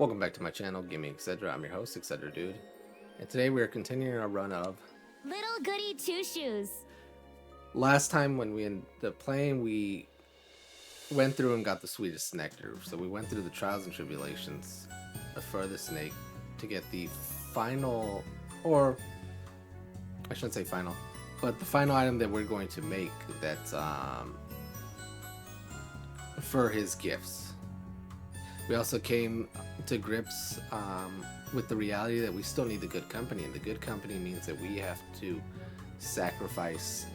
Welcome back to my channel, Gaming Etc. I'm your host, Etc. Dude. And today we are continuing our run of Little Goody Two Shoes. Last time when we ended up playing, we went through and got the sweetest nectar. So we went through the trials and tribulations for the snake to get the final, or I shouldn't say final, but the final item that we're going to make that's for his gifts. We also came to grips with the reality that we still need the good company, and the good company means that we have to sacrifice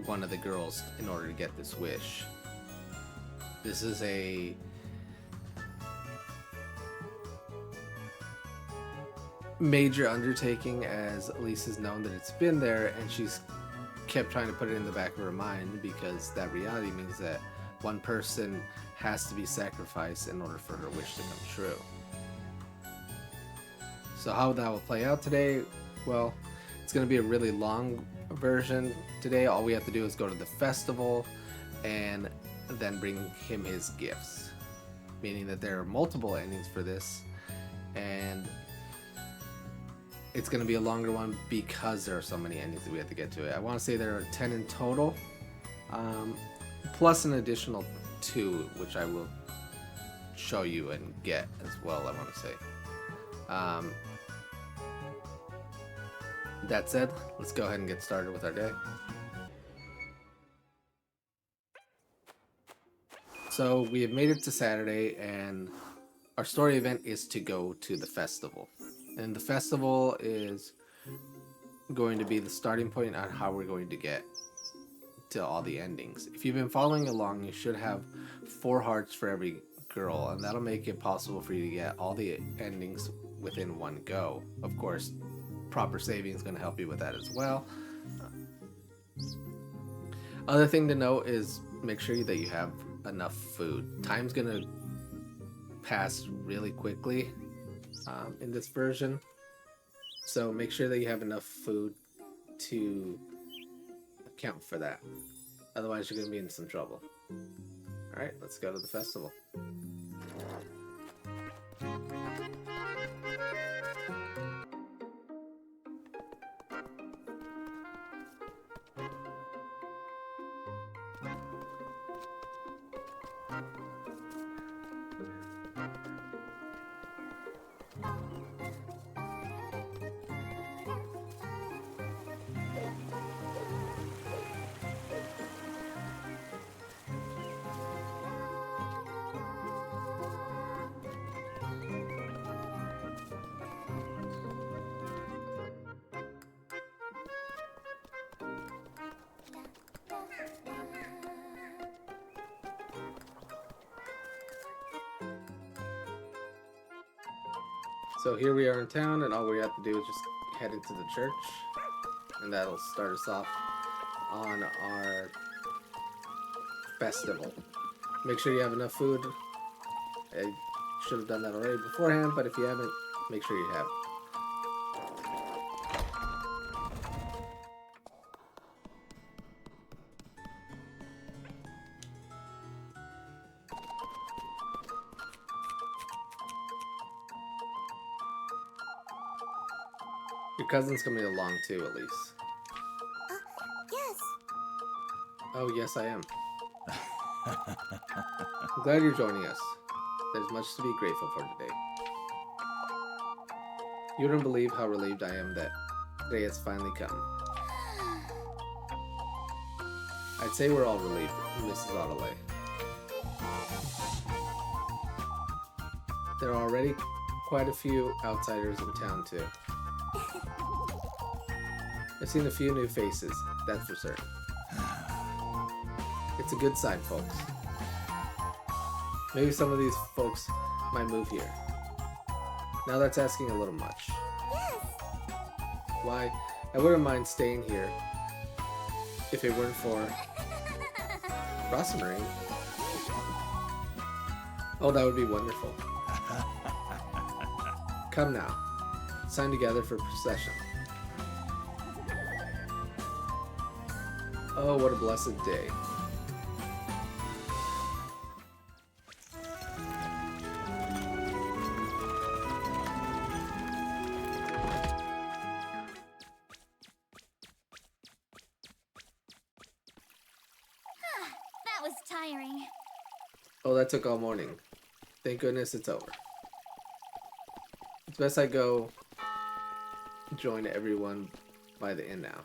one of the girls in order to get this wish. This is a major undertaking, as Elise has known that it's been there, and she's kept trying to put it in the back of her mind, because that reality means that one person has to be sacrificed in order for her wish to come true. So how that will play out today, well, it's going to be a really long version. Today all we have to do is go to the festival and then bring him his gifts, meaning that there are multiple endings for this, and it's going to be a longer one because there are so many endings that we have to get to it. I want to say there are 10 in total, plus an additional 2, which I will show you and get as well, I want to say. That said, let's go ahead and get started with our day. So we have made it to Saturday, and our story event is to go to the festival. And the festival is going to be the starting point on how we're going to get to all the endings. If you've been following along, you should have 4 hearts for every girl, and that'll make it possible for you to get all the endings within one go. Of course, proper saving is going to help you with that as well. Other thing to note is make sure that you have enough food. Time's going to pass really quickly in this version, so make sure that you have enough food to account for that. Otherwise you're going to be in some trouble. Alright, let's go to the festival. So here we are in town, and all we have to do is just head into the church, and that'll start us off on our festival. Make sure you have enough food. I should have done that already beforehand, but if you haven't, make sure you have. Your cousin's coming along too, Elise. Yes. Oh, yes, I am. I'm glad you're joining us. There's much to be grateful for today. You wouldn't believe how relieved I am that today has finally come. I'd say we're all relieved, Mrs. Audelay. There are already quite a few outsiders in town too. I've seen a few new faces, that's for certain. It's a good sign, folks. Maybe some of these folks might move here. Now that's asking a little much. Yes. Why, I wouldn't mind staying here if it weren't for Rozenmarine. Oh, that would be wonderful. Come now, it's time to gather for procession. Oh, what a blessed day. tiring. Oh, that took all morning. Thank goodness it's over. It's best I go join everyone by the inn now.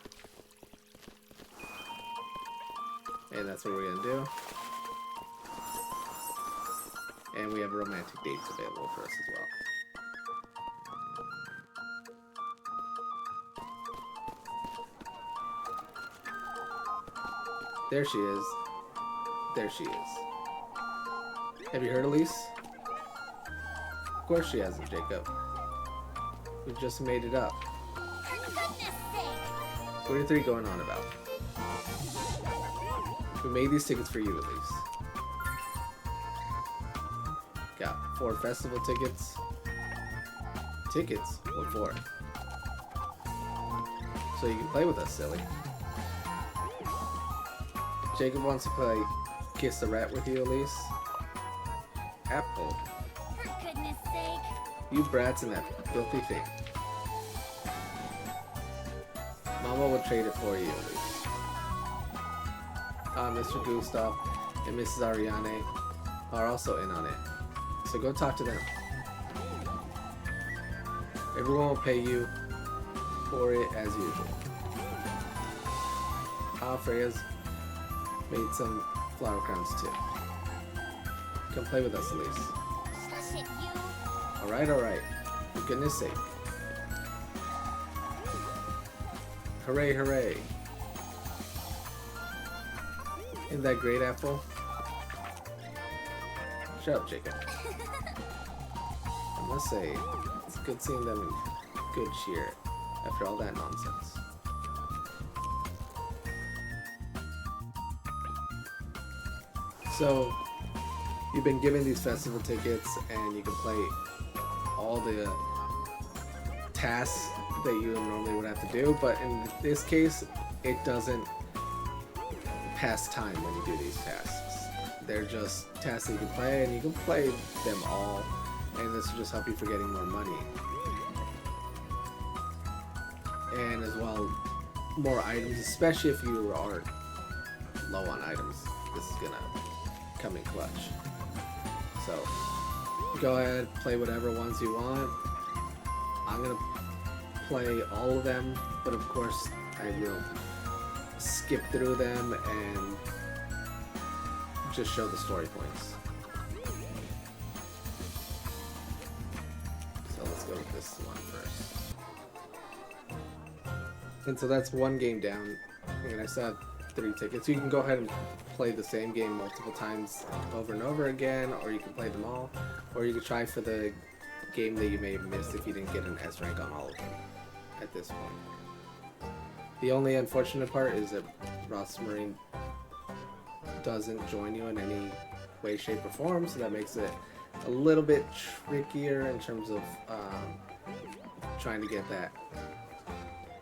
And that's what we're gonna do. And we have romantic dates available for us as well. There she is. There she is. Have you heard Elise? Of course she hasn't, Jacob. We've just made it up. For goodness sake! What are you three going on about? We made these tickets for you, Elise. Got 4 festival tickets. Tickets? What for? So you can play with us, silly. Jacob wants to play Kiss the Rat with you, Elise. Apple. For goodness sake! You brats and that filthy thing. Mama will trade it for you, Elise. Mr. Gustav and Mrs. Ariane are also in on it. So go talk to them. Everyone will pay you for it as usual. Freya's made some flower crowns too. Come play with us, Elise. Shush it, you! Alright, alright. For goodness sake. Hooray, hooray. Isn't that great, Apple? Shut up, Jacob. I must say, it's good seeing them in good cheer after all that nonsense. So, you've been given these festival tickets and you can play all the tasks that you normally would have to do, but in this case, it doesn't pass time when you do these tasks. They're just tasks that you can play, and you can play them all, and this will just help you for getting more money. And as well, more items, especially if you are low on items. This is gonna come in clutch. So, go ahead, play whatever ones you want. I'm gonna play all of them, but of course I will skip through them and just show the story points. So let's go with this one first. And so that's one game down, and I still have 3 tickets. You can go ahead and play the same game multiple times over and over again, or you can play them all, or you can try for the game that you may have missed if you didn't get an S rank on all of them at this point. The only unfortunate part is that Rozenmarine doesn't join you in any way, shape, or form, so that makes it a little bit trickier in terms of trying to get that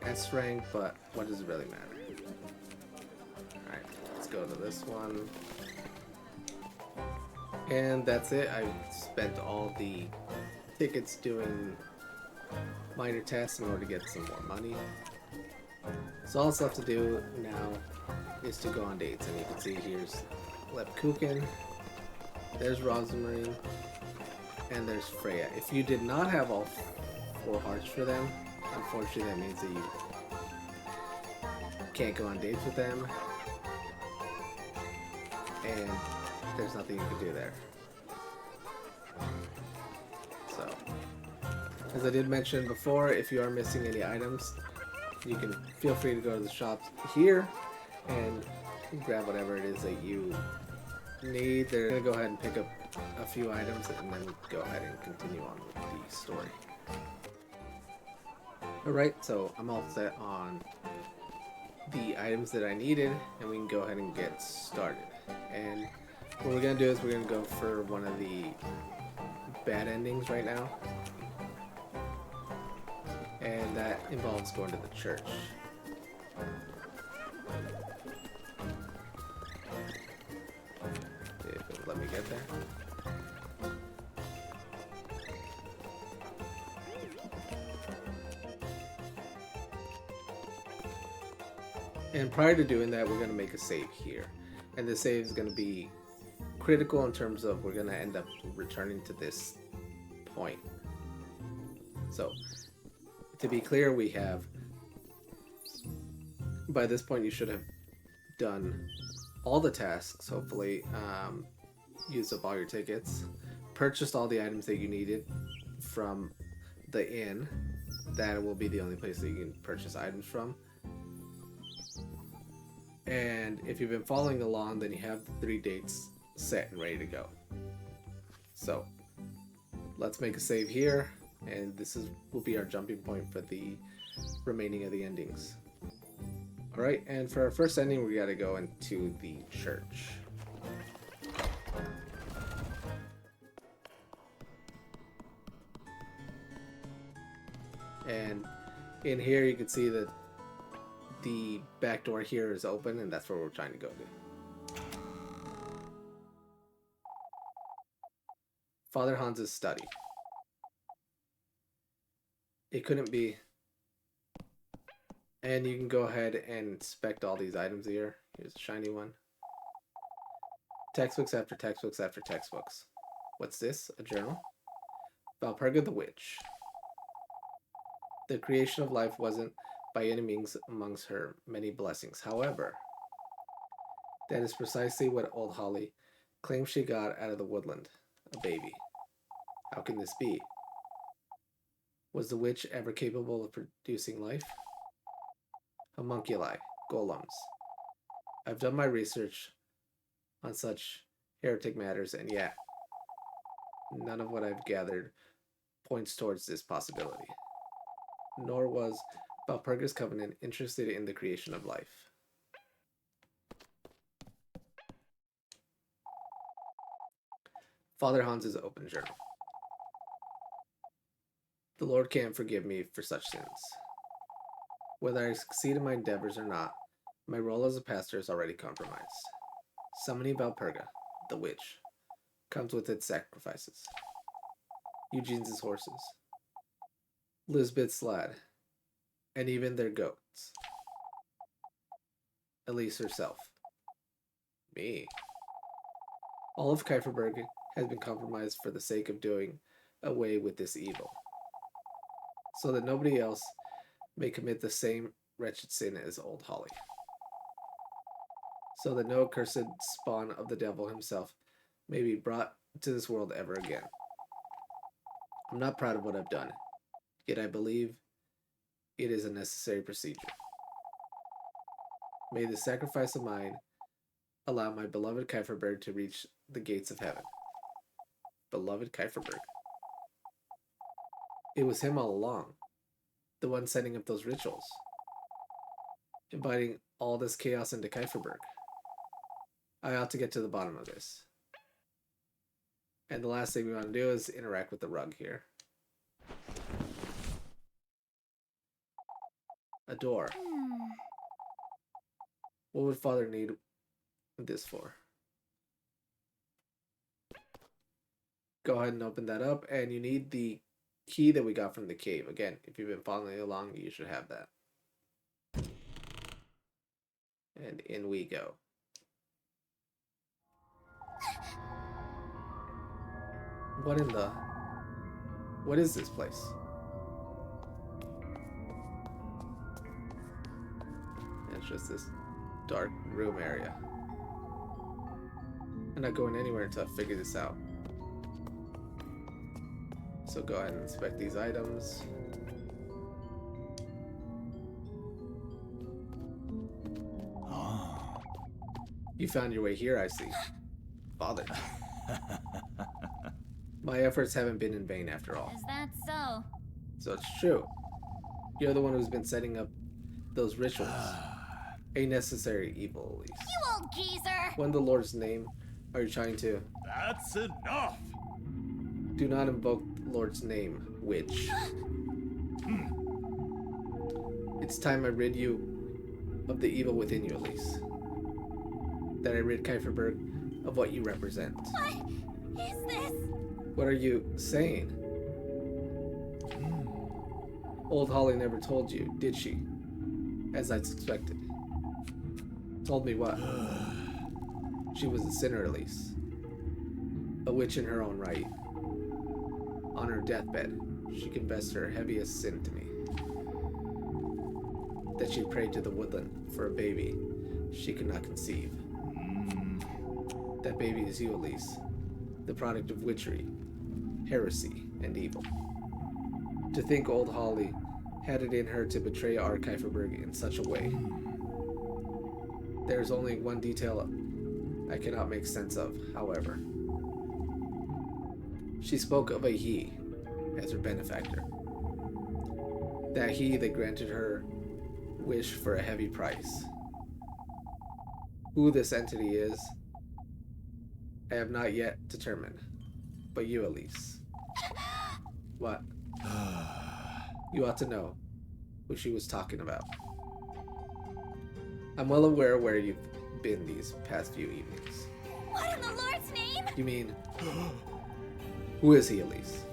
S rank, but what does it really matter? Alright, let's go to this one. And that's it. I spent all the tickets doing minor tasks in order to get some more money. So all that's left to do now is to go on dates, and you can see here's Lebkuchen, there's Rozenmarine, and there's Freya. If you did not have all 4 hearts for them, unfortunately that means that you can't go on dates with them, and there's nothing you can do there. So, as I did mention before, if you are missing any items, you can feel free to go to the shops here and grab whatever it is that you need. They're going to go ahead and pick up a few items and then go ahead and continue on with the story. Alright, so I'm all set on the items that I needed, and we can go ahead and get started. And what we're going to do is we're going to go for one of the bad endings right now. And that involves going to the church. If it'll let me get there. And prior to doing that, we're going to make a save here. And the save is going to be critical in terms of we're gonna end up returning to this point. So, to be clear, we have, by this point you should have done all the tasks, hopefully, used up all your tickets, purchased all the items that you needed from the inn. That will be the only place that you can purchase items from. And if you've been following along, then you have the 3 dates set and ready to go. So let's make a save here, and this will be our jumping point for the remaining of the endings. Alright, and for our first ending, we gotta go into the church. And in here you can see that the back door here is open, and that's where we're trying to go to. Father Hans's study. It couldn't be. And you can go ahead and inspect all these items here. Here's a shiny one. Textbooks after textbooks after textbooks. What's this? A journal? Valperga the Witch. The creation of life wasn't by any means amongst her many blessings. However, that is precisely what old Holly claims she got out of the woodland. A baby. How can this be? Was the witch ever capable of producing life? Homunculi, golems. I've done my research on such heretic matters, and yet none of what I've gathered points towards this possibility. Nor was Valperga's covenant interested in the creation of life. Father Hans's open journal. The Lord can't forgive me for such sins. Whether I succeed in my endeavors or not, my role as a pastor is already compromised. Summoning Valperga, the witch, comes with its sacrifices. Eugene's horses, Lisbeth's lad, and even their goats. Elise herself. Me. All of Kieferberg has been compromised for the sake of doing away with this evil, so that nobody else may commit the same wretched sin as old Holly, so that no accursed spawn of the devil himself may be brought to this world ever again. I'm not proud of what I've done, yet I believe it is a necessary procedure. May this sacrifice of mine allow my beloved Kieferberg to reach the gates of heaven. Beloved Kieferberg. It was him all along, the one setting up those rituals, inviting all this chaos into Kieferberg. I ought to get to the bottom of this. And the last thing we want to do is interact with the rug here. A door. What would Father need this for? Go ahead and open that up, and you need the key that we got from the cave. Again, if you've been following along, you should have that. And in we go. What is this place? It's just this dark room area. I'm not going anywhere until I figure this out. So go ahead and inspect these items. You found your way here, I see. Father. My efforts haven't been in vain after all. Is that so? So it's true. You're the one who's been setting up those rituals. A necessary evil, Elise. You old geezer! What in the Lord's name are you trying to... That's enough! Do not invoke the Lord's name, witch. It's time I rid you of the evil within you, Elise. That I rid Kieferberg of what you represent. What is this? What are you saying? Old Holly never told you, did she? As I suspected. Told me what? She was a sinner, Elise. A witch in her own right. On her deathbed, she confessed her heaviest sin to me. That she prayed to the woodland for a baby she could not conceive. That baby is you, Elise, the product of witchery, heresy, and evil. To think old Holly had it in her to betray our Kieferberg in such a way. There is only one detail I cannot make sense of, however. She spoke of a he as her benefactor. That he that granted her wish for a heavy price. Who this entity is, I have not yet determined. But you, Elise. What? You ought to know who she was talking about. I'm well aware where you've been these past few evenings. What in the Lord's name? You mean, who is he, Elise?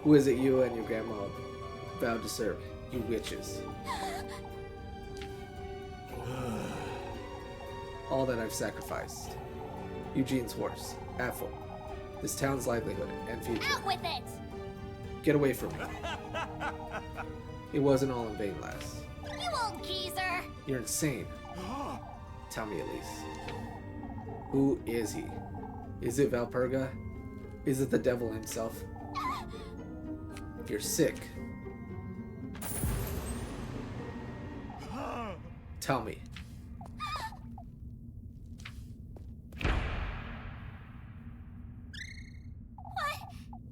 Who is it you and your grandma vowed to serve, you witches? All that I've sacrificed. Eugene's horse, Aphel, this town's livelihood and future. Out with it! Get away from me. It wasn't all in vain, lass. You old geezer! You're insane. Tell me, Elise. Who is he? Is it Valperga? Is it the devil himself? You're sick. Tell me. What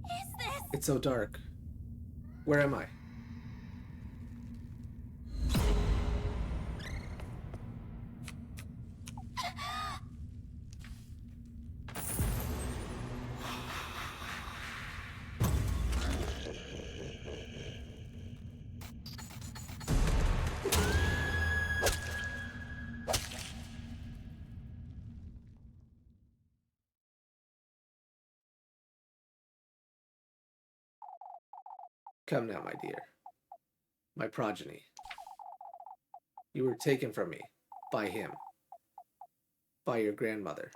is this? It's so dark. Where am I? Come now, my dear. My progeny. You were taken from me. By him. By your grandmother.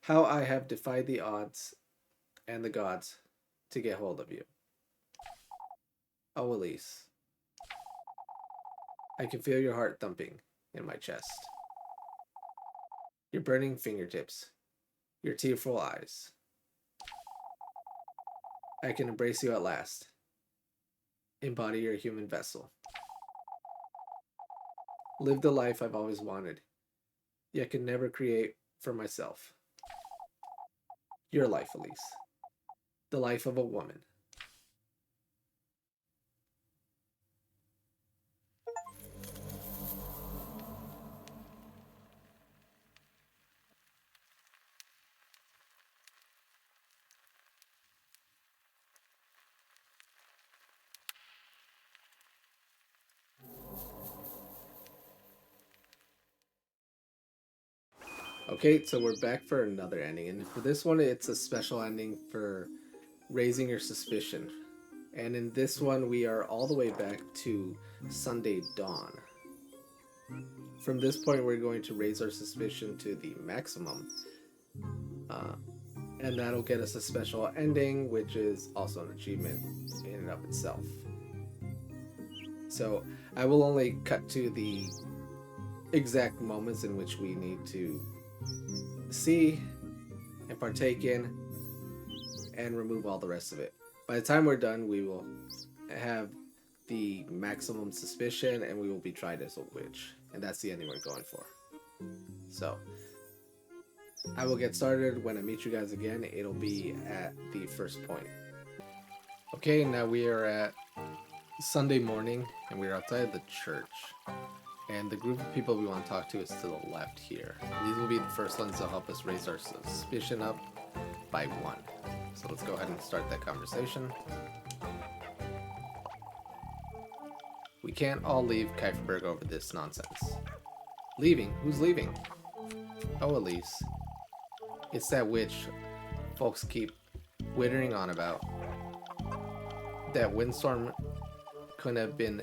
How I have defied the odds and the gods to get hold of you. Oh, Elise. I can feel your heart thumping in my chest. Your burning fingertips. Your tearful eyes. I can embrace you at last. Embody your human vessel. Live the life I've always wanted, yet can never create for myself. Your life, Elise. The life of a woman. Okay, so we're back for another ending, and for this one it's a special ending for raising your suspicion. And in this one we are all the way back to Sunday dawn. From this point we're going to raise our suspicion to the maximum, and that'll get us a special ending, which is also an achievement in and of itself. So I will only cut to the exact moments in which we need to see and partake in and remove all the rest of it. By the time we're done, we will have the maximum suspicion and we will be tried as a witch, and that's the ending we're going for. So I will get started when I meet you guys again. It'll be at the first point. Okay, now we are at Sunday morning and we are outside the church. And the group of people we want to talk to is to the left here. These will be the first ones to help us raise our suspicion up by 1. So let's go ahead and start that conversation. We can't all leave Kieferberg over this nonsense. Leaving? Who's leaving? Oh, Elise. It's that witch folks keep wittering on about. That windstorm couldn't have been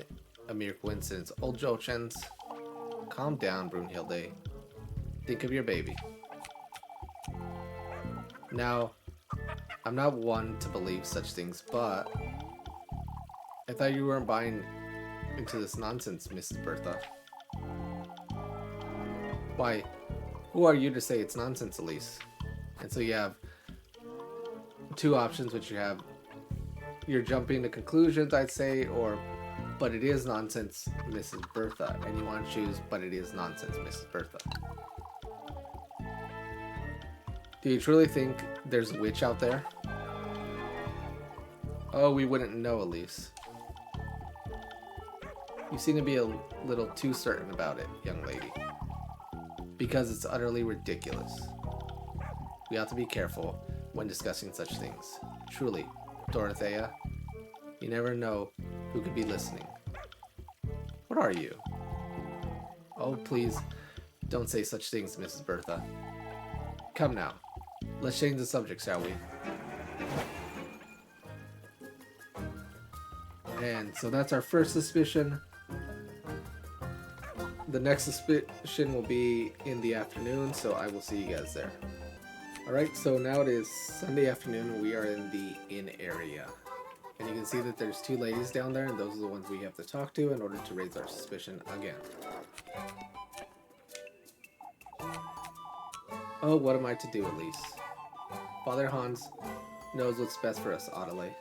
a mere coincidence. Old Jochens. Calm down, Brunhilde. Think of your baby. Now, I'm not one to believe such things, but I thought you weren't buying into this nonsense, Mrs. Bertha. Why, who are you to say it's nonsense, Elise? And so you have two options, which you're jumping to conclusions, I'd say, or but it is nonsense, Mrs. Bertha, and you want to choose but it is nonsense, Mrs. Bertha. Do you truly think there's a witch out there? Oh, we wouldn't know, Elise. You seem to be a little too certain about it, young lady. Because it's utterly ridiculous. We have to be careful when discussing such things. Truly, Dorothea, you never know who could be listening. What are you? Oh, please, don't say such things, Mrs. Bertha. Come now, let's change the subject, shall we? And so that's our first suspicion. The next suspicion will be in the afternoon, so I will see you guys there. Alright, so now it is Sunday afternoon and we are in the inn area. And you can see that there's two ladies down there, and those are the ones we have to talk to in order to raise our suspicion again. Oh, what am I to do, Elise? Father Hans knows what's best for us, Adelaide.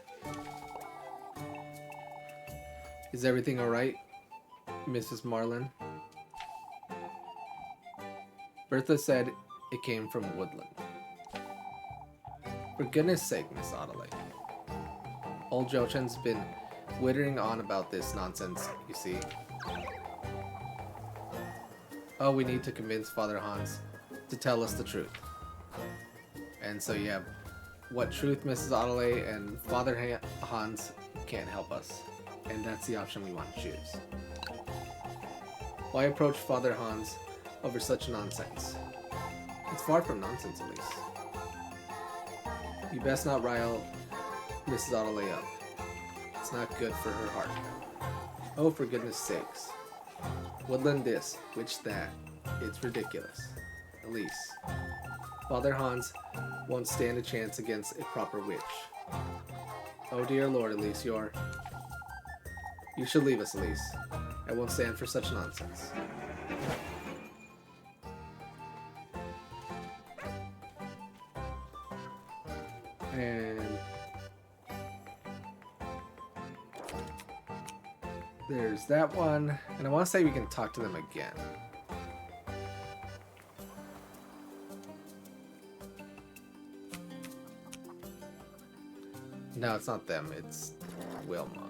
Is everything alright, Mrs. Marlin? Bertha said it came from Woodland. For goodness sake, Miss Adelaide. Old Jochen's been wittering on about this nonsense, you see. Oh, we need to convince Father Hans to tell us the truth. And so you have what truth, Mrs. Adelaide, and Father Hans can't help us. And that's the option we want to choose. Why approach Father Hans over such nonsense? It's far from nonsense, Elise. You best not rile Mrs. Adelaide up. It's not good for her heart. Oh, for goodness sakes. Woodland this, witch that. It's ridiculous. Elise. Father Hans won't stand a chance against a proper witch. Oh dear Lord, Elise, you should leave us, Elise. I won't stand for such nonsense. And there's that one. And I want to say we can talk to them again. No, it's not them. It's Wilma.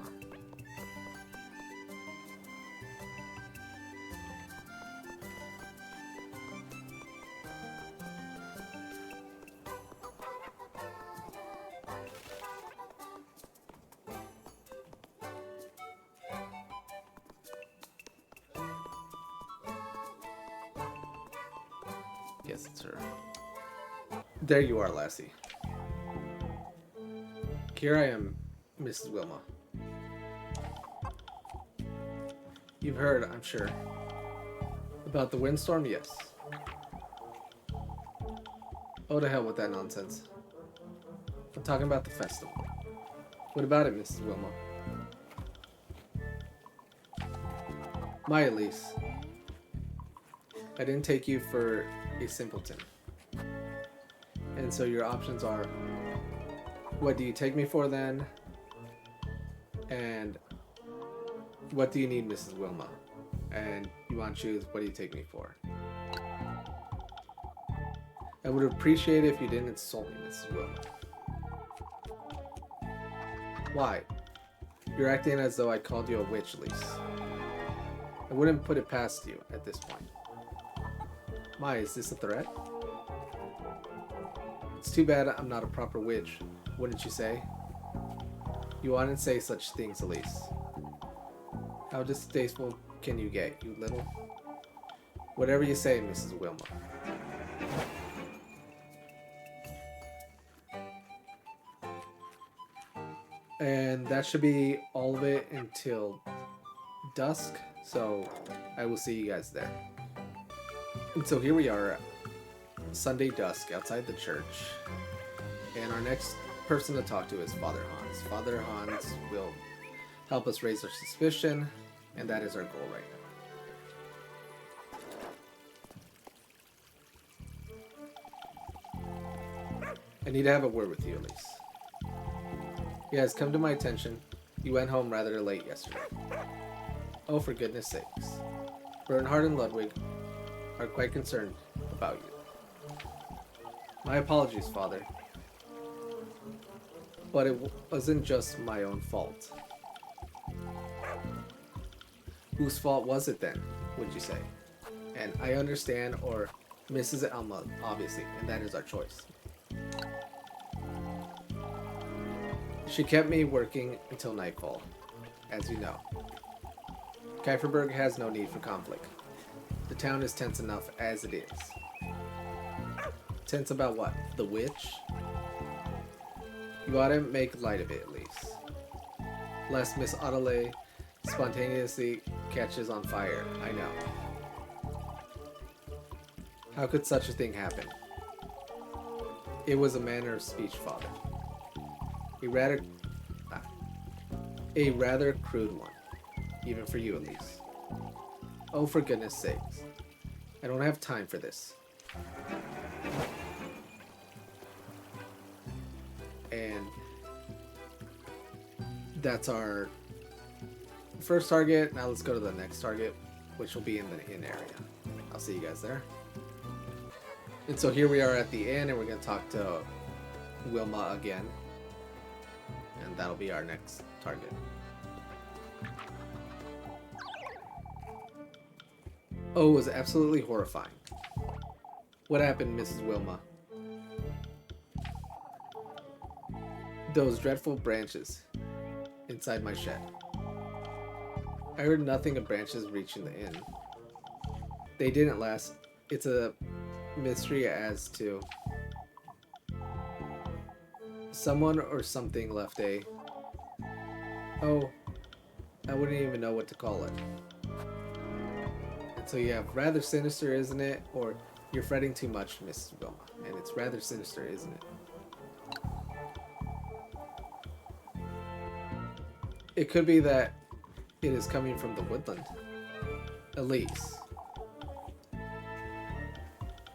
Yes, it's her. There you are, lassie. Here I am, Mrs. Wilma. You've heard, I'm sure, about the windstorm? Yes. Oh, to hell with that nonsense. I'm talking about the festival. What about it, Mrs. Wilma? My Elise. I didn't take you for a simpleton. And so your options are, what do you take me for then? And what do you need, Mrs. Wilma? And you want to choose, what do you take me for? I would appreciate it if you didn't insult me, Mrs. Wilma. Why? You're acting as though I called you a witch, Elise. I wouldn't put it past you at this point. My, is this a threat? It's too bad I'm not a proper witch, wouldn't you say? You wouldn't say such things, Elise. How distasteful can you get, you little? Whatever you say, Mrs. Wilma. And that should be all of it until dusk, so I will see you guys there. And so here we are, Sunday dusk, outside the church. And our next person to talk to is Father Hans. Father Hans will help us raise our suspicion, and that is our goal right now. I need to have a word with you, Elise. It has come to my attention. You went home rather late yesterday. Oh, for goodness sakes. Bernhard and Ludwig are quite concerned about you. My apologies, Father. But it wasn't just my own fault. Whose fault was it then, would you say? And I understand, or Mrs. Elma, obviously, and that is our choice. She kept me working until nightfall, as you know. Kieferberg has no need for conflict. The town is tense enough as it is. Tense about what? The witch? You ought to make light of it, Elise. Lest Miss Adelaide spontaneously catches on fire, I know. How could such a thing happen? It was a manner of speech, Father. A rather crude one, even for you, Elise. Oh, for goodness sakes. I don't have time for this. And that's our first target. Now let's go to the next target, which will be in the inn area. I'll see you guys there. And so here we are at the inn, and we're going to talk to Wilma again. And that'll be our next target. Oh, it was absolutely horrifying. What happened, Mrs. Wilma? Those dreadful branches inside my shed. I heard nothing of branches reaching the inn. They didn't last. It's a mystery as to someone or something left a... Oh, I wouldn't even know what to call it. And so you have rather sinister, isn't it? Or you're fretting too much, Mrs. Wilma. And it's rather sinister, isn't it? It could be that it is coming from the woodland. Elise.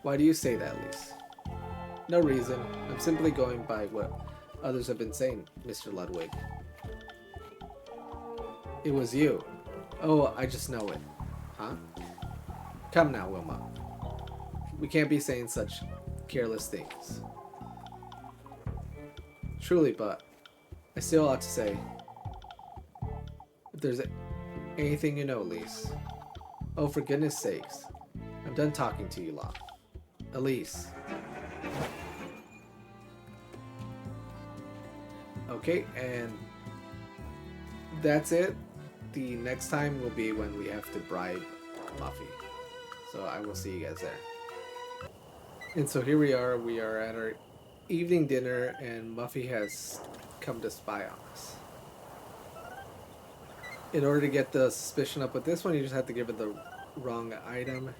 Why do you say that, Elise? No reason. I'm simply going by what others have been saying, Mr. Ludwig. It was you. Oh, I just know it. Huh? Come now, Wilma. We can't be saying such careless things. Truly, but I still ought to say, if there's anything you know, Elise. Oh, for goodness sakes. I'm done talking to you lot. Elise. Okay, and that's it. The next time will be when we have to bribe Muffy. So I will see you guys there. And so here we are at our evening dinner, and Muffy has come to spy on us. In order to get the suspicion up with this one, you just have to give it the wrong item.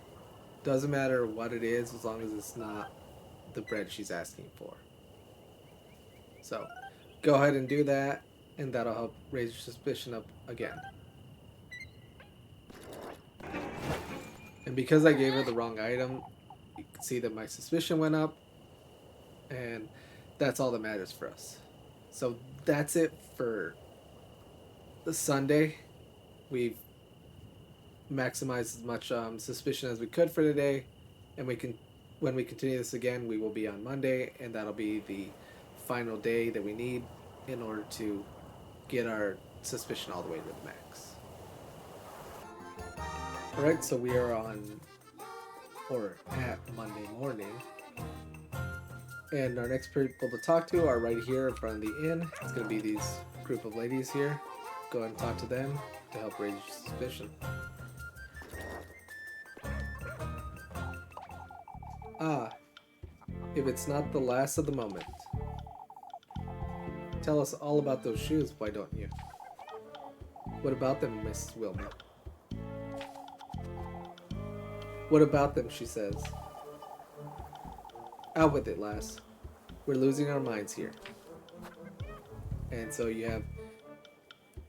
Doesn't matter what it is, as long as it's not the bread she's asking for. So, go ahead and do that, and that'll help raise your suspicion up again. And because I gave her the wrong item, you can see that my suspicion went up, and that's all that matters for us. So that's it for the Sunday. We've maximized as much suspicion as we could for today, and when we continue this again, we will be on Monday, and that'll be the final day that we need in order to get our suspicion all the way to the max. Alright, so we are at Monday morning, and our next people to talk to are right here in front of the inn. It's going to be these group of ladies here. Go ahead and talk to them to help raise your suspicion. Ah, if it's not the last of the moment. Tell us all about those shoes, why don't you? What about them, Miss Wilma? What about them, she says. Out with it, lass. We're losing our minds here. And so you have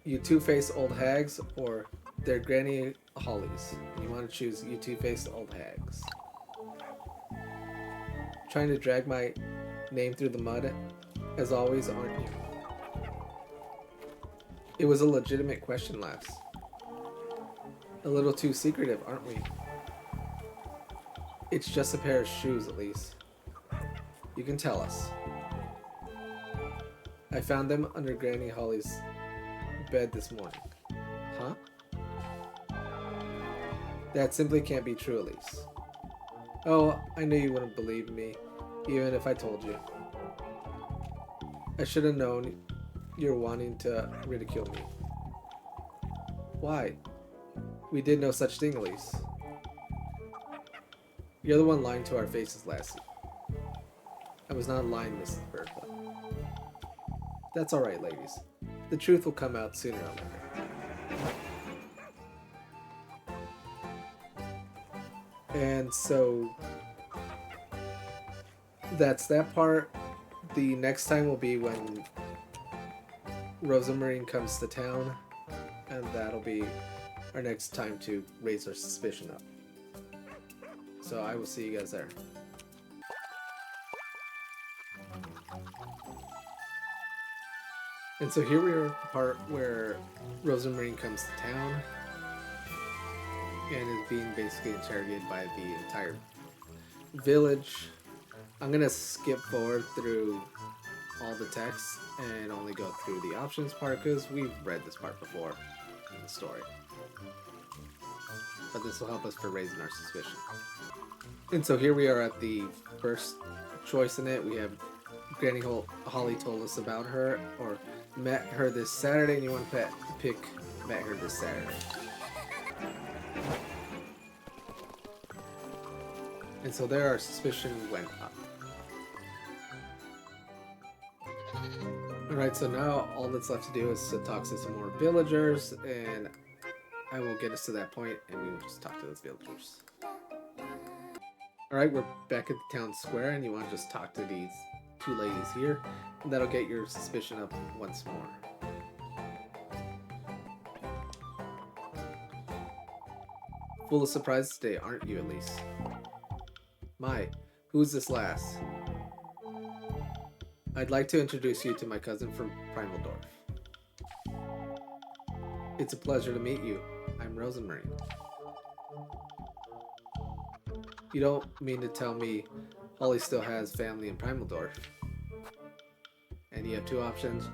you two-faced old hags or their granny hollies. And you want to choose you two-faced old hags. Trying to drag my name through the mud, as always, aren't you? It was a legitimate question, lass. A little too secretive, aren't we? It's just a pair of shoes, Elise. You can tell us. I found them under Granny Holly's bed this morning. Huh? That simply can't be true, Elise. Oh, I knew you wouldn't believe me, even if I told you. I should have known you're wanting to ridicule me. Why? We did no such thing, Elise. You're the one lying to our faces, lassie. I was not lying, Mrs. Bertha. That's alright, ladies. The truth will come out sooner or later. And so that's that part. The next time will be when Rozenmarine comes to town, and that'll be our next time to raise our suspicion up. So I will see you guys there. And so here we are at the part where Rozenmarine comes to town and is being basically interrogated by the entire village. I'm gonna skip forward through all the text and only go through the options part because we've read this part before in the story. But this will help us for raising our suspicion. And so here we are at the first choice in it. We have Granny Holly told us about her, or met her this Saturday, and you want to pick met her this Saturday. And so there our suspicion went up. Alright, so now all that's left to do is to talk to some more villagers, and I will get us to that point, and we will just talk to those villagers. Alright, we're back at the town square, and you want to just talk to these two ladies here, and that'll get your suspicion up once more. Full of surprises today, aren't you, Elise? My, who's this lass? I'd like to introduce you to my cousin from Primaldorf. It's a pleasure to meet you. I'm Rozenmarine. You don't mean to tell me Holly still has family in Primaldorf? And you have two options.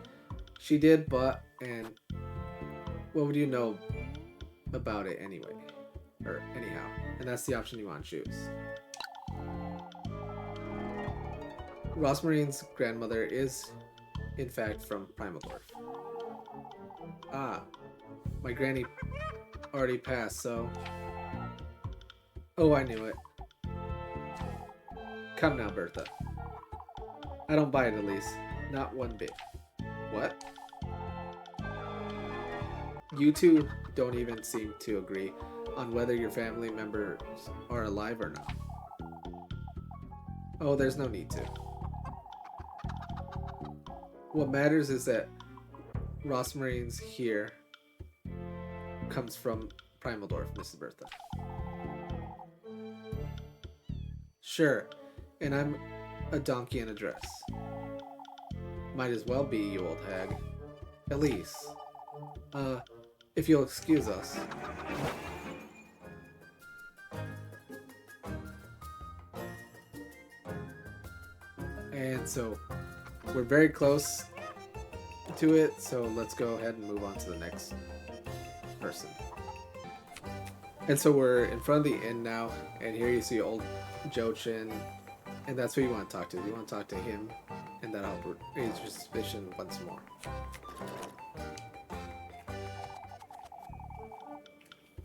She did, but, and what would you know about it anyway? Or anyhow. And that's the option you want to choose. Rozenmarine's grandmother is, in fact, from Primaldorf. Ah, my granny already passed, so... Oh, I knew it. Come now, Bertha. I don't buy it, Elise. Not one bit. What? You two don't even seem to agree on whether your family members are alive or not. Oh, there's no need to. What matters is that Rozenmarine's here comes from Primaldorf, Mrs. Bertha. Sure, and I'm a donkey in a dress. Might as well be, you old hag. Elise. If you'll excuse us. And so, we're very close to it, so let's go ahead and move on to the next person. And so we're in front of the inn now, and here you see old Jochin, and that's who you want to talk to. You want to talk to him, and that'll help raise your suspicion once more.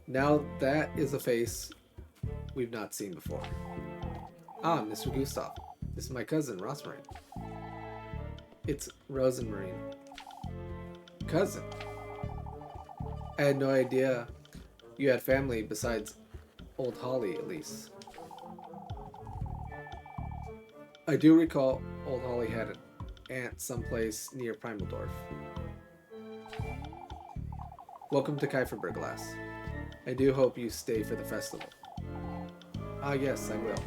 Now that is a face we've not seen before. Ah, Mr. Gustav. This is my cousin, Rozenmarine. It's Rozenmarine. Cousin. I had no idea you had family besides old Holly, Elise. I do recall Old Holly had an aunt someplace near Primaldorf. Welcome to Kieferberglass. I do hope you stay for the festival. Ah, yes, I will.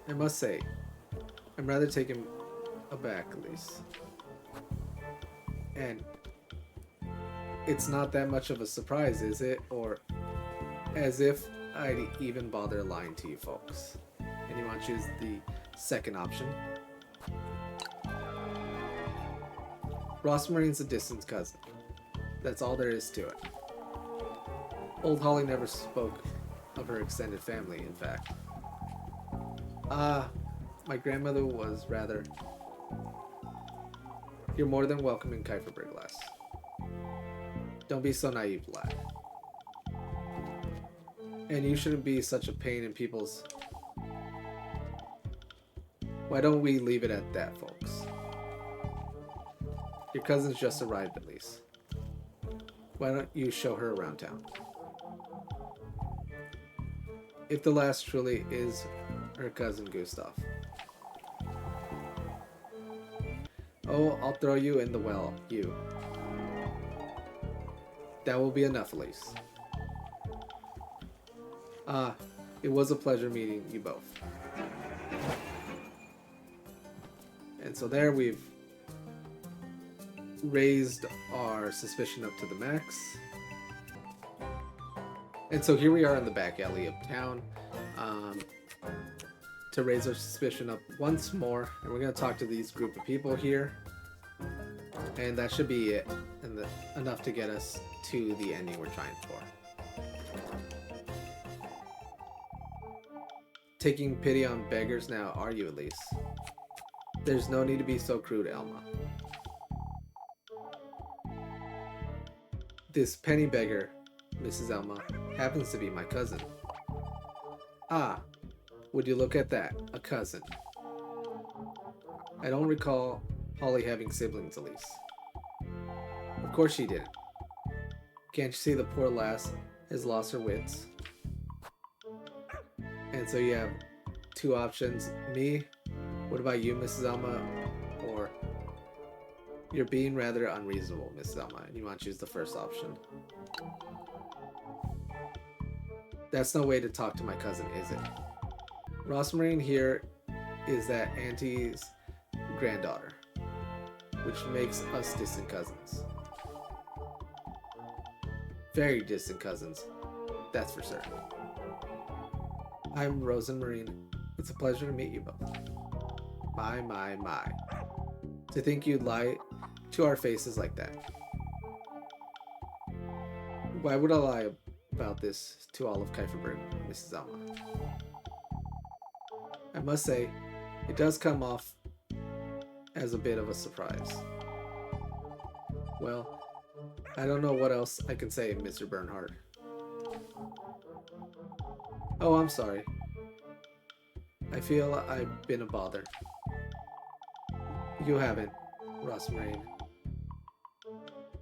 I must say, I'm rather taken aback, Elise. And it's not that much of a surprise, is it? Or as if I'd even bother lying to you folks. And you want to choose the second option? Rozenmarine's a distant cousin. That's all there is to it. Old Holly never spoke of her extended family, in fact. My grandmother was rather... You're more than welcome in Kieferberglass. Don't be so naive, lad. And you shouldn't be such a pain in people's... Why don't we leave it at that, folks? Your cousin's just arrived, at least. Why don't you show her around town? If the last truly is her cousin Gustav. Oh, I'll throw you in the well, you. That will be enough, Elise. It was a pleasure meeting you both. And so there we've raised our suspicion up to the max. And so here we are in the back alley of town to raise our suspicion up once more. And we're going to talk to these group of people here. And that should be it. And enough to get us to the ending we're trying for. Taking pity on beggars now, are you, Elise? There's no need to be so crude, Elma. This penny beggar, Mrs. Elma, happens to be my cousin. Ah, would you look at that, a cousin. I don't recall Holly having siblings, Elise. Of course she didn't. Can't you see the poor lass has lost her wits? And so you have two options. Me, what about you, Mrs. Elma? Or you're being rather unreasonable, Mrs. Elma, and you want to choose the first option. That's no way to talk to my cousin, is it? Rozenmarine here is that auntie's granddaughter, which makes us distant cousins. Very distant cousins, that's for certain. I'm Rozenmarine. It's a pleasure to meet you both. My. To think you'd lie to our faces like that. Why would I lie about this to all of Kieferberg, Mrs. Alma? I must say, it does come off as a bit of a surprise. Well, I don't know what else I can say, Mr. Bernhard. Oh, I'm sorry. I feel I've been a bother. You haven't, Rozenmarine.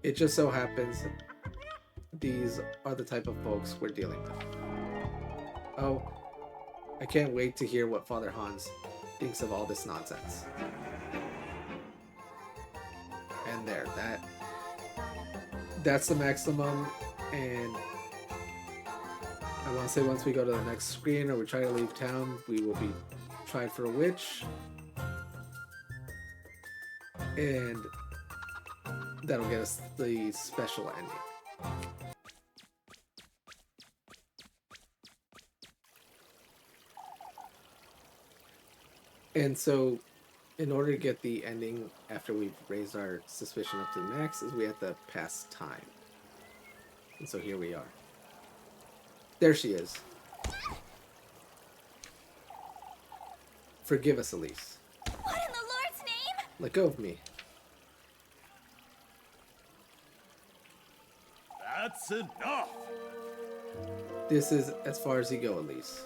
It just so happens these are the type of folks we're dealing with. Oh, I can't wait to hear what Father Hans thinks of all this nonsense. And there, that's the maximum, and I want to say once we go to the next screen or we try to leave town, we will be tried for a witch. And that'll get us the special ending. And so, in order to get the ending after we've raised our suspicion up to the max, is we have to pass time. And so here we are. There she is. Forgive us, Elise. What in the Lord's name? Let go of me. That's enough! This is as far as you go, Elise.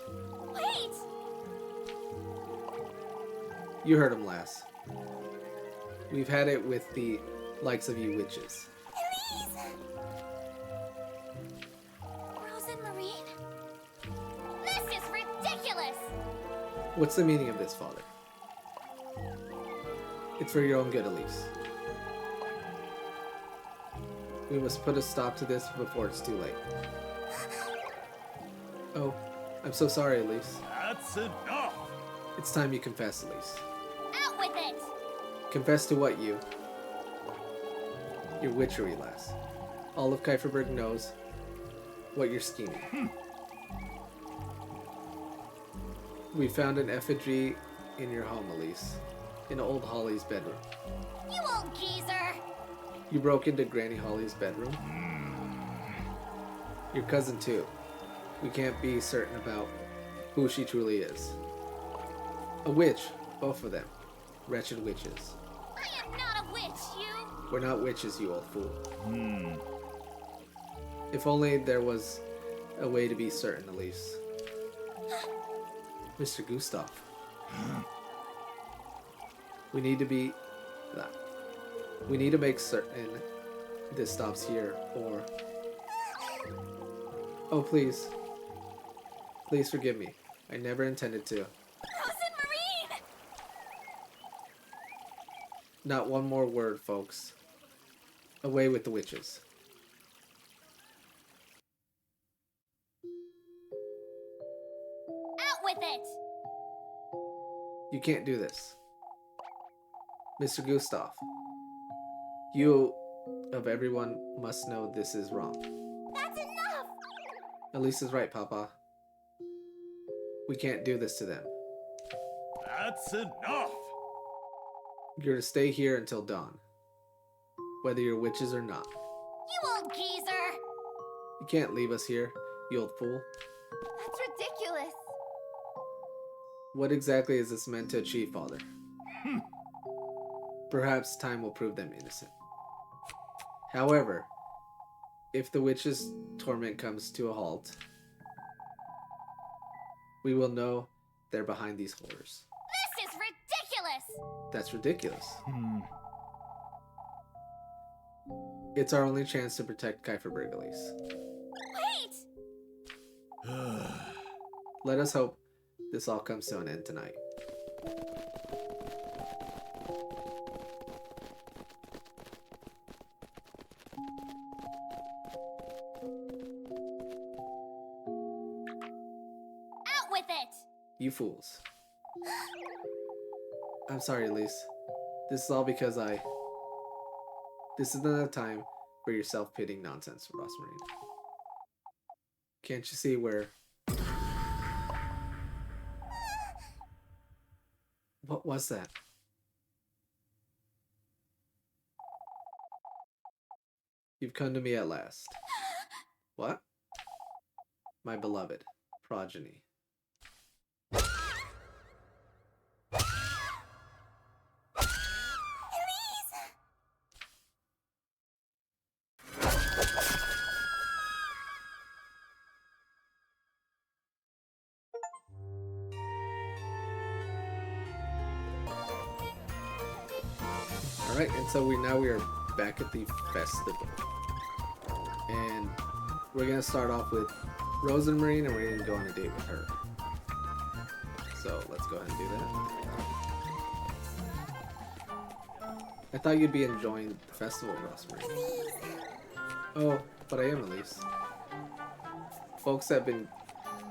Wait! You heard him, lass. We've had it with the likes of you witches. Elise! Rozenmarine? This is ridiculous! What's the meaning of this, Father? It's for your own good, Elise. We must put a stop to this before it's too late. Oh, I'm so sorry, Elise. That's enough! It's time you confess, Elise. Out with it! Confess to what you... Your witchery, lass. All of Kieferberg knows what you're scheming. We found an effigy in your home, Elise. In old Holly's bedroom. You old geezer! You broke into Granny Holly's bedroom? Your cousin, too. We can't be certain about who she truly is. A witch, both of them. Wretched witches. I am not a witch, you! We're not witches, you old fool. If only there was a way to be certain, Elise. Mr. Gustav. We need to make certain this stops here, or... Oh, please. Please forgive me. I never intended to. Rozenmarine! Not one more word, folks. Away with the witches. Out with it! You can't do this. Mr. Gustav. You, of everyone, must know this is wrong. That's enough! Elise is right, Papa. We can't do this to them. That's enough! You're to stay here until dawn. Whether you're witches or not. You old geezer! You can't leave us here, you old fool. That's ridiculous. What exactly is this meant to achieve, Father? Perhaps time will prove them innocent. However, if the witch's torment comes to a halt, we will know they're behind these horrors. This is ridiculous! That's ridiculous. It's our only chance to protect Kieferberg, Elise. Wait! Let us hope this all comes to an end tonight. Out with it! You fools. I'm sorry, Elise. This is all because This is not a time for your self-pitying nonsense, Rozenmarine. Can't you see where... What was that? You've come to me at last. What? My beloved progeny. Alright, and so we are back at the festival. And we're gonna start off with Rozenmarine, and we're gonna go on a date with her. So let's go ahead and do that. I thought you'd be enjoying the festival, Rozenmarine. Oh, but I am, Elise. Folks have been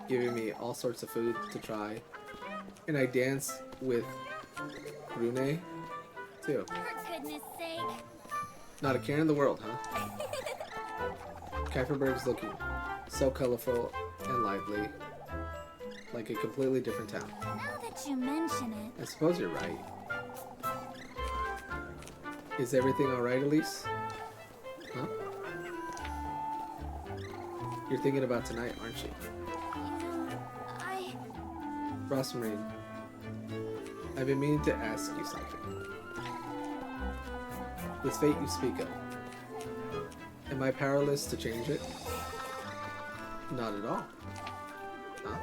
giving me all sorts of food to try, and I dance with Brune too. For goodness sake. Not a care in the world, huh? Kieferberg's looking so colorful and lively, like a completely different town. Now that you mention it. I suppose you're right. Is everything alright, Elise? Huh? You're thinking about tonight, aren't you? Rozenmarine, I've been meaning to ask you something. This fate you speak of, am I powerless to change it? Not at all. Huh?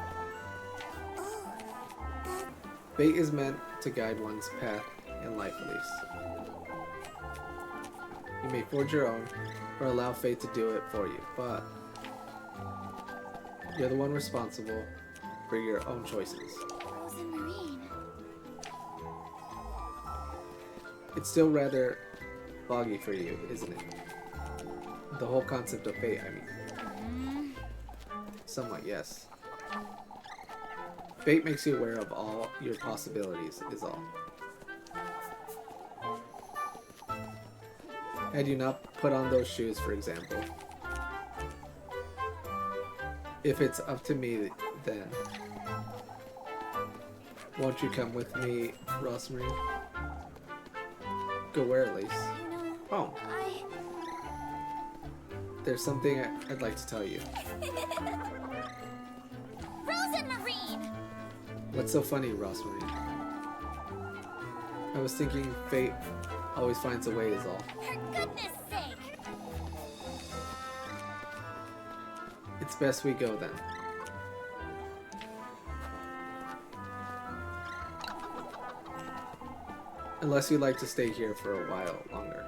Fate is meant to guide one's path in life, Elise. You may forge your own, or allow fate to do it for you, but you're the one responsible for your own choices. Rozenmarine. It's still rather foggy for you, isn't it? The whole concept of fate, I mean. Somewhat, yes. Fate makes you aware of all your possibilities, is all. Had you not put on those shoes, for example. If it's up to me, then won't you come with me, Rozenmarine? Go where, Elise? Oh. There's something I'd like to tell you. Rozenmarine! What's so funny, Rozenmarine? I was thinking fate always finds a way is all. For goodness sake! It's best we go then. Unless you'd like to stay here for a while longer.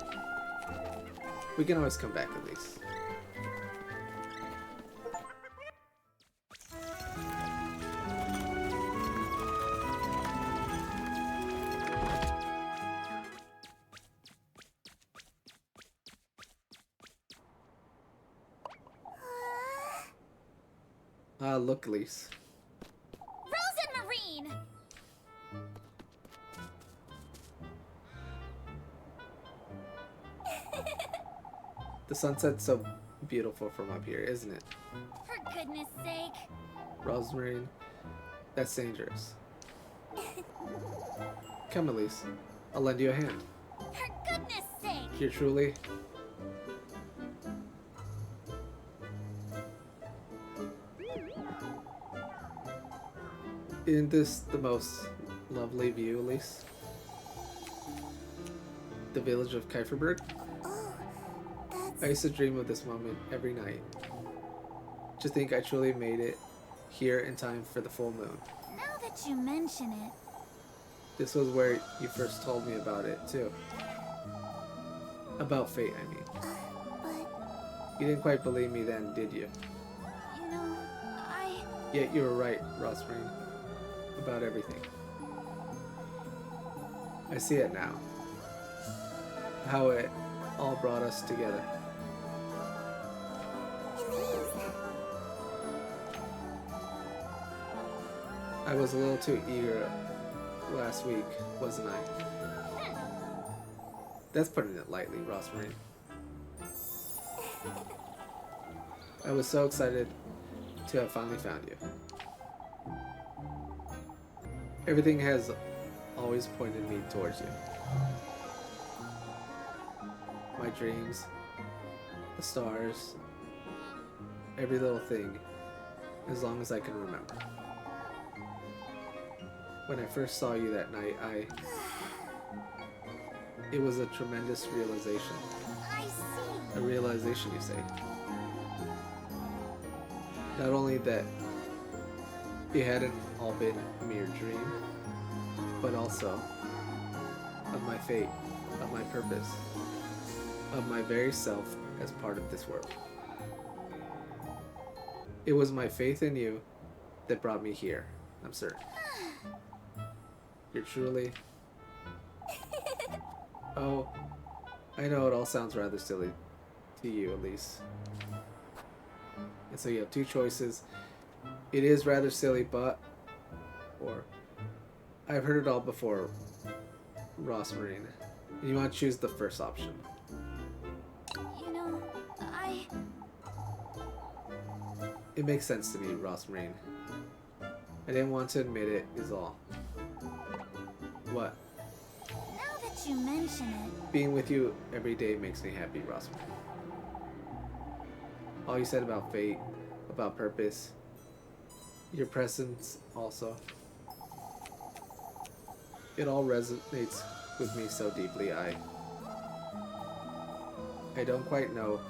We can always come back at least. Look, Elise. Rozenmarine! The sunset's so beautiful from up here, isn't it? For goodness sake. Rozenmarine, that's dangerous. Come, Elise. I'll lend you a hand. For goodness sake. You're truly... Isn't this the most lovely view, Elise? The village of Kieferberg? Oh, that's... I used to dream of this moment every night. To think I truly made it here in time for the full moon. Now that you mention it... This was where you first told me about it, too. About fate, I mean. But... You didn't quite believe me then, did you? You know, Yet you were right, Rozenmarine. About everything. I see it now. How it all brought us together. Elise! I was a little too eager last week, wasn't I? That's putting it lightly, Rozenmarine. I was so excited to have finally found you. Everything has always pointed me towards you. My dreams, the stars, every little thing, as long as I can remember. When I first saw you that night, it was a tremendous realization. I see. A realization, you say? Not only that it hadn't all been a mere dream, but also of my fate, of my purpose, of my very self as part of this world. It was my faith in you that brought me here, I'm certain. You're truly... Oh, I know it all sounds rather silly to you, Elise. And so you have two choices. It is rather silly, but... Or... I've heard it all before, Rozenmarine. You want to choose the first option. You know, It makes sense to me, Rozenmarine. I didn't want to admit it, is all. What? Now that you mention it... Being with you every day makes me happy, Rozenmarine. All you said about fate, about purpose, your presence also. It all resonates with me so deeply, I don't quite know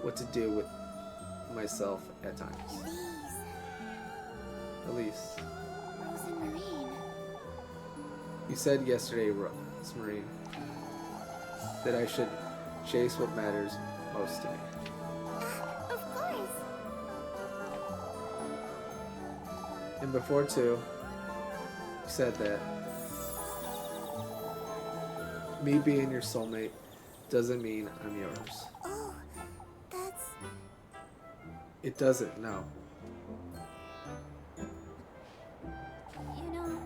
what to do with myself at times. Elise. Rozenmarine. You said yesterday, Rozenmarine, that I should chase what matters most to me. Of course. And before too, you said that Me being your soulmate doesn't mean I'm yours. Oh, that's... It doesn't, no. You know,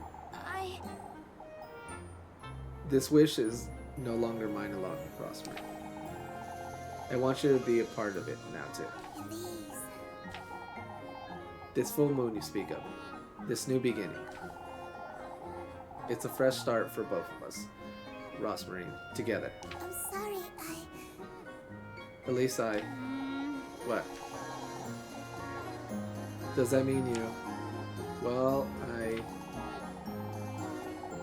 This wish is no longer mine alone, Rozenmarine. I want you to be a part of it now, too. Elise. This full moon you speak of, this new beginning. It's a fresh start for both of us, Rozenmarine, together. I'm sorry, Elise, What? Does that mean you? Well,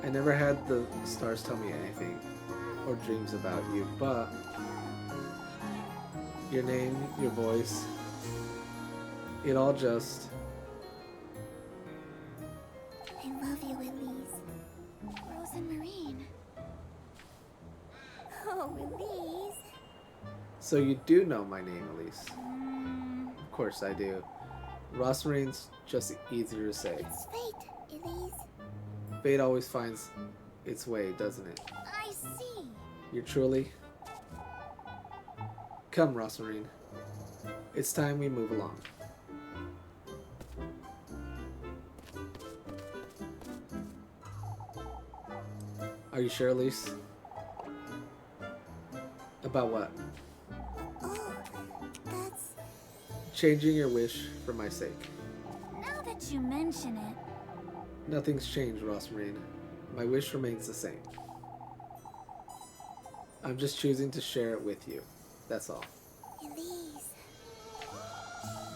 I never had the stars tell me anything, or dreams about you, but your name, your voice, it all just... I love you, Elise. Rozenmarine. Oh, Elise. So you do know my name, Elise. Of course I do. Rozenmarine's just easier to say. It's fate, Elise. Fate always finds its way, doesn't it? I see. You're truly... Come, Rozenmarine. It's time we move along. Are you sure, Elise? About what? Oh, that's... Changing your wish for my sake. Now that you mention it, Nothing's changed, Rozenmarine. My wish remains the same. I'm just choosing to share it with you. That's all. Elise.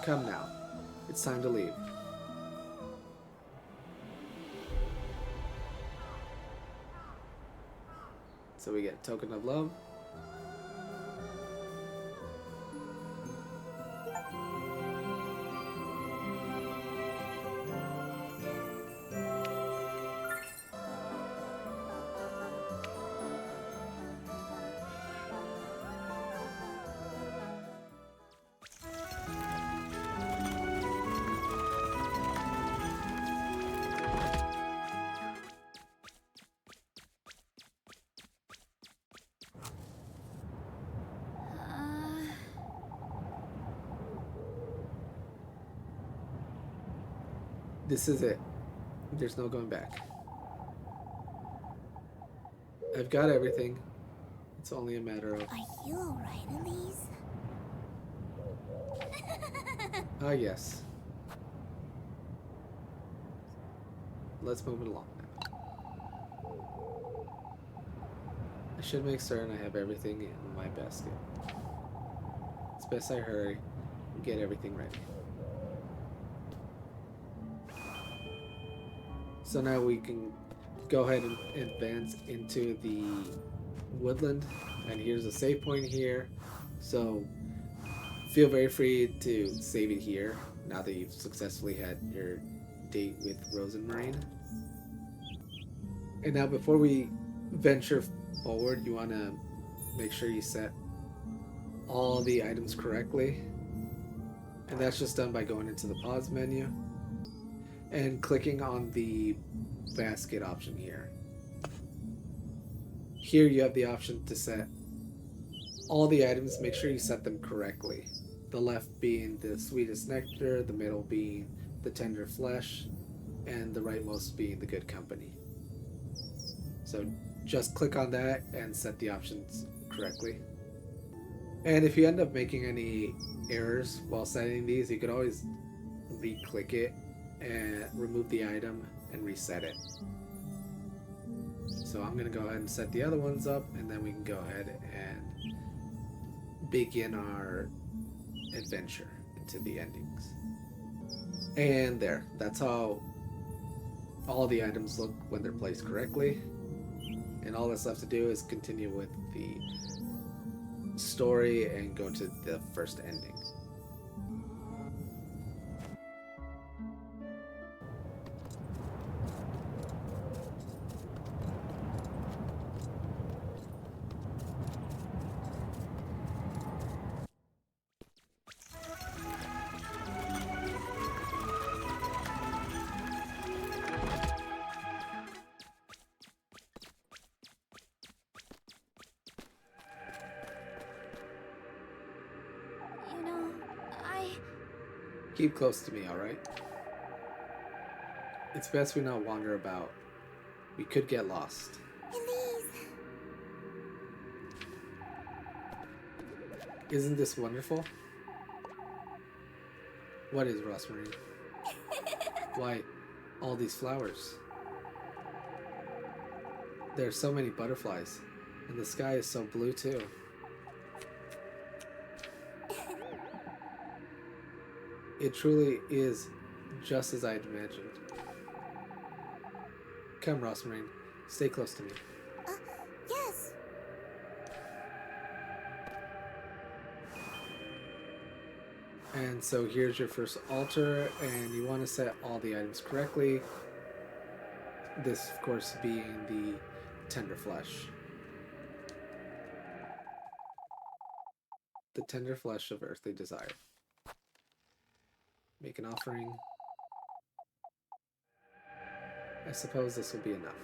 Come now. It's time to leave. So we get token of love. This is it. There's no going back. I've got everything. It's only a matter of... Are you alright, Elise? Ah, yes. Let's move it along now. I should make certain I have everything in my basket. It's best I hurry and get everything ready. So now we can go ahead and advance into the woodland, and here's a save point here, so feel very free to save it here now that you've successfully had your date with Rozenmarine. And now before we venture forward, you want to make sure you set all the items correctly, and that's just done by going into the pause menu and clicking on the basket option here. Here you have the option to set all the items. Make sure you set them correctly. The left being the sweetest nectar, the middle being the tender flesh, and the rightmost being the good company. So just click on that and set the options correctly. And if you end up making any errors while setting these, you could always re-click it and remove the item and reset it. So I'm going to go ahead and set the other ones up, and then we can go ahead and begin our adventure into the endings. And there, that's how all the items look when they're placed correctly. And all that's left to do is continue with the story and go to the first ending. Keep close to me, alright? It's best we not wander about. We could get lost. Elise! Isn't this wonderful? What is Rozenmarine? Why, all these flowers. There are so many butterflies, and the sky is so blue too. It truly is just as I had imagined. Come, Rozenmarine, stay close to me. Yes! And so here's your first altar, and you want to set all the items correctly. This, of course, being the tender flesh. The tender flesh of earthly desire. Make an offering. I suppose this will be enough.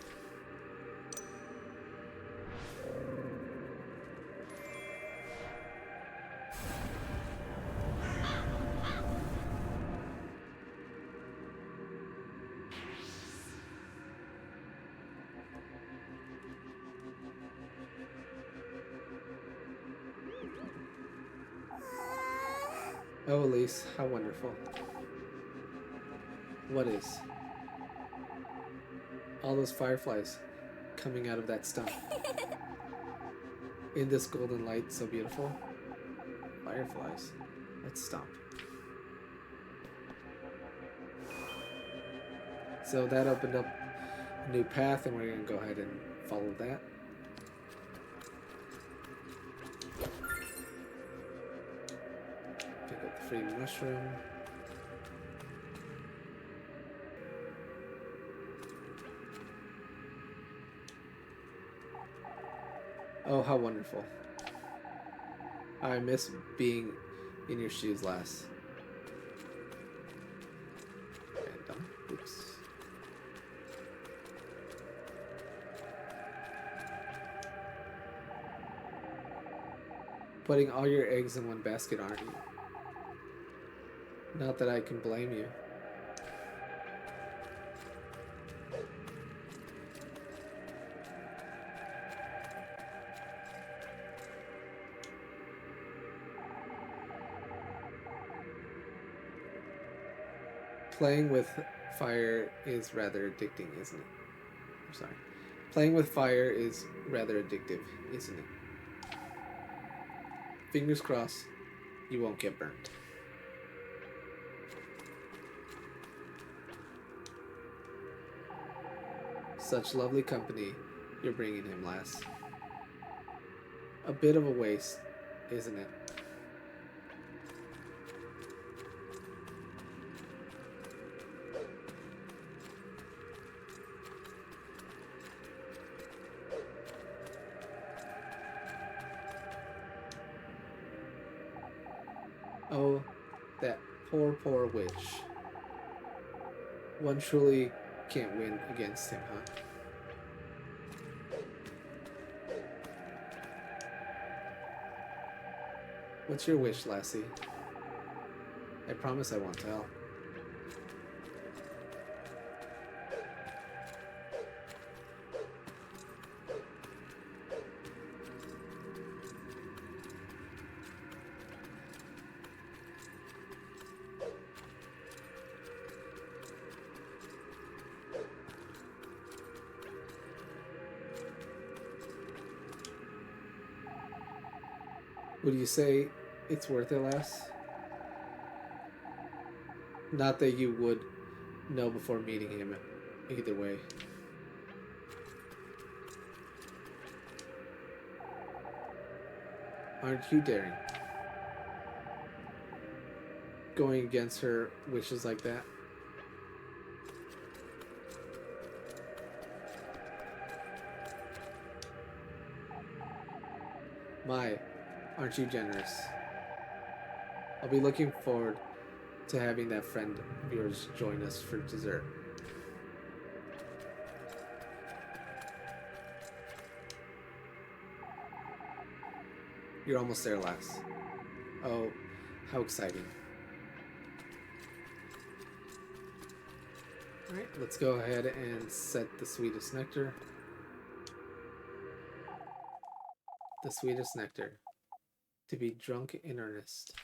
Oh, Elise, how wonderful. What is? All those fireflies coming out of that stump. In this golden light, so beautiful. Fireflies. Let's stomp. So that opened up a new path, and we're going to go ahead and follow that. Pick up the free mushroom. Oh, how wonderful. I miss being in your shoes, lass. And, oops. Putting all your eggs in one basket, aren't you? Not that I can blame you. Playing with fire is rather addicting, isn't it? I'm sorry. Playing with fire is rather addictive, isn't it? Fingers crossed, you won't get burnt. Such lovely company you're bringing him, lass. A bit of a waste, isn't it? Oh, that poor, poor witch. One truly can't win against him, huh? What's your wish, lassie? I promise I won't tell. Would you say it's worth it, lass? Not that you would know before meeting him, either way. Aren't you daring? Going against her wishes like that? My, aren't you generous? I'll be looking forward to having that friend of yours join us for dessert. You're almost there, lass. Oh, how exciting. Alright, let's go ahead and set the sweetest nectar. The sweetest nectar. To be drunk in earnest.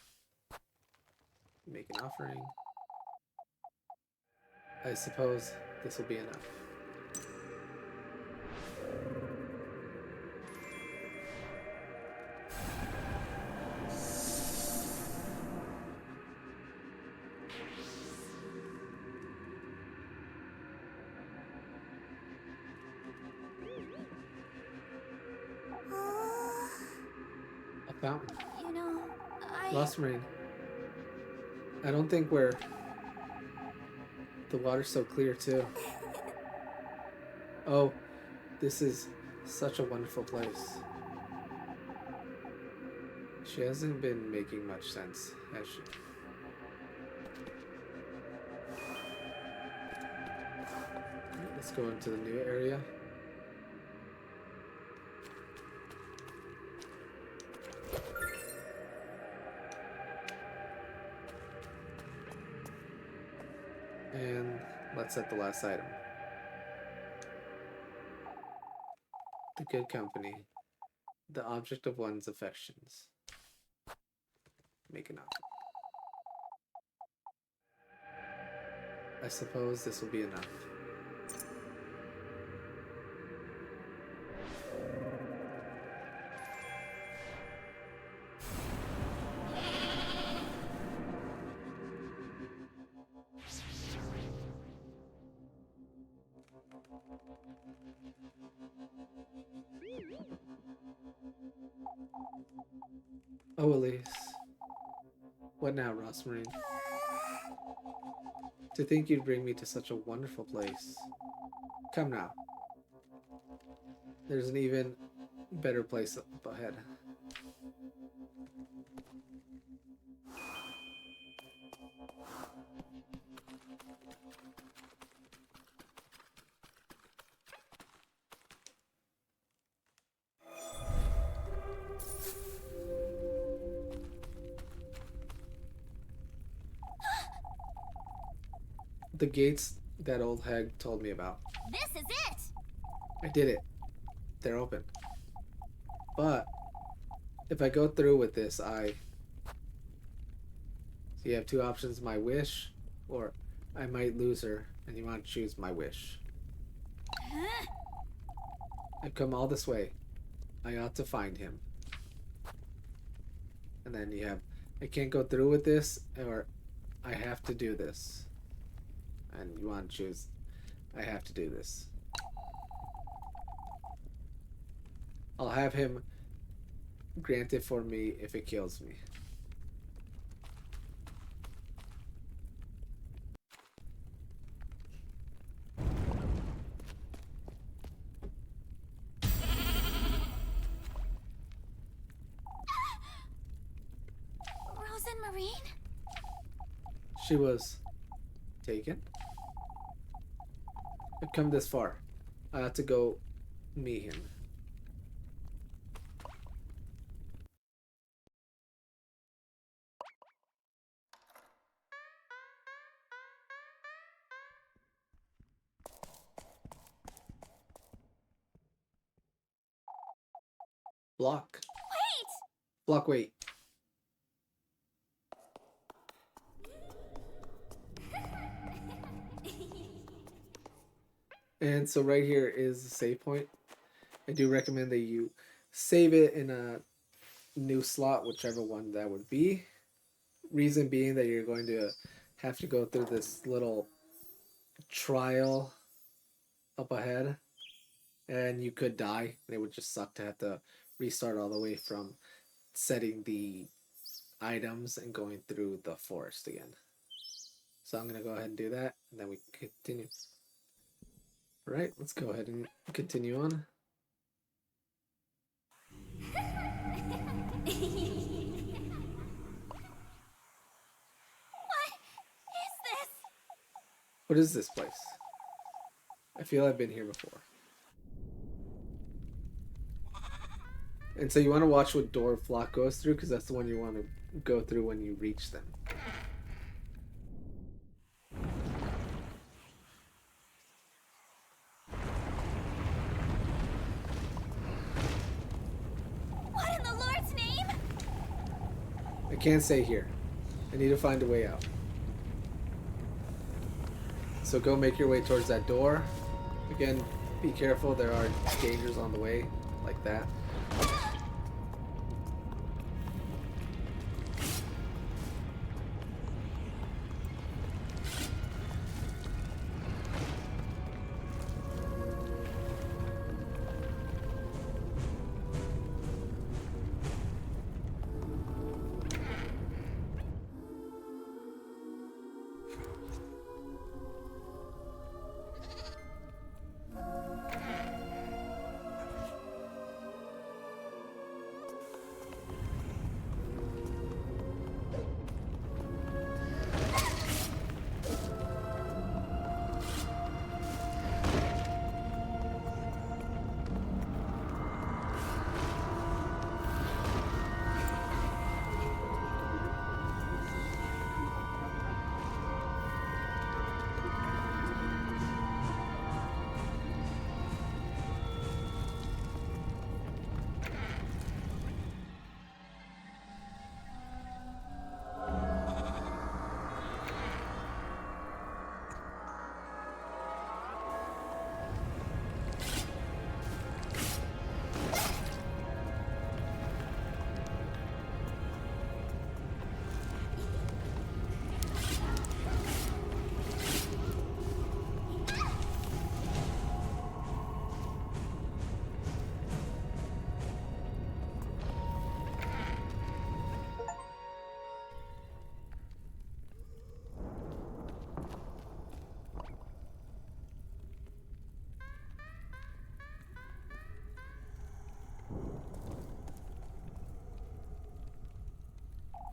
Make an offering. I suppose this will be enough. A fountain. You know, Rozenmarine. I don't think we're... The water's so clear too. Oh, this is such a wonderful place. She hasn't been making much sense, has she? Let's go into the new area. And let's set the last item. The good company. The object of one's affections. Make an offer. I suppose this will be enough. Oh, Elise. What now, Rozenmarine? To think you'd bring me to such a wonderful place. Come now. There's an even better place up ahead. The gates that old hag told me about. this is it! I did it. They're open. But if I go through with this, So you have two options, my wish, or I might lose her, and you want to choose my wish. I've come all this way. I ought to find him. And then you have, I can't go through with this, or I have to do this. And you want to choose, I have to do this. I'll have him granted for me if it kills me. Rozenmarine? She was taken? I've come this far. I have to go meet him. Block. Wait! Block, wait. And so right here is the save point. I do recommend that you save it in a new slot, whichever one that would be. Reason being that you're going to have to go through this little trial up ahead. And you could die. And it would just suck to have to restart all the way from setting the items and going through the forest again. So I'm going to go ahead and do that. And then we continue. Alright, let's go ahead and continue on. What is this? What is this place? I feel I've been here before. And so you want to watch what door Flock goes through, because that's the one you want to go through when you reach them. can't stay here. I need to find a way out. So go make your way towards that door. Again, be careful. There are dangers on the way, like that.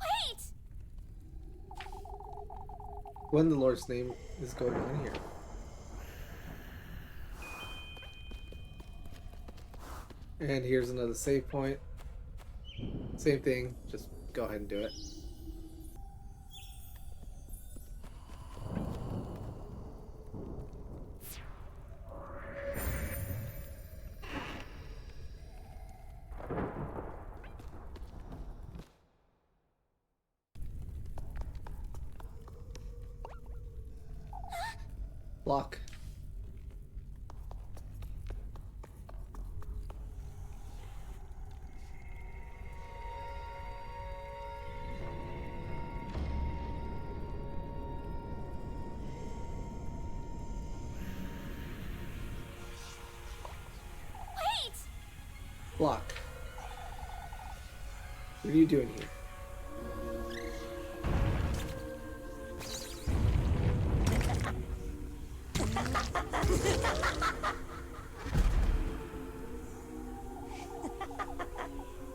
Wait! What in the Lord's name is going on here? And here's another save point. Same thing, just go ahead and do it. Block. Wait! Block. What are you doing here?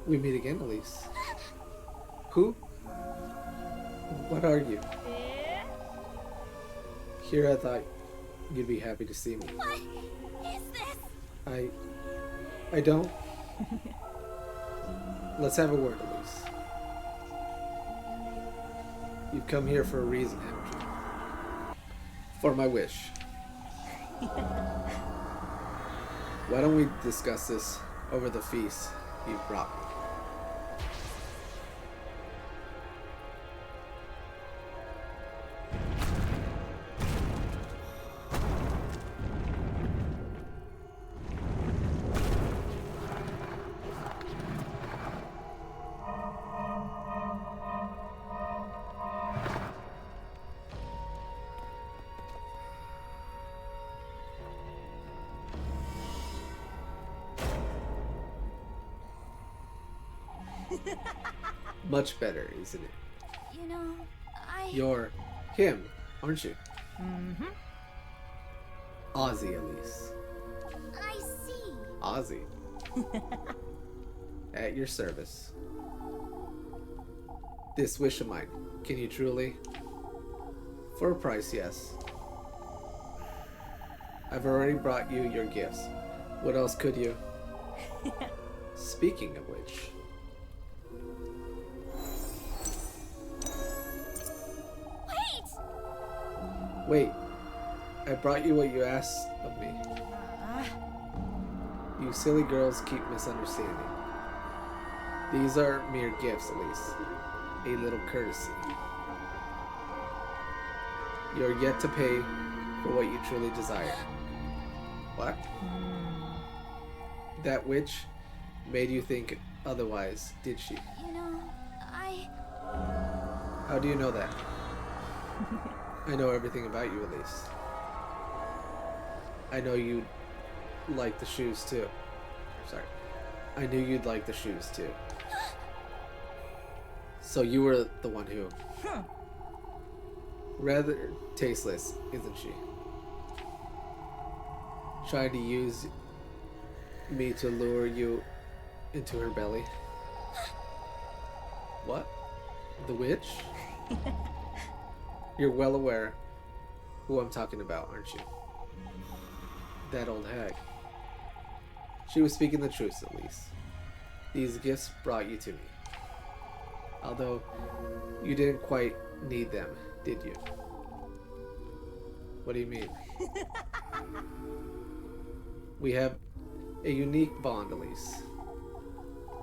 We meet again, Elise. Who? What are you? Here I thought you'd be happy to see me. What is this? I don't. Let's have a word, Elise. You've come here for a reason, haven't you? For my wish. Why don't we discuss this over the feast you've brought me? Much better, isn't it? You know, You're him, aren't you? Mm-hmm. Ozzy, Elise. I see. Ozzy. At your service. This wish of mine, can you truly? For a price, yes. I've already brought you your gifts. What else could you? Speaking of which... Wait, I brought you what you asked of me. You silly girls keep misunderstanding. These are mere gifts, Elise. a little courtesy. You're yet to pay for what you truly desire. What? That witch made you think otherwise, did she? You know, How do you know that? I know everything about you, Elise. I know you like the shoes too. Sorry. I knew you'd like the shoes too. So you were the one who... Rather tasteless, isn't she? Trying to use me to lure you into her belly. What? The witch? You're well aware who I'm talking about, aren't you? That old hag. She was speaking the truth, Elise. These gifts brought you to me. Although, you didn't quite need them, did you? What do you mean? We have a unique bond, Elise.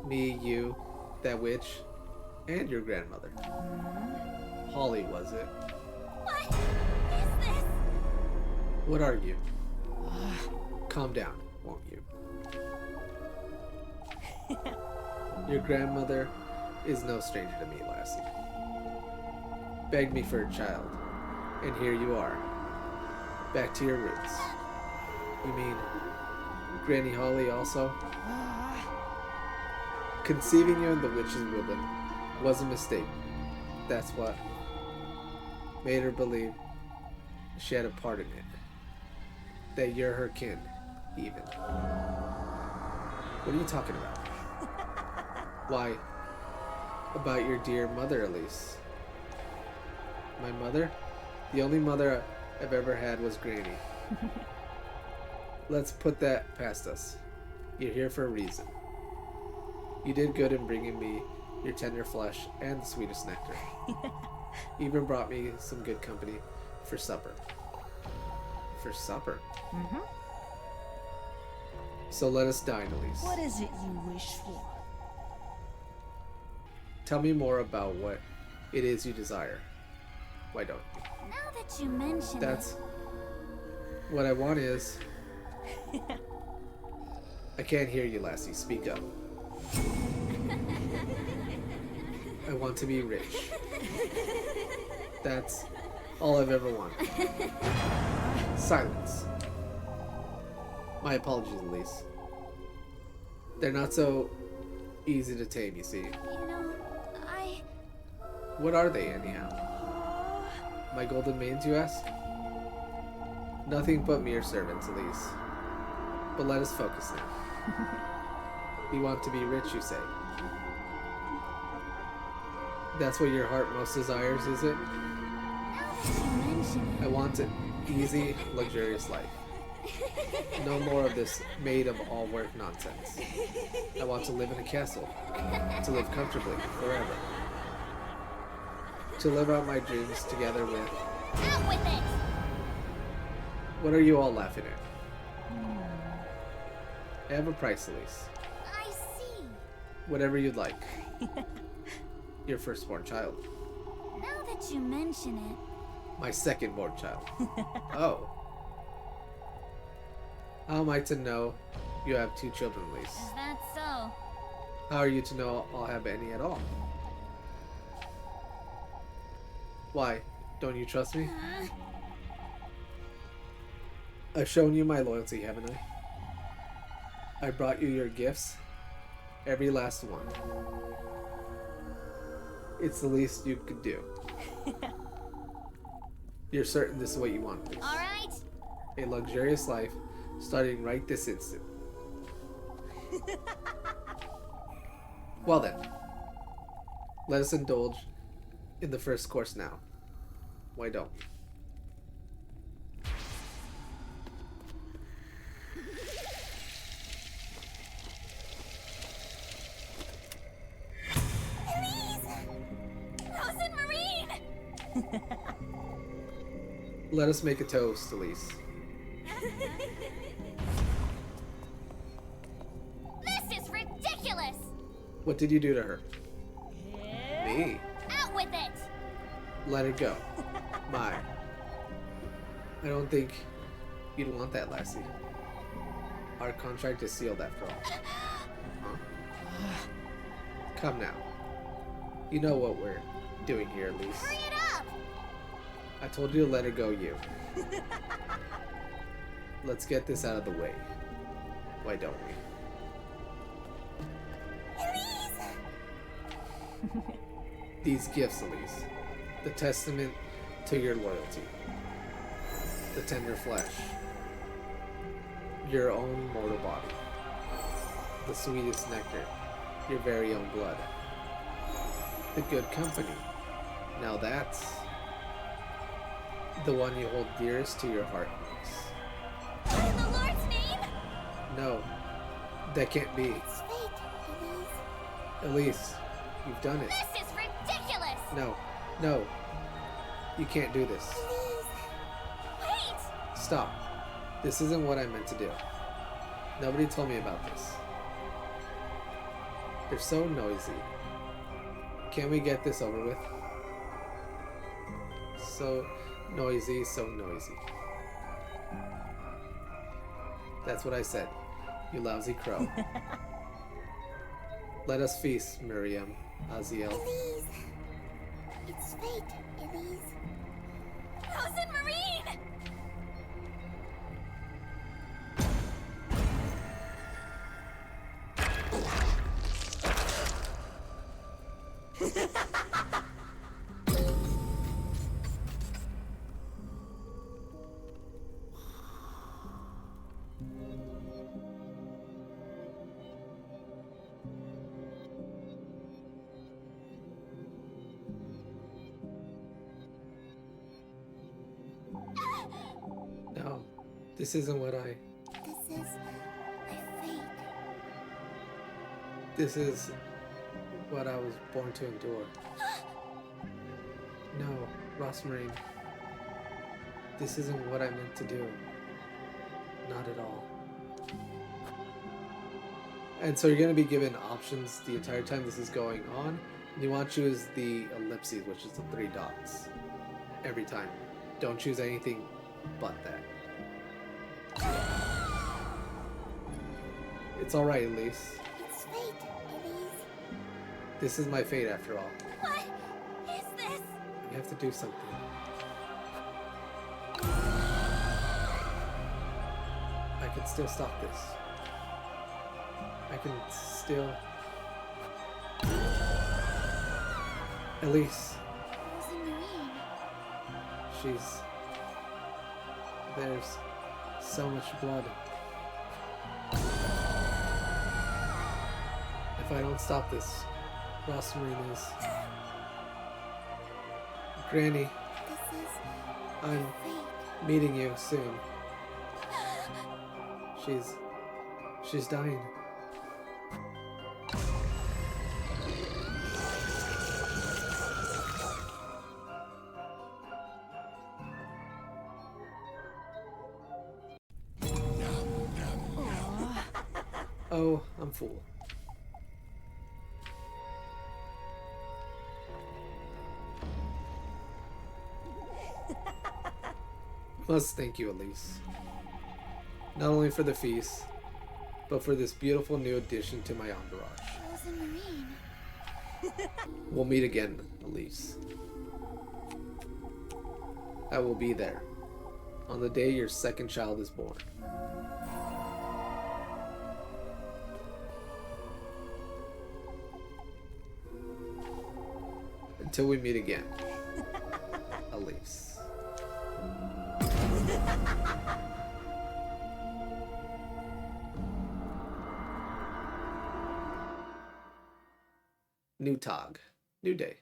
Me, you, that witch, and your grandmother. Holly, was it? What is this? What are you? Calm down, won't you? Your grandmother is no stranger to me, lassie. Begged me for a child, and here you are. Back to your roots. You mean Granny Holly also? Conceiving you in the witch's woodland was a mistake. That's what made her believe she had a part in it. That you're her kin, even. What are you talking about? Why, about your dear mother, Elise. My mother? The only mother I've ever had was Granny. Let's put that past us. You're here for a reason. You did good in bringing me your tender flesh and the sweetest nectar. Even brought me some good company for supper. For supper? Mm-hmm. So let us dine, Elise. What is it you wish for? Tell me more about what it is you desire. Why don't you? Now that you mention That's what I want is... I can't hear you, lassie. Speak up. I want to be rich. That's all I've ever wanted. Silence. My apologies, Elise. They're not so easy to tame, you see. You know, What are they, anyhow? My golden maidens, you ask? Nothing but mere servants, Elise. But let us focus now. You want to be rich, you say. That's what your heart most desires, is it? now that you mention I want an easy, luxurious life. No more of this maid of all work nonsense. I want to live in a castle. To live comfortably, forever. To live out my dreams together with... Out with it! What are you all laughing at? I have a price, Elise. I see. Whatever you'd like. Your firstborn child. Now that you mention it, My secondborn child. Oh. How am I to know you have 2 children, Elise? is that so? How are you to know I'll have any at all? Why? Don't you trust me? I've shown you my loyalty, haven't I? I brought you your gifts. Every last one. It's the least you could do. You're certain this is what you want, please. All right. A luxurious life starting right this instant. Well then, let us indulge in the first course now. Why don't we? Elise! Rozenmarine! Let us make a toast, Elise. This is ridiculous! What did you do to her? Me? Let her go. My. I don't think you'd want that, lassie. Our contract is sealed after all. Huh? Come now. You know what we're doing here, Elise. Hurry it up! I told you to let her go, you. Let's get this out of the way. Why don't we? Elise! These gifts, Elise. The testament to your loyalty. The tender flesh. Your own mortal body. The sweetest nectar. Your very own blood. The good company. Now that's the one you hold dearest to your heart, Elise. What in the Lord's name? No, that can't be. It's fate, Elise. Elise, you've done it. This is ridiculous! No, no. You can't do this. Elise! Wait! Stop. This isn't what I meant to do. Nobody told me about this. They're so noisy. Can we get this over with? So noisy, so noisy. That's what I said, you lousy crow. Let us feast, Miriam, Aziel. Elise! It's fate, Elise. Rozenmarine! No, this isn't what I... This is my fate. This is what I was born to endure. No, Rozenmarine. This isn't what I meant to do. Not at all. And so you're going to be given options the entire time this is going on. You want to choose the ellipses, which is the 3 dots. Every time. Don't choose anything but that. It's alright, Elise. It's fate, Elise. This is my fate after all. What is this? We have to do something. I can still stop this. I can still... Elise. Rozenmarine. She's... There's so much blood. If I don't stop this, Rozenmarine is... Granny, This is I'm fate. meeting you soon. She's dying. Oh, I'm full. Must thank you, Elise. Not only for the feast, but for this beautiful new addition to my entourage. Rozenmarine. We'll meet again, Elise. I will be there on the day your second child is born. Until we meet again, Elise. New Tag, new day.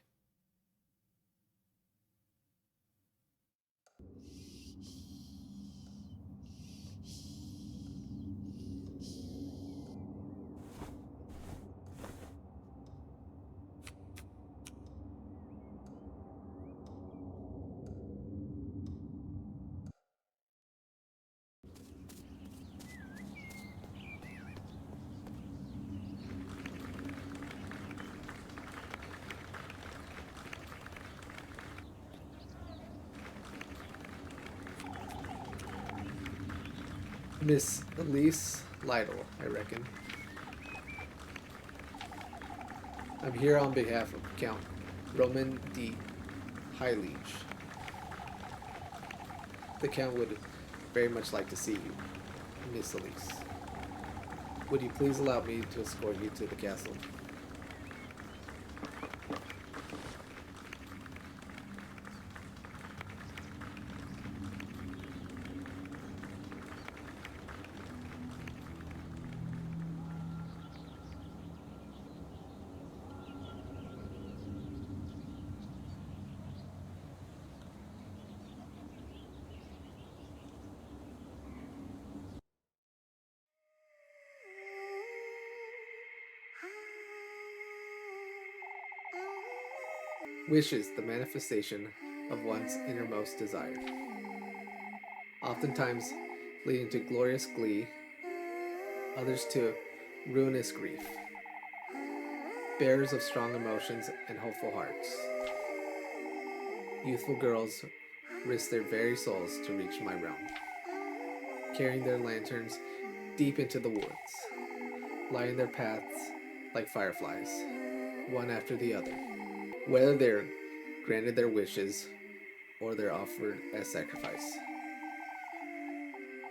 Miss Elise Lytle, I reckon. I'm here on behalf of Count Roman D. Highliege. The Count would very much like to see you, Miss Elise. Would you please allow me to escort you to the castle? Wishes the manifestation of one's innermost desire, oftentimes leading to glorious glee, others to ruinous grief, bearers of strong emotions and hopeful hearts. Youthful girls risk their very souls to reach my realm, carrying their lanterns deep into the woods, lighting their paths like fireflies, one after the other. Whether they're granted their wishes or they're offered as sacrifice.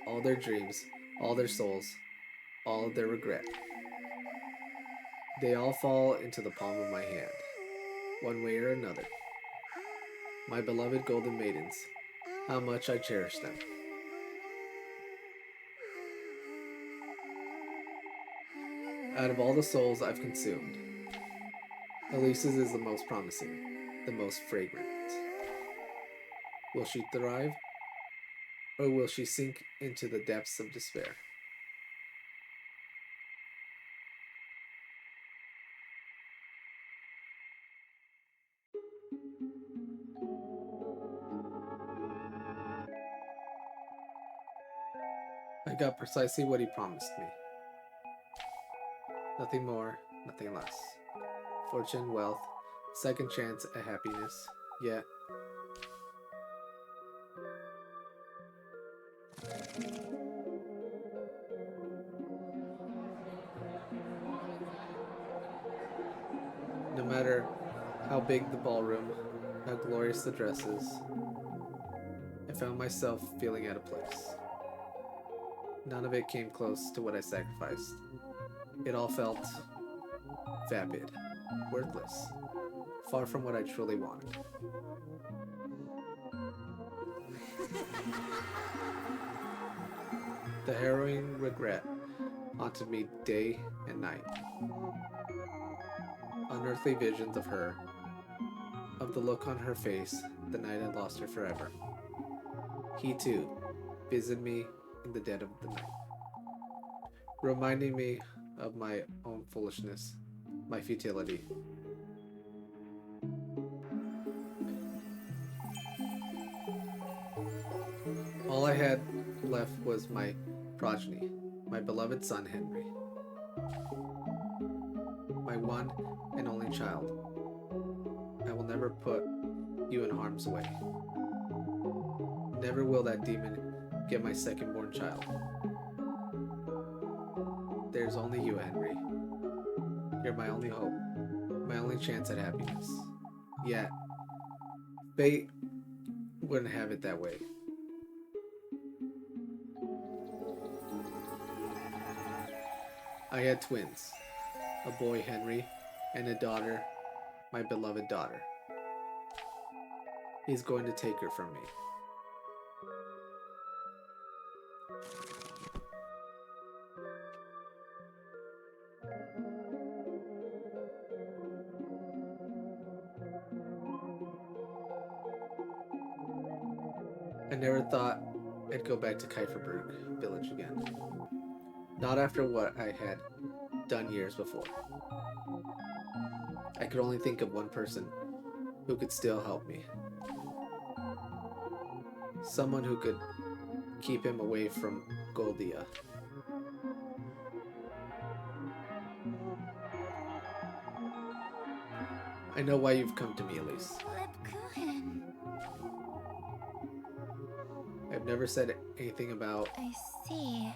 All their dreams, all their souls, all of their regret. They all fall into the palm of my hand, one way or another. My beloved golden maidens, how much I cherish them. Out of all the souls I've consumed, Elise's is the most promising, the most fragrant. Will she thrive, or will she sink into the depths of despair? I got precisely what he promised me. Nothing more, nothing less. Fortune, wealth, second chance at happiness, yet no matter how big the ballroom, how glorious the dresses, I found myself feeling out of place. None of it came close to what I sacrificed. It all felt vapid, worthless, far from what I truly wanted. The harrowing regret haunted me day and night. Unearthly visions of her, of the look on her face the night I lost her forever. He too visited me in the dead of the night, reminding me of my own foolishness, my futility. All I had left was my progeny, my beloved son Henry, my one and only child. I will never put you in harm's way. Never will that demon get my second-born child. There's only you, Henry. You're my only hope, my only chance at happiness. Yet, fate wouldn't have it that way. I had twins, a boy, Henry, and a daughter, my beloved daughter. He's going to take her from me. I never thought I'd go back to Kieferberg village again. Not after what I had done years before. I could only think of one person who could still help me. Someone who could keep him away from Goldia. I know why you've come to me, Elise. Lebkuchen. I've never said anything about... I see.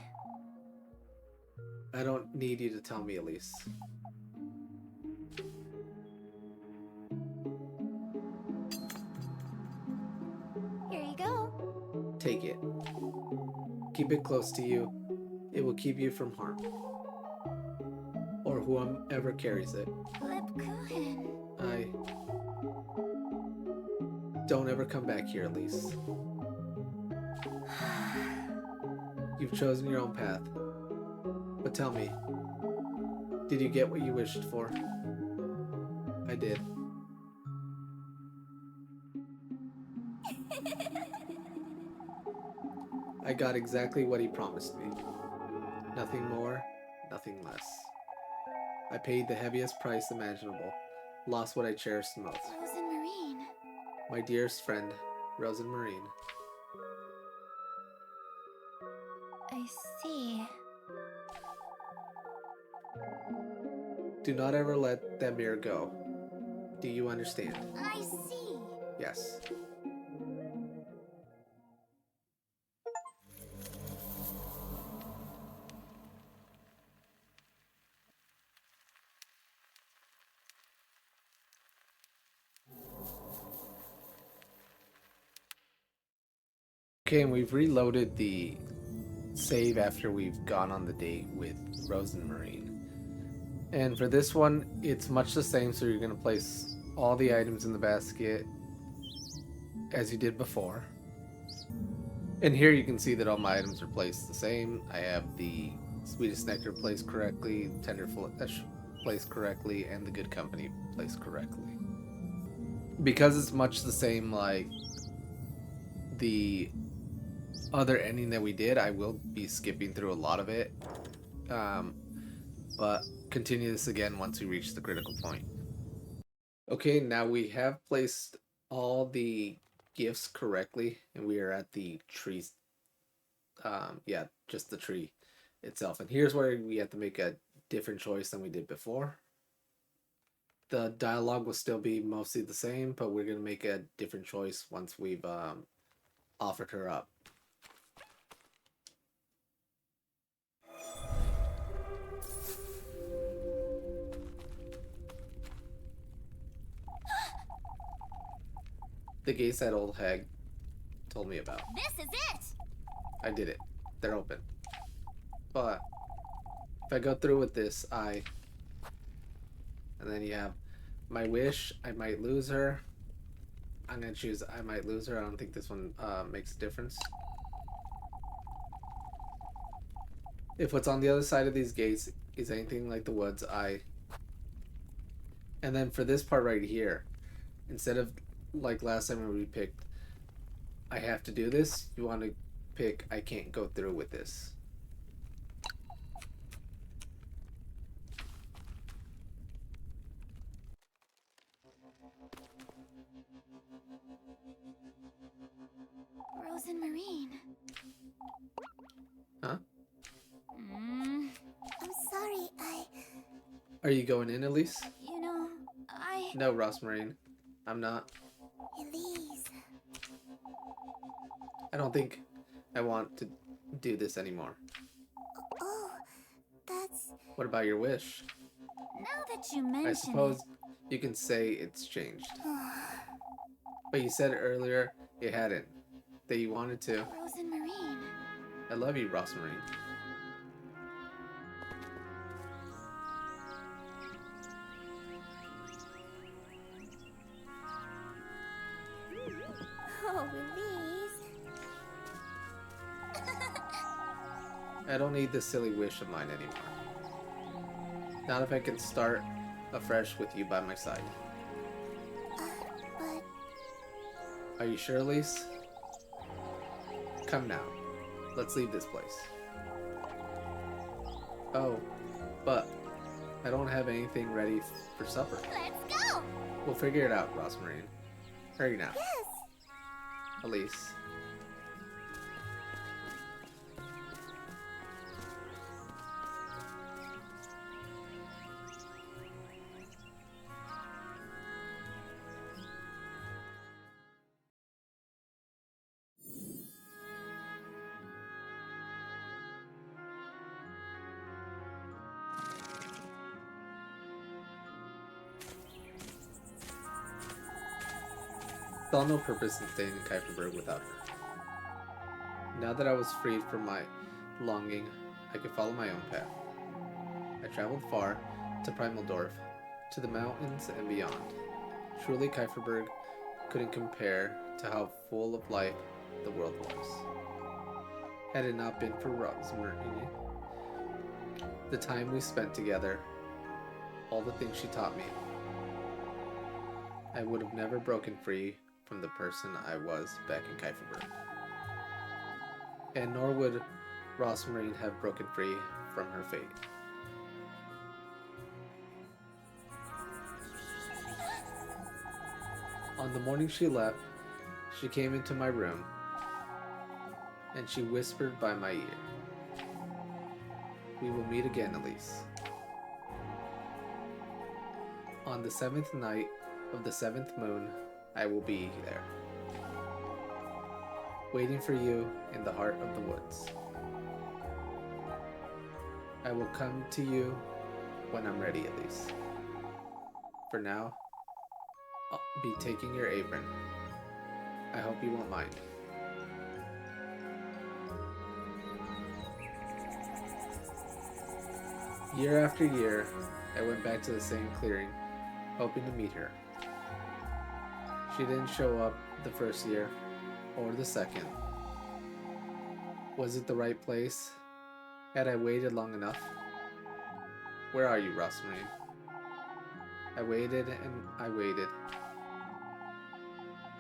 I don't need you to tell me, Elise. Here you go. Take it. Keep it close to you. It will keep you from harm. Or whoever carries it. Lebkuchen. Don't ever come back here, Elise. You've chosen your own path. But tell me, did you get what you wished for? I did. I got exactly what he promised me. Nothing more, nothing less. I paid the heaviest price imaginable. Lost what I cherished the most. Rozenmarine. My dearest friend, Rozenmarine. I see. Do not ever let that mirror go. Do you understand? I see. Yes. Okay, and we've reloaded the save after we've gone on the date with Rozenmarine. And for this one, it's much the same, so you're going to place all the items in the basket as you did before. And here you can see that all my items are placed the same. I have the sweetest nectar placed correctly, tender flesh placed correctly, and the good company placed correctly. Because it's much the same like the other ending that we did, I will be skipping through a lot of it. But continue this again once we reach the critical point. Okay, now we have placed all the gifts correctly, and we are at the tree. Yeah, just the tree itself. And here's where we have to make a different choice than we did before. The dialogue will still be mostly the same, but we're going to make a different choice once we've offered her up. The gates that old hag told me about. This is it! I did it. They're open. But if I go through with this, and then you have my wish, I might lose her. I'm going to choose I might lose her. I don't think this one makes a difference. If what's on the other side of these gates is anything like the woods, and then for this part right here, instead of like last time when we picked I have to do this, you want to pick I can't go through with this. Rozenmarine. Huh? I'm sorry, Are you going in, Elise? You know, No, Rozenmarine. I'm not. Elise. I don't think I want to do this anymore. Oh, that's... What about your wish? Now that you mention I suppose you can say it's changed. But you said earlier it hadn't. That you wanted to. Rozenmarine. I love you, Rozenmarine. Oh, Elise. I don't need this silly wish of mine anymore. Not if I can start afresh with you by my side. But... Are you sure, Elise? Come now. Let's leave this place. Oh, but I don't have anything ready for supper. Let's go! We'll figure it out, Rozenmarine. Hurry now. Yes! Elise. saw no purpose in staying in Kuiperberg without her. Now that I was freed from my longing, I could follow my own path. I traveled far, to Primaldorf, to the mountains and beyond. Truly, Kuiperberg couldn't compare to how full of life the world was. Had it not been for Rozenmarine, the time we spent together, all the things she taught me, I would have never broken free from the person I was back in Kuiperberg. And nor would Rozenmarine have broken free from her fate. On the morning she left, she came into my room, and she whispered by my ear, "We will meet again, Elise. On the 7th night of the 7th moon, I will be there, waiting for you in the heart of the woods. I will come to you when I'm ready, Elise. For now, I'll be taking your apron. I hope you won't mind." Year after year, I went back to the same clearing, hoping to meet her. She didn't show up the first year, or the second. Was it the right place? Had I waited long enough? Where are you, Rozenmarine? I waited and I waited.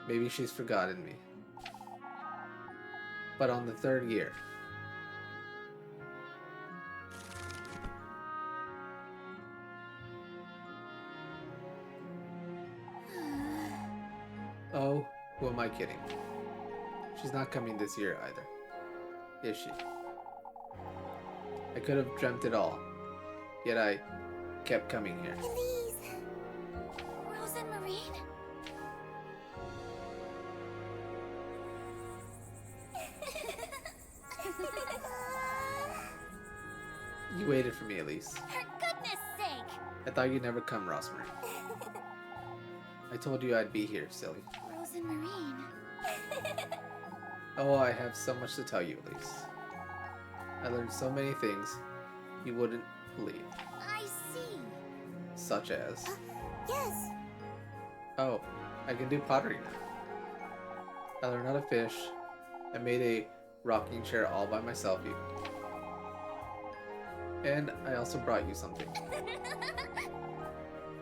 Maybe she's forgotten me. But on the 3rd year, oh, who am I kidding? She's not coming this year either, is she? I could have dreamt it all, yet I kept coming here. Elise! Rozenmarine? You waited for me, Elise. For goodness sake! I thought you'd never come, Rozenmarine. I told you I'd be here, silly. Rozenmarine. Oh, I have so much to tell you, Elise. I learned so many things you wouldn't believe. I see. Such as... Yes. Oh, I can do pottery now. I learned how to fish. I made a rocking chair all by myself even. And I also brought you something.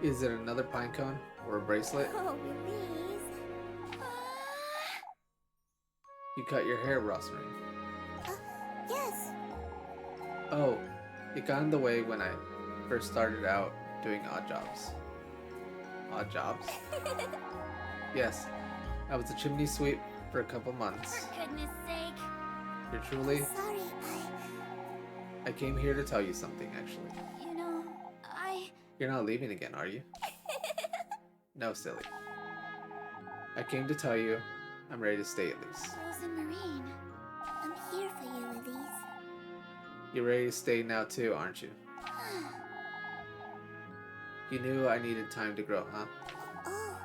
Is it another pine cone or a bracelet? Oh, Elise. You cut your hair, Rozenmarine. Yes. Oh, it got in the way when I first started out doing odd jobs. Odd jobs? Yes, I was a chimney sweep for a couple months. For goodness sake. You're truly... Sorry, I came here to tell you something, actually. You know, You're not leaving again, are you? No, silly. I came to tell you I'm ready to stay, at least. Rozenmarine. I'm here for you, Elise. You're ready to stay now too, aren't you? You knew I needed time to grow, huh? Oh,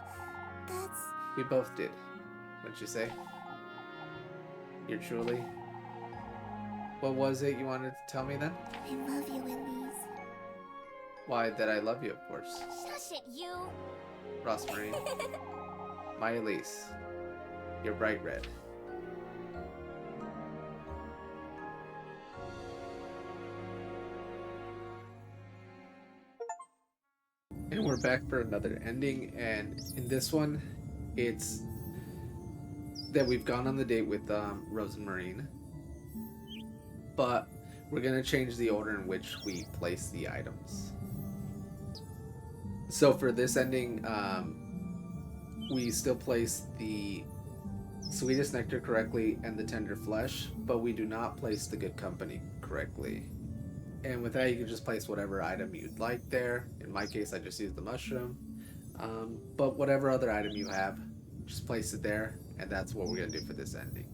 that's... We both did, wouldn't you say? You're truly... What was it you wanted to tell me then? I love you, Elise. Why, that I love you, of course. Shush it, you! Rozenmarine. My Elise. You're bright red. And we're back for another ending, and in this one, it's that we've gone on the date with Rozenmarine, but we're gonna change the order in which we place the items. So for this ending, we still place the sweetest nectar correctly and the tender flesh, but we do not place the good company correctly. And with that, you can just place whatever item you'd like there. In my case, I just used the mushroom. But whatever other item you have, just place it there, and that's what we're going to do for this ending.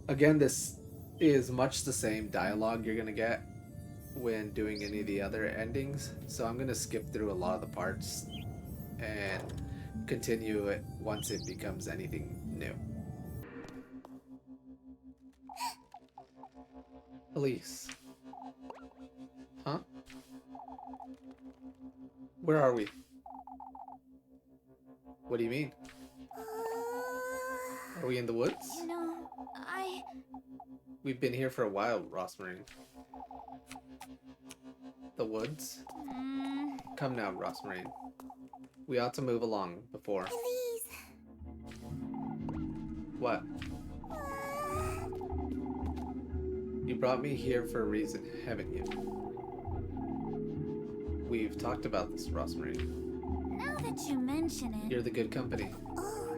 Again, this is much the same dialogue you're going to get when doing any of the other endings, so I'm going to skip through a lot of the parts and continue it once it becomes anything new. Elise. Huh? Where are we? What do you mean? Are we in the woods? You know, We've been here for a while, Rozenmarine. The woods? Come now, Rozenmarine. We ought to move along before... Elise. What? You brought me here for a reason, haven't you? We've talked about this, Rozenmarine. Now that you mention it. You're the good company. Oh,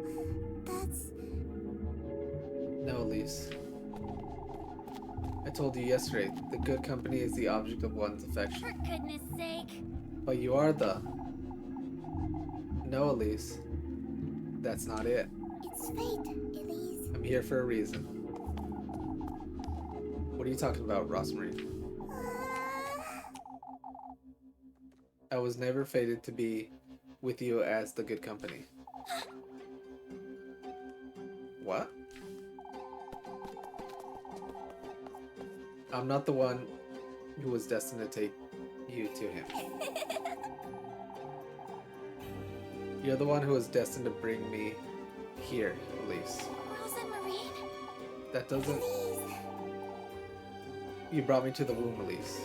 that's... No, Elise. I told you yesterday, the good company is the object of one's affection. For goodness sake. But you are the... No, Elise. That's not it. It's fate, Elise. I'm here for a reason. What are you talking about, Rozenmarine? I was never fated to be with you as the good company. What? I'm not the one who was destined to take you to him. You're the one who was destined to bring me here, Elise. Rozenmarine. That doesn't... Elise. You brought me to the womb, Elise.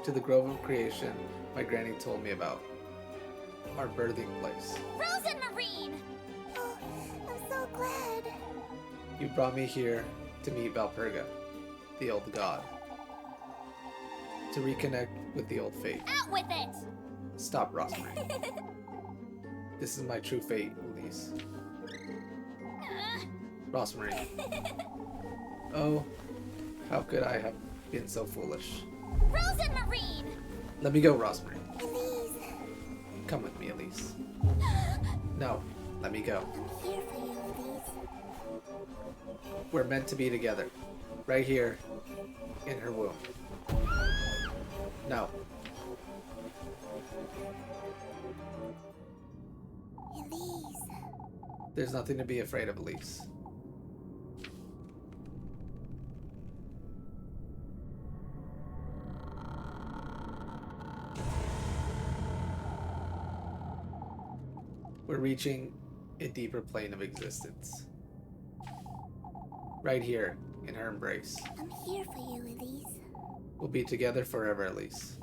To the grove of creation my granny told me about. Our birthing place. Rozenmarine. Oh, I'm so glad. You brought me here to meet Valpurga, the old god. To reconnect with the old fate. Out with it. Stop, Rozenmarine. This is my true fate, Elise. Rozenmarine. Oh, how could I have been so foolish? Rozenmarine. Let me go, Rozenmarine. Elise. Come with me, Elise. No, let me go. I'm here for you, Elise. We're meant to be together. Right here, in her womb. No. Elise. There's nothing to be afraid of, Elise. We're reaching a deeper plane of existence. Right here, in her embrace. I'm here for you, Elise. We'll be together forever, Elise.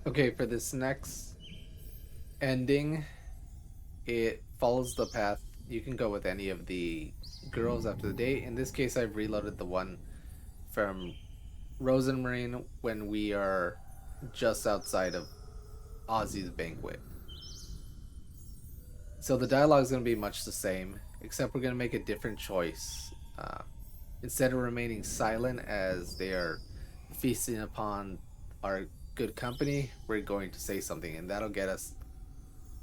Okay, for this next ending, it follows the path. You can go with any of the girls after the date. In this case, I've reloaded the one from Rozenmarine when we are just outside of Ozzy's banquet. So the dialogue is going to be much the same, except we're going to make a different choice. Instead of remaining silent as they are feasting upon our good company, we're going to say something, and that'll get us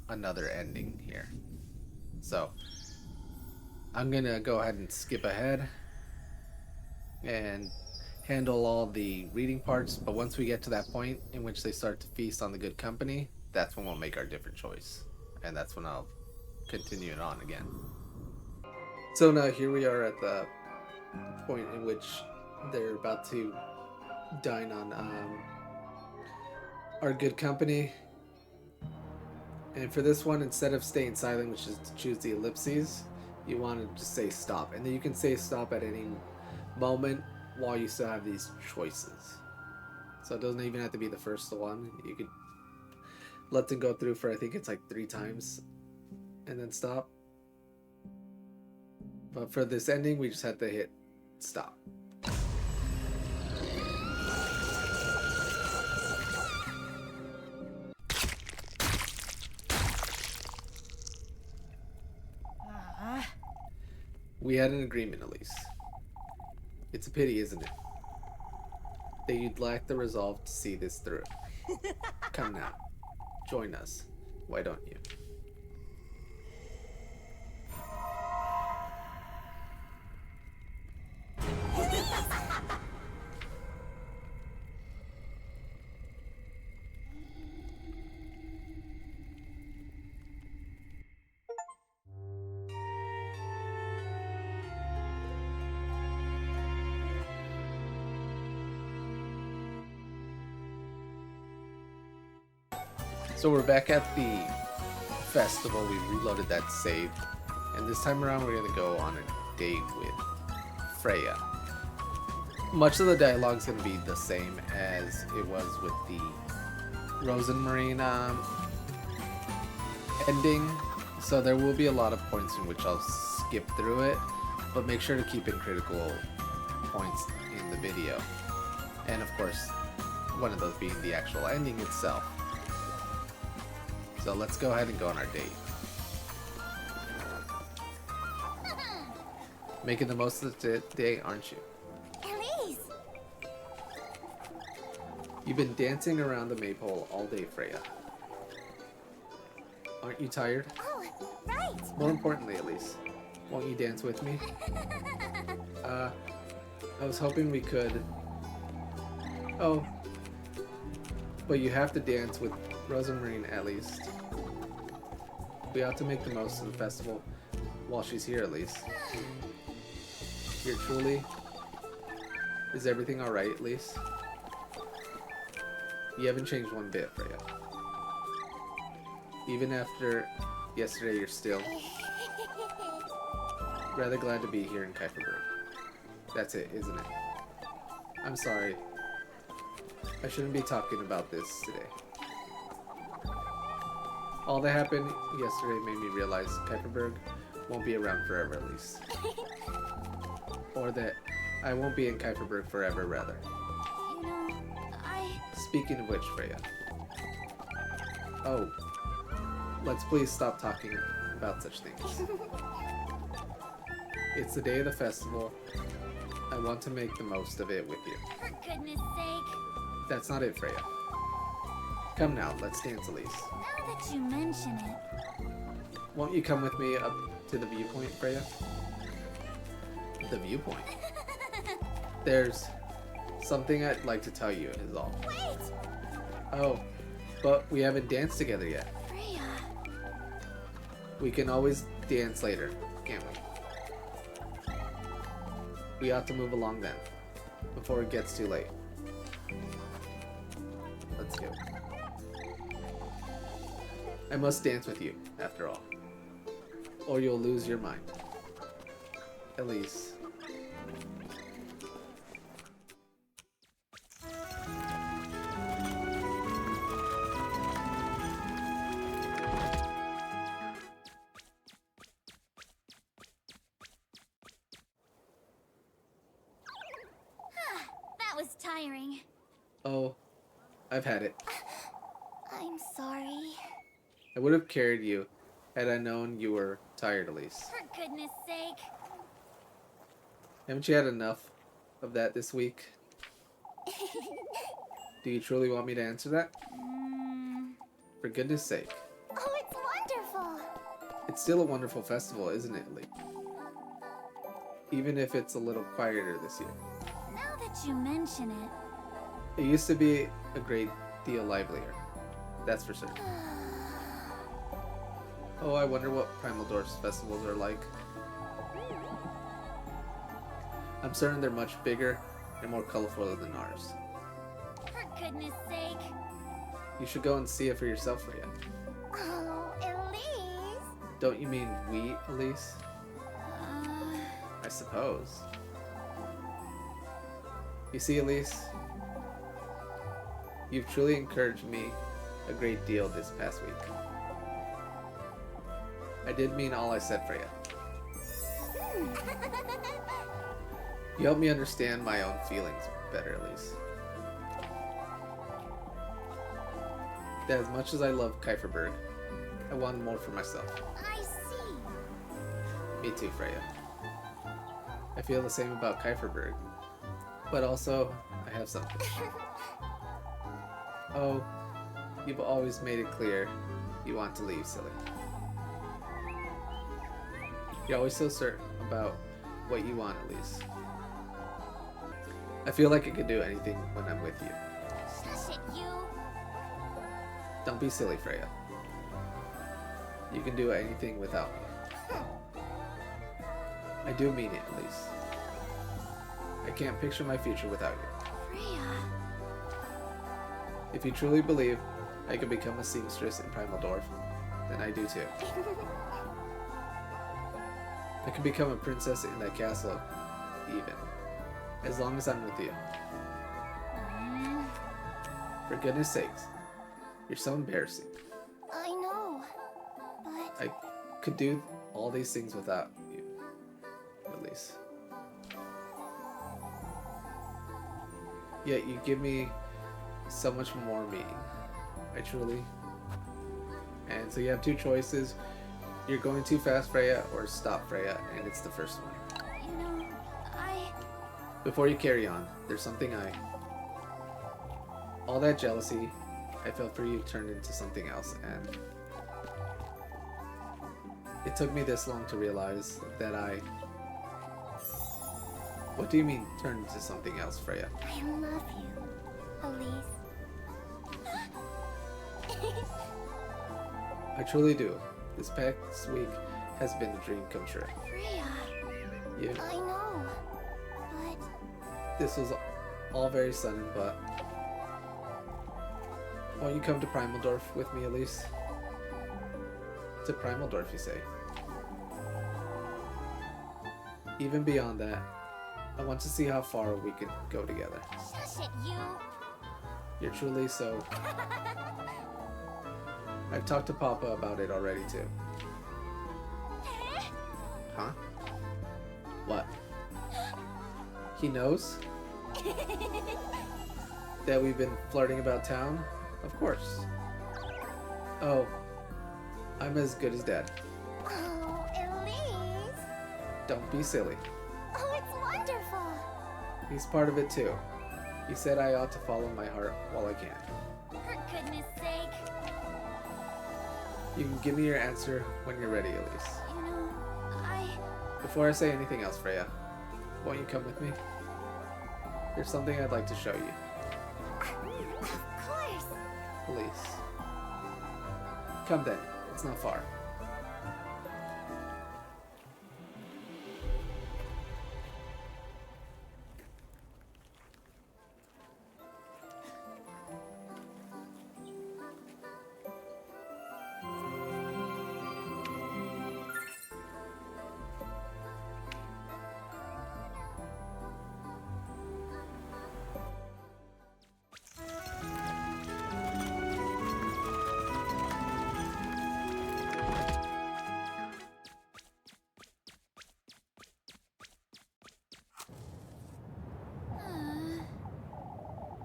another ending here. So I'm gonna go ahead and skip ahead and handle all the reading parts, but once we get to that point in which they start to feast on the good company, that's when we'll make our different choice, and that's when I'll continue it on again. So now here we are at the point in which they're about to dine on our good company. And for this one, instead of staying silent, which is to choose the ellipses, you want to just say stop. And then you can say stop at any moment while you still have these choices. So it doesn't even have to be the first one. You could let them go through for, I think it's like 3 times, and then stop. But for this ending, we just have to hit stop. We had an agreement, Elise. It's a pity, isn't it? That you'd lack the resolve to see this through. Come now. Join us. Why don't you? So we're back at the festival. We reloaded that save. And this time around we're going to go on a date with Freya. Much of the dialogue is going to be the same as it was with the Rozenmarine ending. So there will be a lot of points in which I'll skip through it. But make sure to keep in critical points in the video. And of course, one of those being the actual ending itself. So let's go ahead and go on our date. Making the most of the day, aren't you? Elise! You've been dancing around the maypole all day, Freya. Aren't you tired? Oh, right! More importantly, Elise, won't you dance with me? I was hoping we could... Oh. But you have to dance with Rozenmarine at least. We ought to make the most of the festival while she's here, at least. You're truly... Is everything alright, Elise? You haven't changed one bit, Freya. Even after yesterday, you're still... rather glad to be here in Kuiperberg. That's it, isn't it? I'm sorry. I shouldn't be talking about this today. All that happened yesterday made me realize Kuiperberg won't be around forever, at least. Or that I won't be in Kuiperberg forever, rather. You know, Speaking of which, Freya. Oh. Let's please stop talking about such things. It's the day of the festival. I want to make the most of it with you. For goodness sake. That's not it, Freya. Come now, let's dance, Elise. Now that you mention it. Won't you come with me up to the viewpoint, Freya? The viewpoint? There's something I'd like to tell you, is all. Wait! Oh, but we haven't danced together yet. Freya. We can always dance later, can't we? We ought to move along then, before it gets too late. Let's go. I must dance with you, after all. Or you'll lose your mind. Elise. That was tiring. Oh, I've had it. I'm sorry. I would have carried you had I known you were tired, Elise. For goodness sake. Haven't you had enough of that this week? Do you truly want me to answer that? For goodness sake. Oh, it's wonderful. It's still a wonderful festival, isn't it, Lee? Even if it's a little quieter this year. Now that you mention it. It used to be a great deal livelier. That's for certain. Oh, I wonder what Primal Dwarf's festivals are like. I'm certain they're much bigger and more colorful than ours. For goodness sake. You should go and see it for yourself, Freya. Oh, Elise. Don't you mean we, Elise? I suppose. You see, Elise? You've truly encouraged me a great deal this past week. I did mean all I said, Freya. You helped me understand my own feelings better, Elise. That as much as I love Kuiperberg, I wanted more for myself. I see. Me too, Freya. I feel the same about Kuiperberg, but also I have something. Oh, You've always made it clear you want to leave, silly. You're always so certain about what you want, Elise. I feel like I could do anything when I'm with you. Shush it, you. Don't be silly, Freya. You can do anything without me. I do mean it, Elise. I can't picture my future without you. Freya. If you truly believe I could become a seamstress in Primal Dwarf, then I do too. I could become a princess in that castle, even. As long as I'm with you. For goodness sakes. You're so embarrassing. I know, but... I could do all these things without you, Elise. Yet you give me so much more meaning. I truly... And so you have two choices. You're going too fast, Freya, or stop, Freya, and it's the first one. You know, Before you carry on, there's something all that jealousy I felt for you turned into something else, and it took me this long to realize that What do you mean, turned into something else, Freya? I love you, Elise. I truly do. This past week has been a dream come true. Freya. You. I know, but... This was all very sudden, but... Won't you come to Primal Dwarf with me, Elise? To Primal Dwarf, you say? Even beyond that, I want to see how far we can go together. Shush it, you. You're truly so... I've talked to Papa about it already, too. Huh? What? He knows? That we've been flirting about town? Of course. Oh, I'm as good as Dad. Oh, Elise. Don't be silly. Oh, it's wonderful. He's part of it too. He said I ought to follow my heart while I can. For goodness sake. You can give me your answer when you're ready, Elise. You know, Before I say anything else, Freya, won't you come with me? There's something I'd like to show you. Of course. Elise. Come then. It's not far.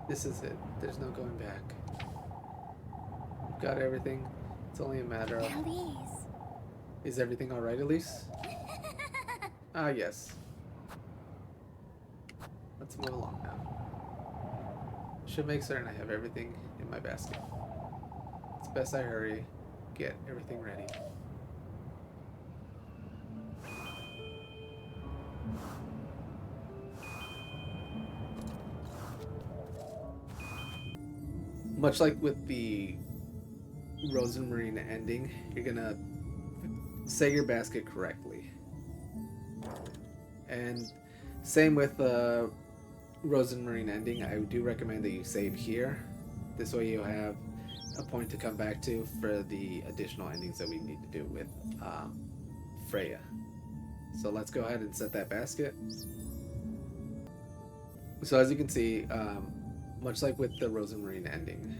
This is it. There's no going back. You've got everything. It's only a matter of... Elise. Is everything alright, Elise? Ah, yes. Let's move along now. Should make certain I have everything in my basket. It's best I hurry, get everything ready. Much like with the Rozenmarine ending, you're gonna say your basket correctly. And same with the Rozenmarine ending, I do recommend that you save here. This way you'll have a point to come back to for the additional endings that we need to do with Freya. So let's go ahead and set that basket. So as you can see, much like with the Rozenmarine ending,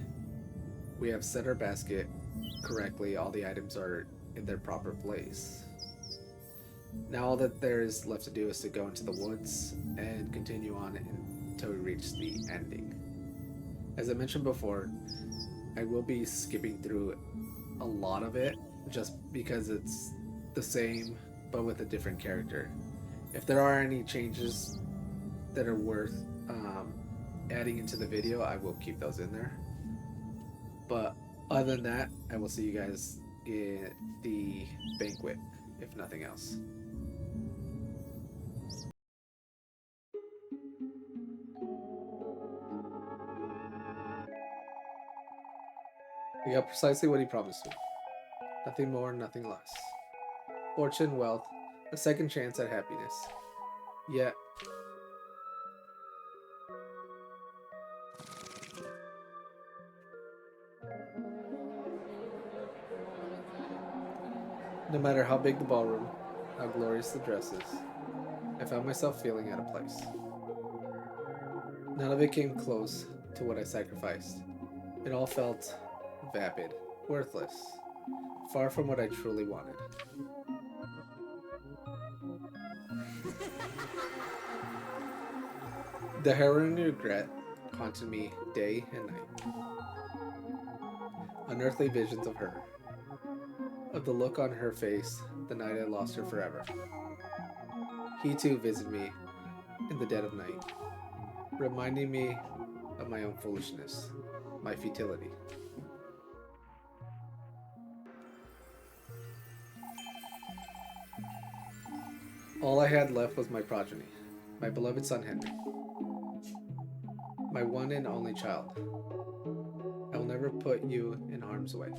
we have set our basket correctly. All the items are in their proper place. Now all that there is left to do is to go into the woods and continue on until we reach the ending. As I mentioned before, I will be skipping through a lot of it just because it's the same but with a different character. If there are any changes that are worth adding into the video, I will keep those in there. But Other than that, I will see you guys in the banquet, if nothing else. We got precisely what he promised me. Nothing more, nothing less. Fortune, wealth, a second chance at happiness. Yet, no matter how big the ballroom, how glorious the dresses, I found myself feeling out of place. None of it came close to what I sacrificed. It all felt vapid, worthless, far from what I truly wanted. The harrowing regret haunted me day and night. Unearthly visions of her, of the look on her face the night I lost her forever. He too visited me in the dead of night, reminding me of my own foolishness, my futility. All I had left was my progeny, my beloved son Henry, my one and only child. I will never put you in harm's way.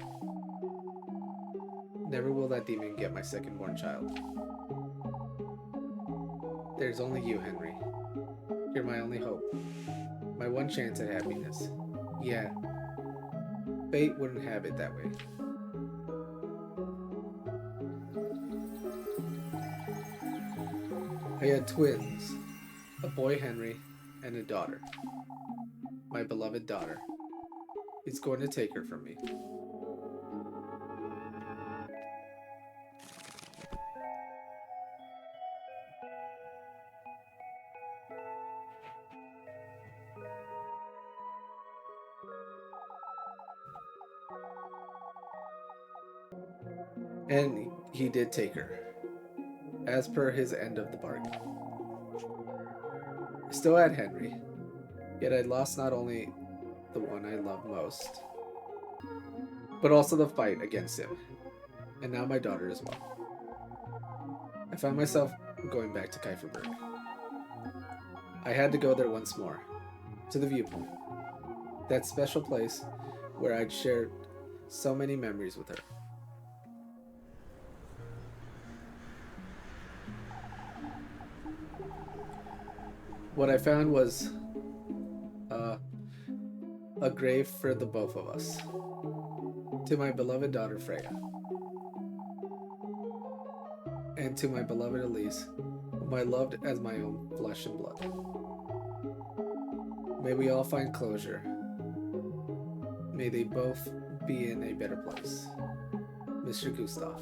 Never will that demon get my second-born child. There's only you, Henry. You're my only hope. My one chance at happiness. Yeah, fate wouldn't have it that way. I had twins, a boy Henry and a daughter. My beloved daughter. He's going to take her from me. And he did take her, as per his end of the bargain. I still had Henry, yet I'd lost not only the one I loved most, but also the fight against him, and now my daughter as well. I found myself going back to Kieferberg. I had to go there once more, to the viewpoint, that special place where I'd shared so many memories with her. What I found was a grave for the both of us. To my beloved daughter Freya. And to my beloved Elise, whom I loved as my own flesh and blood. May we all find closure. May they both be in a better place. Mr. Gustav.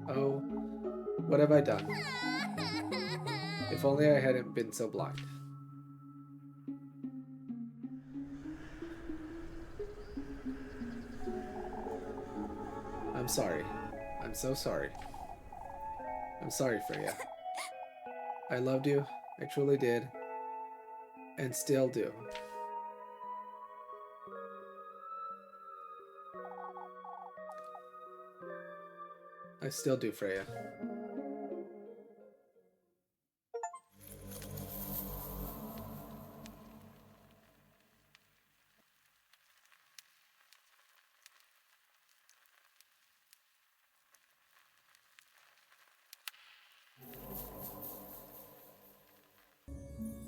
Oh, what have I done? If only I hadn't been so blind. I'm sorry. I'm so sorry. I'm sorry, Freya. I loved you. I truly did. And still do. I still do, Freya.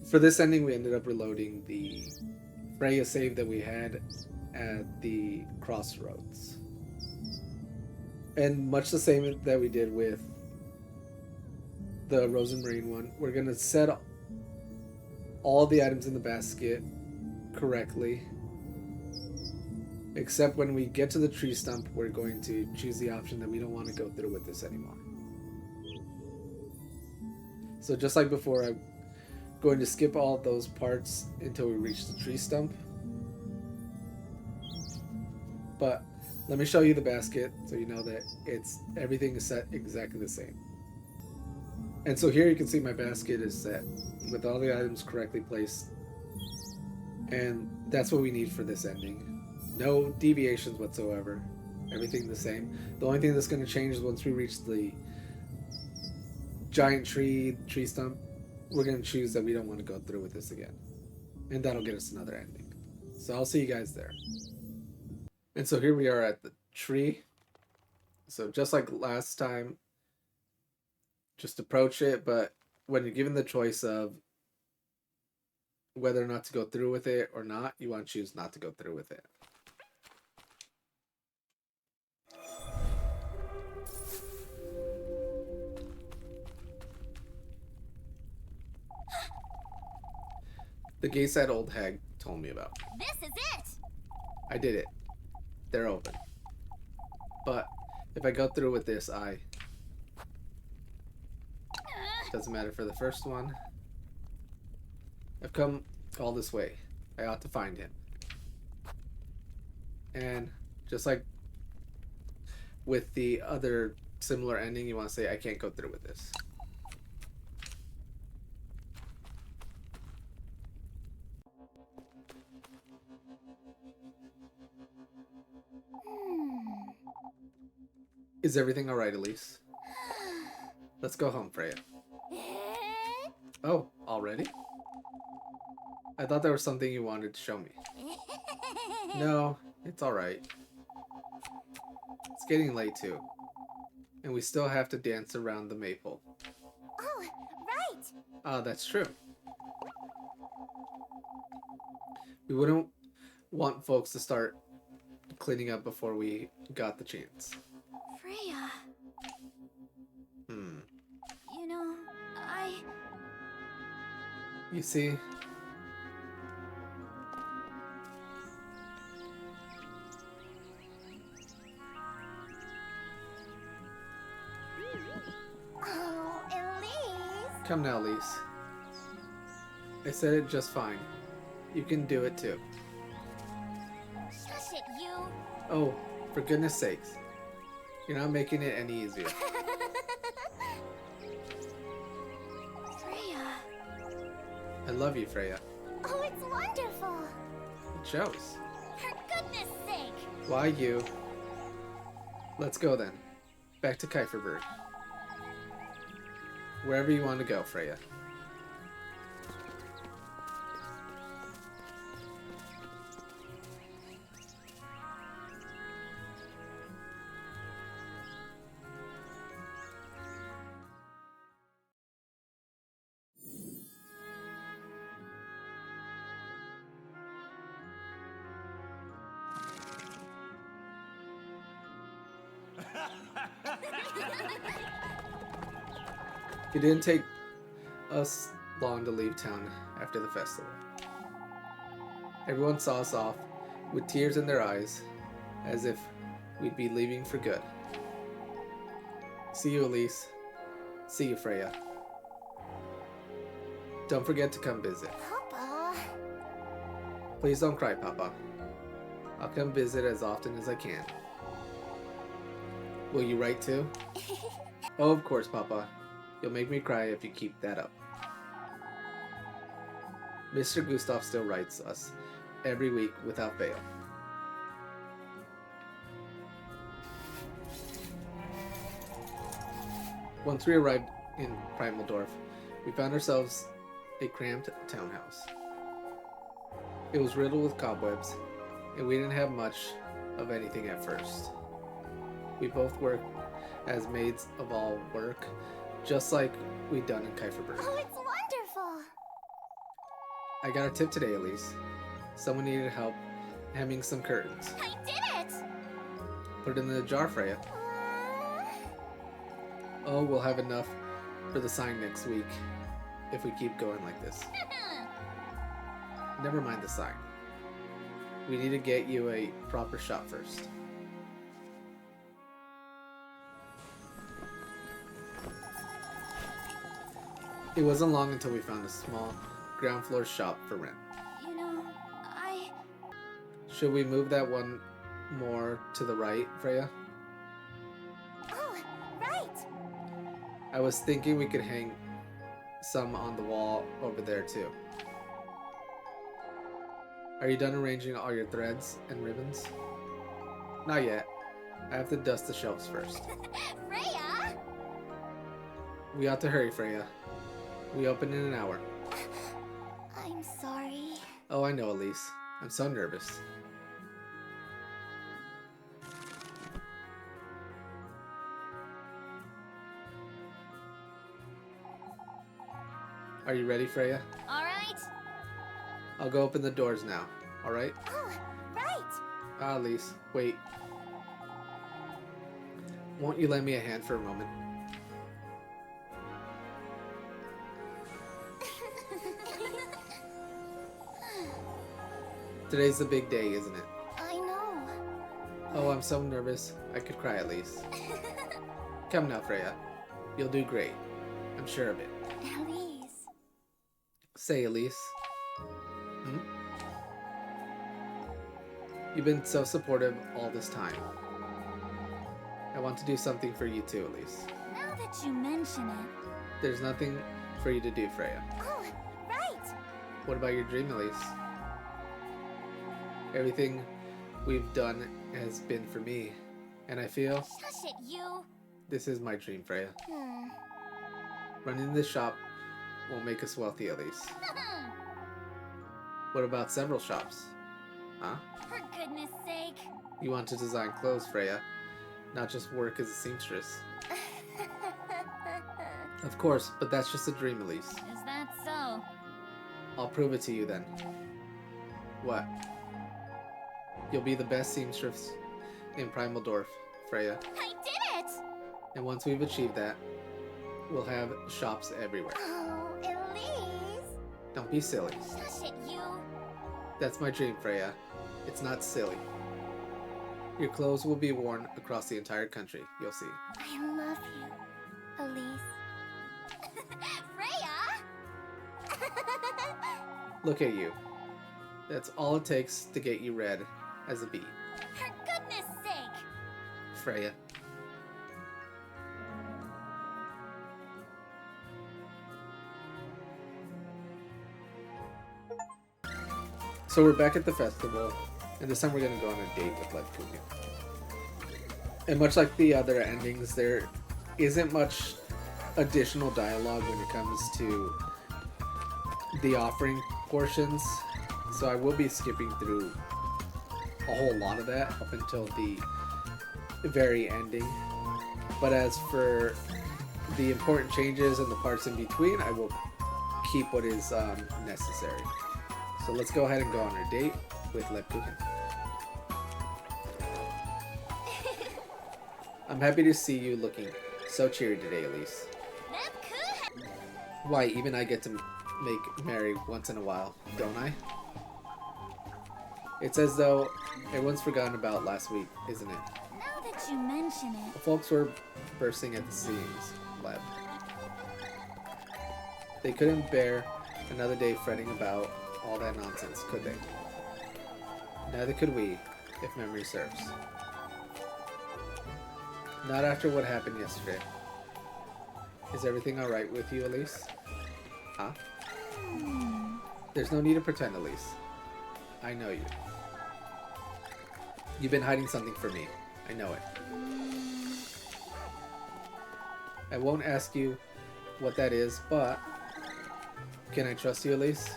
For this ending, we ended up reloading the Freya save that we had at the crossroads. And much the same that we did with the Rozenmarine one, we're going to set all the items in the basket correctly. Except when we get to the tree stump, we're going to choose the option that we don't want to go through with this anymore. So just like before, I'm going to skip all those parts until we reach the tree stump. But let me show you the basket so you know that everything is set exactly the same. And so here you can see my basket is set with all the items correctly placed. And that's what we need for this ending. No deviations whatsoever. Everything the same. The only thing that's going to change is once we reach the giant tree stump, we're going to choose that we don't want to go through with this again. And that'll get us another ending. So I'll see you guys there. And so here we are at the tree. So just like last time, just approach it, but when you're given the choice of whether or not to go through with it or not, you want to choose not to go through with it. The gates that old hag told me about. This is it! I did it. They're open. But if I go through with this, doesn't matter for the first one. I've come all this way. I ought to find him. And just like with the other similar ending, you want to say, I can't go through with this. Is everything alright, Elise? Let's go home, Freya. Oh, already? I thought there was something you wanted to show me. No, it's alright. It's getting late too. And we still have to dance around the maple. Oh, right! Ah, that's true. We wouldn't want folks to start cleaning up before we got the chance. Freya, Hmm. you know, You see? Oh, Elise! Come now, Elise. I said it just fine. You can do it too. Shush it, you! Oh, for goodness sakes. You're not making it any easier. Freya! I love you, Freya. Oh, it's wonderful! It shows. For goodness sake! Why you? Let's go then. Back to Kieferberg. Wherever you want to go, Freya. It didn't take us long to leave town after the festival. Everyone saw us off with tears in their eyes, as if we'd be leaving for good. See you, Elise. See you, Freya. Don't forget to come visit. Papa! Please don't cry, Papa. I'll come visit as often as I can. Will you write too? Oh, of course, Papa. You'll make me cry if you keep that up. Mr. Gustav still writes us every week without fail. Once we arrived in Primaldorf, we found ourselves a cramped townhouse. It was riddled with cobwebs, and we didn't have much of anything at first. We both worked as maids of all work, just like we'd done in Kieferberg. Oh, it's wonderful! I got a tip today, Elise. Someone needed help hemming some curtains. I did it! Put it in the jar, Freya. Oh, we'll have enough for the sign next week if we keep going like this. Never mind the sign. We need to get you a proper shop first. It wasn't long until we found a small ground floor shop for rent. You know, Should we move that one more to the right, Freya? Oh, right! I was thinking we could hang some on the wall over there too. Are you done arranging all your threads and ribbons? Not yet. I have to dust the shelves first. Freya! We ought to hurry, Freya. We open in an hour. I'm sorry. Oh, I know, Elise. I'm so nervous. Are you ready, Freya? All right. I'll go open the doors now, alright? Oh, right. Ah, Elise, wait. Won't you lend me a hand for a moment? Today's the big day, isn't it? I know. Oh, I'm so nervous. I could cry, Elise. Come now, Freya. You'll do great. I'm sure of it. Elise. Say, Elise. Hmm? You've been so supportive all this time. I want to do something for you too, Elise. Now that you mention it. There's nothing for you to do, Freya. Oh, right. What about your dream, Elise? Everything we've done has been for me, and I feel Shush it, you. this is my dream, Freya. Running this shop won't make us wealthy, Elise. What about several shops? Huh? For goodness sake. You want to design clothes, Freya, not just work as a seamstress. Of course, but that's just a dream, Elise. Is that so? I'll prove it to you then. What? You'll be the best seamstress in Primal Dwarf, Freya. I did it! And once we've achieved that, we'll have shops everywhere. Oh, Elise. Don't be silly. Shush it, you. That's my dream, Freya. It's not silly. Your clothes will be worn across the entire country, you'll see. I love you, Elise. Freya! Look at you. That's all it takes to get you red as a bee. For goodness sake! Freya. So we're back at the festival, and this time we're going to go on a date with Lebkuchen. And much like the other endings, there isn't much additional dialogue when it comes to the offering portions, so I will be skipping through a whole lot of that up until the very ending. But as for the important changes and the parts in between, I will keep what is necessary. So let's go ahead and go on our date with Lebkuchen. I'm happy to see you looking so cheery today, Elise. Lebkuchen! Why, even I get to make merry once in a while, don't I? It's as though everyone's forgotten about last week, isn't it? Now that you mention it. The folks were bursting at the seams, Leb. They couldn't bear another day fretting about all that nonsense, could they? Neither could we, if memory serves. Not after what happened yesterday. Is everything alright with you, Elise? Huh? There's no need to pretend, Elise. I know you. You've been hiding something from me. I know it. I won't ask you what that is, but can I trust you, Elise?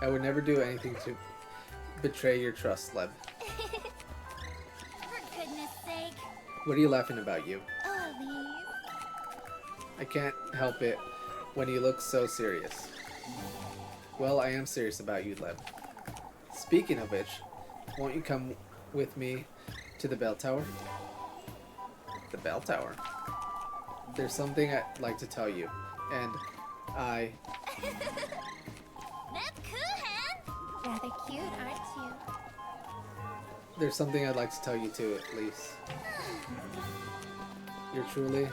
I would never do anything to betray your trust, Leb. For goodness sake. What are you laughing about, you? Oh, Elise. I can't help it when you look so serious. Well, I am serious about you, Leb. Speaking of which, won't you come with me to the bell tower? The bell tower? There's something I'd like to tell you, and I... Lebkuchen! Rather cute, aren't you? There's something I'd like to tell you too, Elise. You're truly...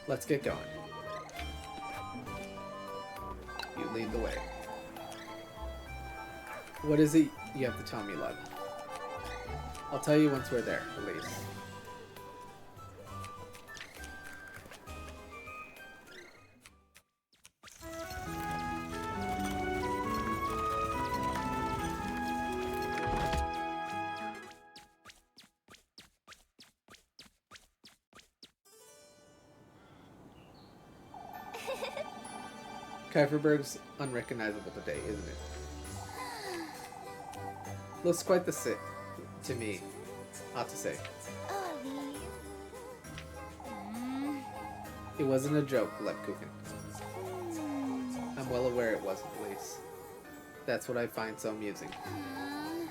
Let's get going. You lead the way. What is it you have to tell me, Leb? I'll tell you once we're there, Elise. Kuiperberg's unrecognizable today, isn't it? Looks quite the sit to me, ought to say. Oh, Elise. It wasn't a joke, Lebkuchen. I'm well aware it wasn't, Elise. That's what I find so amusing.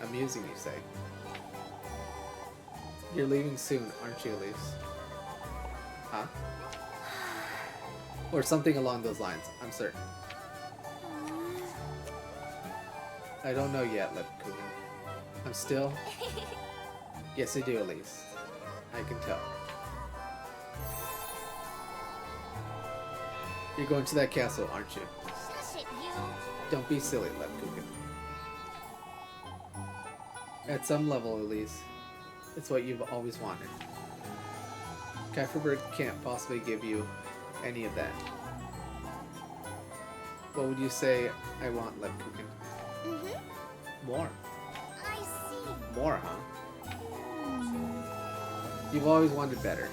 Amusing, you say? You're leaving soon, aren't you, Elise? Huh? Or something along those lines, I'm certain. I don't know yet, Lebkuchen. I'm still... Yes, I do, Elise. I can tell. You're going to that castle, aren't you? Shush it, you. Don't be silly, Lebkuchen. At some level, Elise, it's what you've always wanted. Kuiperberg can't possibly give you any of that. What would you say I want, Lebkuchen? More. I see. More, huh? You've always wanted better.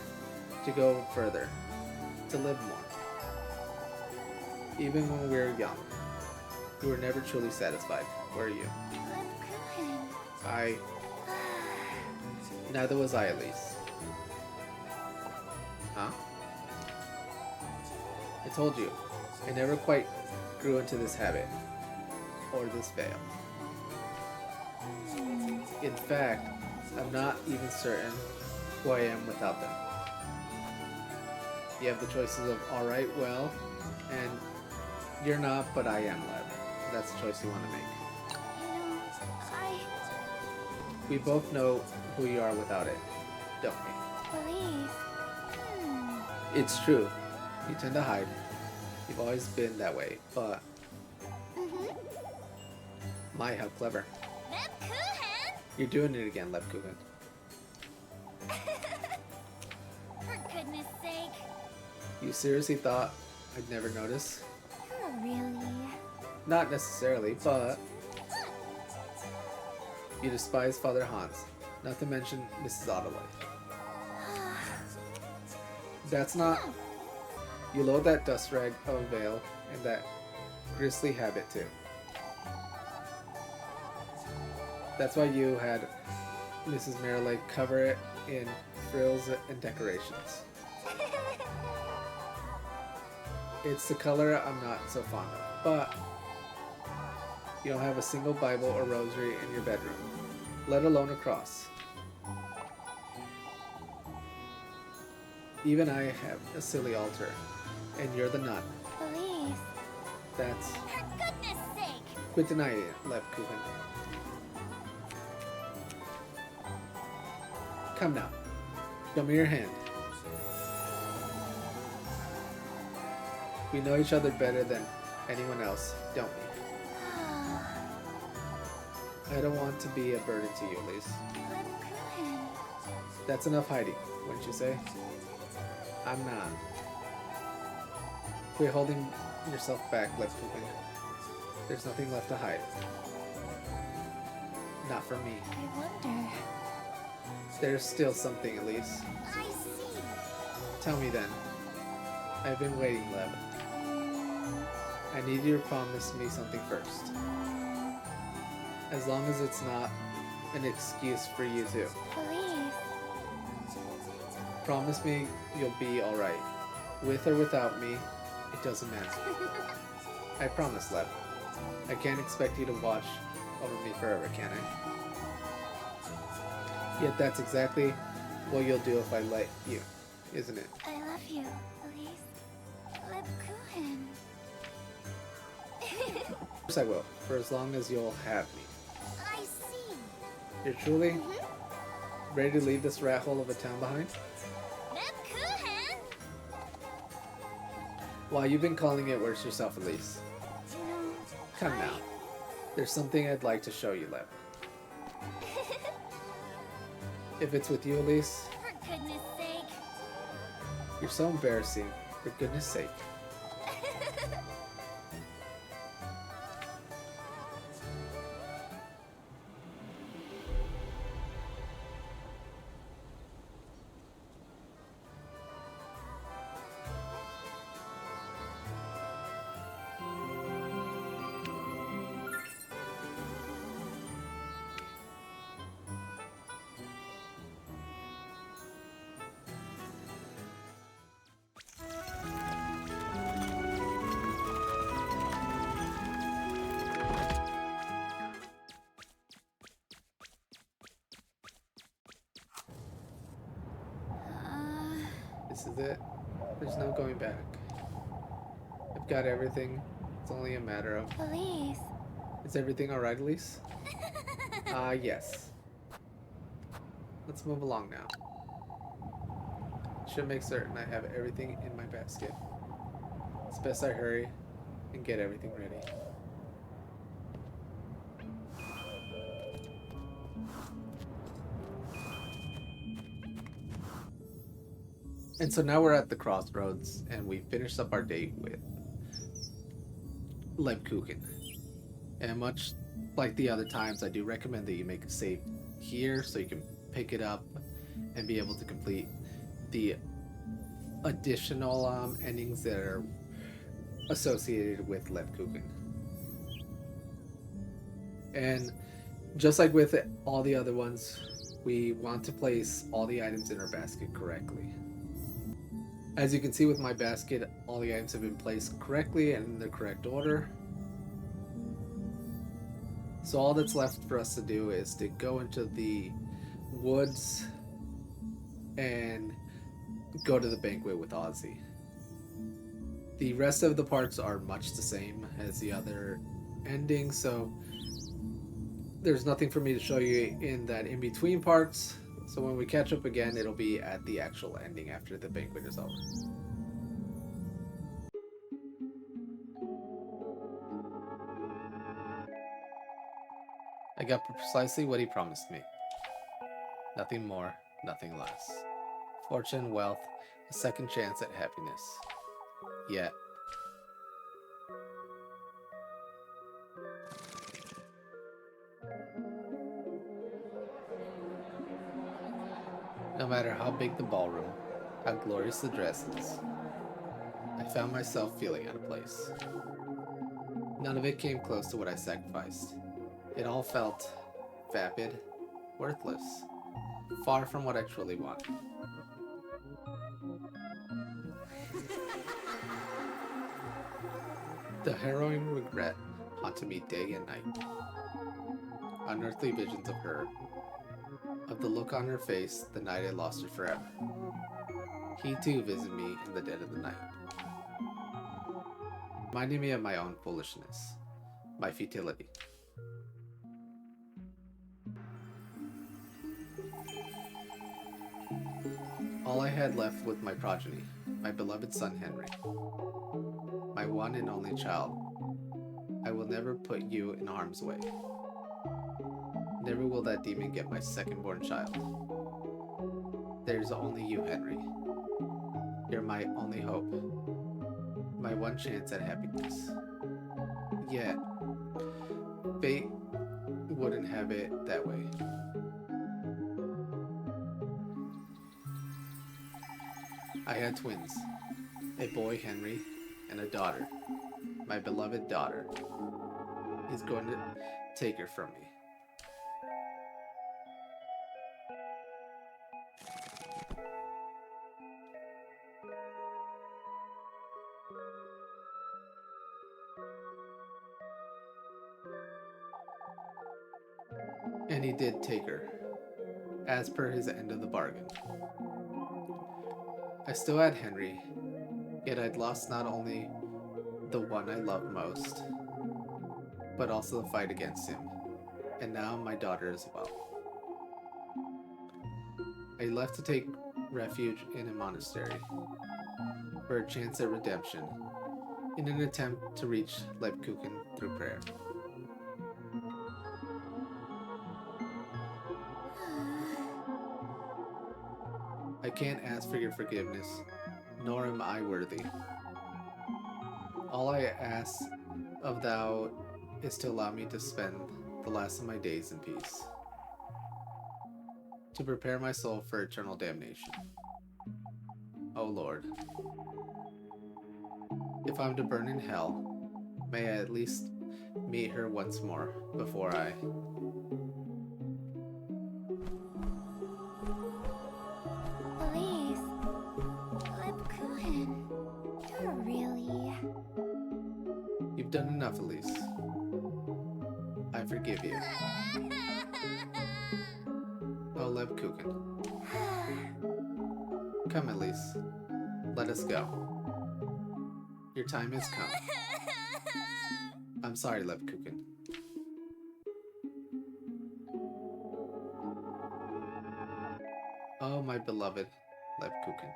To go further. To live more. Even when we were young. You were never truly satisfied, were you? Lebkuchen. Neither was I, Elise. Huh? I told you, I never quite grew into this habit. Or this veil. In fact, I'm not even certain who I am without them. You have the choices of alright, well, and you're not, but I am, Leb. That's the choice you want to make. We both know who you are without it, don't we? Elise. It's true. You tend to hide. You've always been that way, but... My, how clever. Lebkuchen. You're doing it again, Lebkuchen. For goodness sake. You seriously thought I'd never notice? Really? Not necessarily, but... You despise Father Hans, not to mention Mrs. Ottaway. That's not... You loathe that dust rag of a veil and that grisly habit too. That's why you had Mrs. Merrileg cover it in frills and decorations. It's the color I'm not so fond of, but you don't have a single Bible or rosary in your bedroom, let alone a cross. Even I have a silly altar, and you're the nun. Elise. That's... For goodness sake. Quit denying it, Lebkuchen. Come now. Show me your hand. We know each other better than anyone else, don't we? I don't want to be a burden to you, Elise. Lebkuchen. That's enough hiding, wouldn't you say? I'm not. Quit holding yourself back, Lebkuchen. There's nothing left to hide. Not for me. I wonder. There's still something, Elise. I see. Tell me then. I've been waiting, Leb. I need you to promise me something first. As long as it's not an excuse for you to. Elise. Promise me you'll be alright. With or without me, it doesn't matter. I promise, Leb. I can't expect you to watch over me forever, can I? Yet that's exactly what you'll do if I let you, isn't it? I love you, Elise. Lebkuchen. Of course I will, for as long as you'll have me. I see. You're truly ready to leave this rat hole of a town behind? Lebkuchen. Why, you've been calling it worse yourself, Elise. You know, Come now. There's something I'd like to show you, Leb. If it's with you, Elise, for goodness sake. you're so embarrassing, for goodness sake. is it? There's no going back. I've got everything. It's only a matter of... Elise. Is everything alright, Elise? Yes. Let's move along now. Should make certain I have everything in my basket. It's best I hurry and get everything ready. And so now we're at the crossroads, and we finished up our date with Lebkuchen. And much like the other times, I do recommend that you make a save here so you can pick it up and be able to complete the additional endings that are associated with Lebkuchen. And just like with all the other ones, we want to place all the items in our basket correctly. As you can see with my basket, all the items have been placed correctly and in the correct order. So all that's left for us to do is to go into the woods and go to the banquet with Ozzy. The rest of the parts are much the same as the other endings, so there's nothing for me to show you in that in-between parts. So when we catch up again, it'll be at the actual ending after the banquet is over. I got precisely what he promised me. Nothing more, nothing less. Fortune, wealth, a second chance at happiness. Yet, no matter how big the ballroom, how glorious the dresses, I found myself feeling out of place. None of it came close to what I sacrificed. It all felt vapid, worthless, far from what I truly want. The harrowing regret haunted me day and night. Unearthly visions of her, of the look on her face the night I lost her forever. He too visited me in the dead of the night, reminding me of my own foolishness, my futility. All I had left was my progeny, my beloved son Henry, my one and only child. I will never put you in harm's way. Never will that demon get my second-born child. There's only you, Henry. You're my only hope, my one chance at happiness. Yet, fate wouldn't have it that way. I had twins, a boy, Henry, and a daughter, my beloved daughter. He's going to take her from me. And he did take her, as per his end of the bargain. I still had Henry, yet I'd lost not only the one I loved most, but also the fight against him, and now my daughter as well. I left to take refuge in a monastery for a chance at redemption, in an attempt to reach Lebkuchen through prayer. I can't ask for your forgiveness, nor am I worthy. All I ask of thou is to allow me to spend the last of my days in peace, to prepare my soul for eternal damnation. O Lord, if I'm to burn in hell, may I at least meet her once more before I... Elise. Lebkuchen. You're really... You've done enough, Elise. I forgive you. Oh, Lebkuchen. Come, Elise. Let us go. Your time has come. I'm sorry, Lebkuchen. Oh, my beloved Lebkuchen.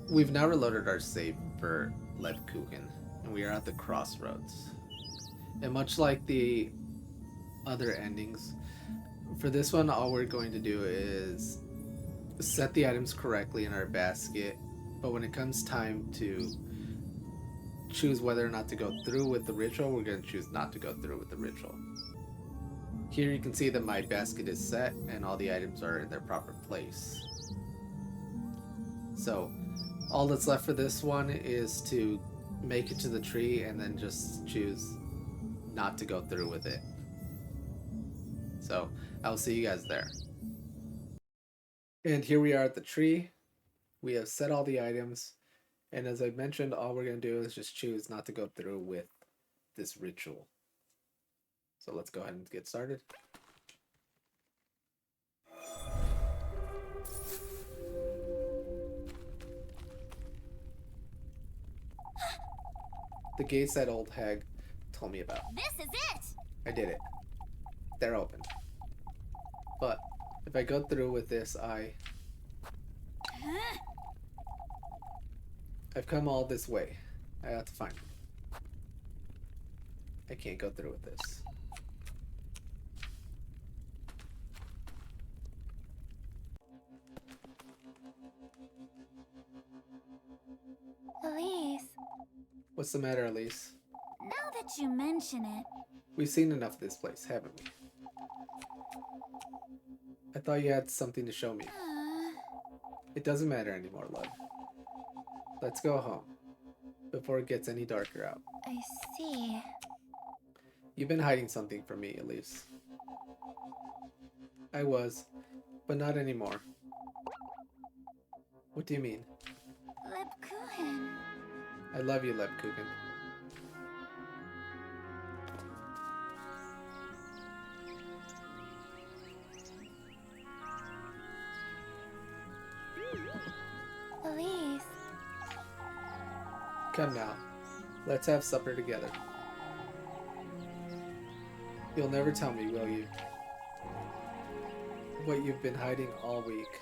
We've now reloaded our save for Lebkuchen, and we are at the crossroads. And much like the other endings, for this one, all we're going to do is set the items correctly in our basket, but when it comes time to choose whether or not to go through with the ritual, we're going to choose not to go through with the ritual. Here you can see that my basket is set and all the items are in their proper place. So all that's left for this one is to make it to the tree and then just choose not to go through with it. So I'll see you guys there. And here we are at the tree. We have set all the items, and as I mentioned, all we're going to do is just choose not to go through with this ritual. So let's go ahead and get started. The gates that old hag told me about. This is it! I did it. They're open. But if I go through with this, I've come all this way. I have to find it. I can't go through with this. Elise, What's the matter, Elise? now that you mention it, We've seen enough of this place, haven't we? I thought you had something to show me. It doesn't matter anymore, love. Let's go home before it gets any darker out. I see. You've been hiding something from me, Elise. I was, but not anymore. What do you mean? Lebkuchen. I love you, Lebkuchen. Elise, Come now, let's have supper together. You'll never tell me, will you? What you've been hiding all week.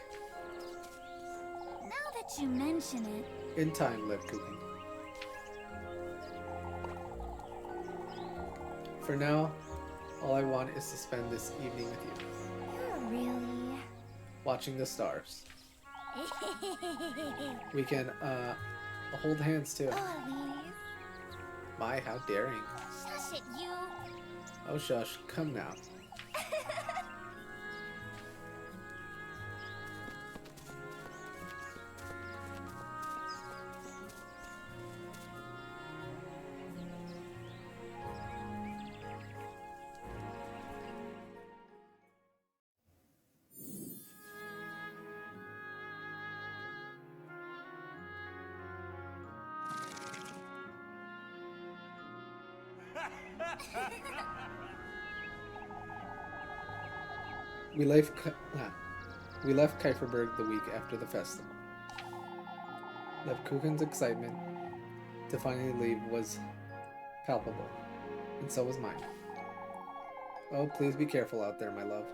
now that you mention it, In time, Lebkuchen. For now, all I want is to spend this evening with you, you're really... watching the stars. We can, hold hands too. Oh, Elise. My, how daring. Shush it, you. Oh, shush, come now. We left Kieferberg the week after the festival. Lebkuchen's excitement to finally leave was palpable, and so was mine. Oh, please be careful out there, my love.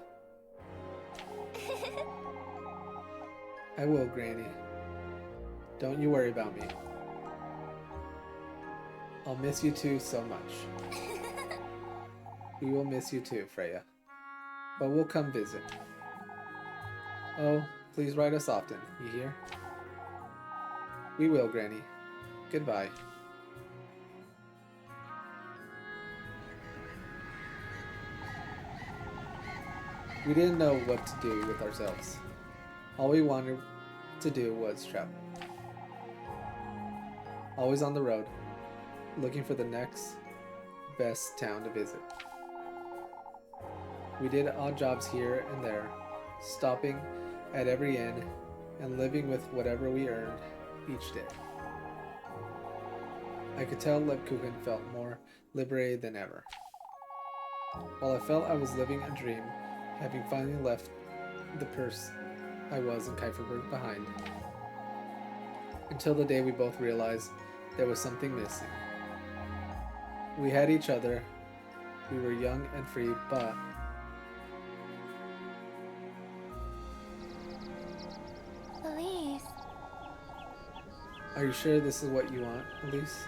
I will, Granny. Don't you worry about me. I'll miss you too so much. We will miss you too, Freya. But we'll come visit. Oh, please write us often, you hear? We will, Granny. Goodbye. We didn't know what to do with ourselves. All we wanted to do was travel. Always on the road, looking for the next best town to visit. We did odd jobs here and there, stopping at every inn and living with whatever we earned each day. I could tell Lebkuchen felt more liberated than ever. While I felt I was living a dream, having finally left the purse I was in Kieferberg behind. Until the day we both realized there was something missing. We had each other, we were young and free, but... Elise. Are you sure this is what you want, Elise?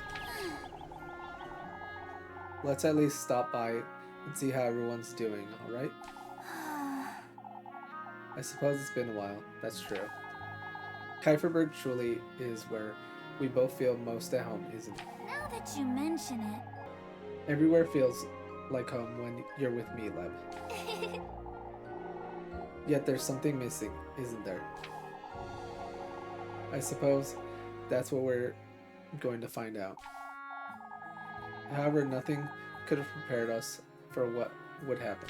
Let's at least stop by and see how everyone's doing, alright? I suppose it's been a while, that's true. Kieferberg truly is where we both feel most at home, isn't it? Now that you mention it. Everywhere feels like home when you're with me, Leb. Yet there's something missing, isn't there? I suppose that's what we're going to find out. However, nothing could have prepared us for what would happen.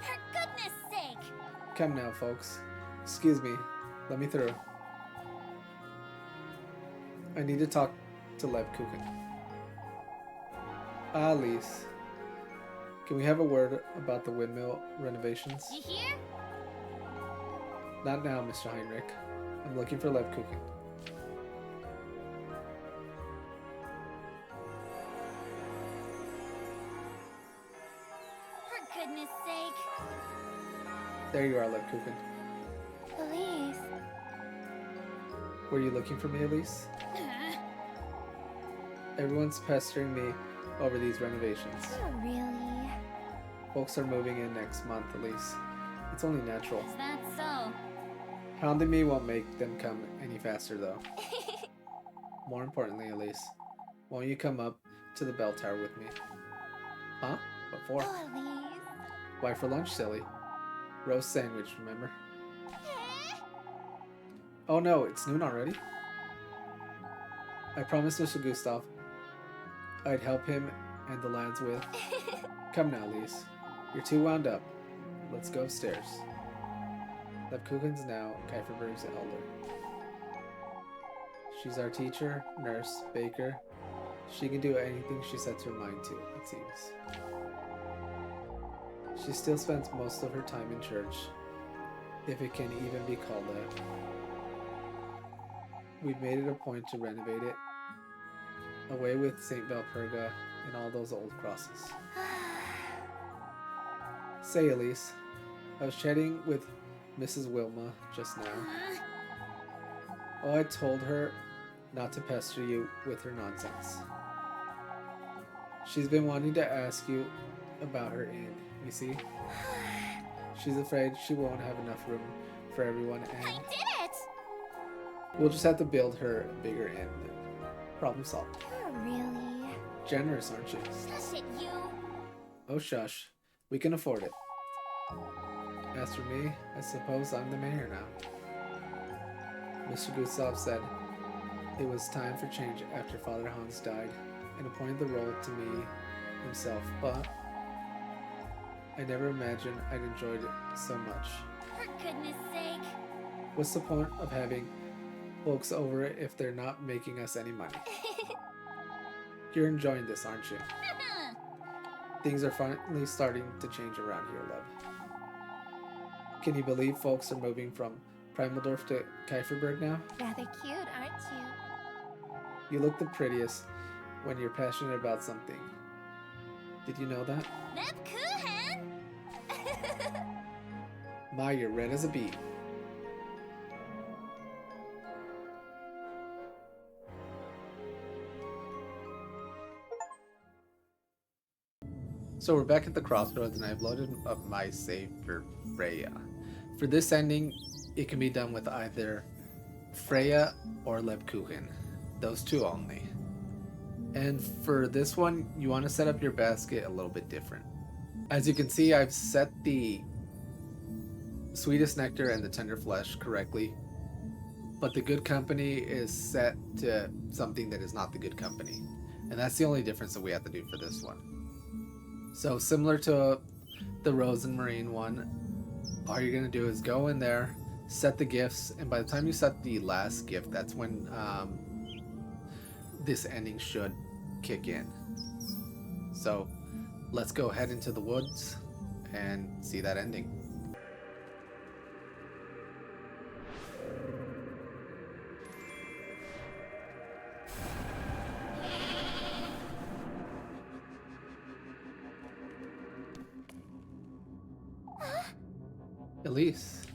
For goodness sake! Come now, folks. Excuse me. Let me through. I need to talk to Lebkuchen. Elise. Can we have a word about the windmill renovations? You hear? Not now, Mr. Heinrich. I'm looking for Lebkuchen. For goodness sake. There you are, Lebkuchen. Elise. Were you looking for me, Elise? Everyone's pestering me over these renovations. Oh, really? Folks are moving in next month, Elise. It's only natural. Is that so? Hounding me won't make them come any faster, though. More importantly, Elise, won't you come up to the bell tower with me? Huh? What for? Oh, Elise. Why, for lunch, silly. Roast sandwich, remember? Oh no, it's noon already? I promised Mr. Gustav I'd help him and the lads with... Come now, Elise. You're too wound up. Let's go upstairs. Lebkuchen's now Kieferberg's elder. She's our teacher, nurse, baker. She can do anything she sets her mind to, it seems. She still spends most of her time in church, if it can even be called that. We've made it a point to renovate it, away with St. Valpurga and all those old crosses. Say, Elise, I was chatting with Mrs. Wilma just now. Oh, I told her not to pester you with her nonsense. She's been wanting to ask you about her inn, you see? She's afraid she won't have enough room for everyone, and I did it! we'll just have to build her a bigger inn. Problem solved. Oh, really? Generous, aren't you? Shush it, you! Oh, shush. We can afford it. As for me, I suppose I'm the mayor now. Mr. Gustav said it was time for change after Father Hans died and appointed the role to me himself, but I never imagined I'd enjoyed it so much. For goodness sake. What's the point of having folks over it if they're not making us any money? You're enjoying this, aren't you? Things are finally starting to change around here, Lev. Can you believe folks are moving from Primaldorf to Kieferberg now? Rather cute, aren't you? You look the prettiest when you're passionate about something. Did you know that? Lebkuchen! My, you're red as a beet. So we're back at the crossroads and I've loaded up my save for Freya. For this ending, it can be done with either Freya or Lebkuchen. Those two only. And for this one, you want to set up your basket a little bit different. As you can see, I've set the sweetest nectar and the tender flesh correctly, but the good company is set to something that is not the good company. And that's the only difference that we have to do for this one. So similar to the Rozenmarine one, All you're gonna do is go in there, set the gifts, and by the time you set the last gift, that's when this ending should kick in. So let's go head into the woods and see that ending. Elise.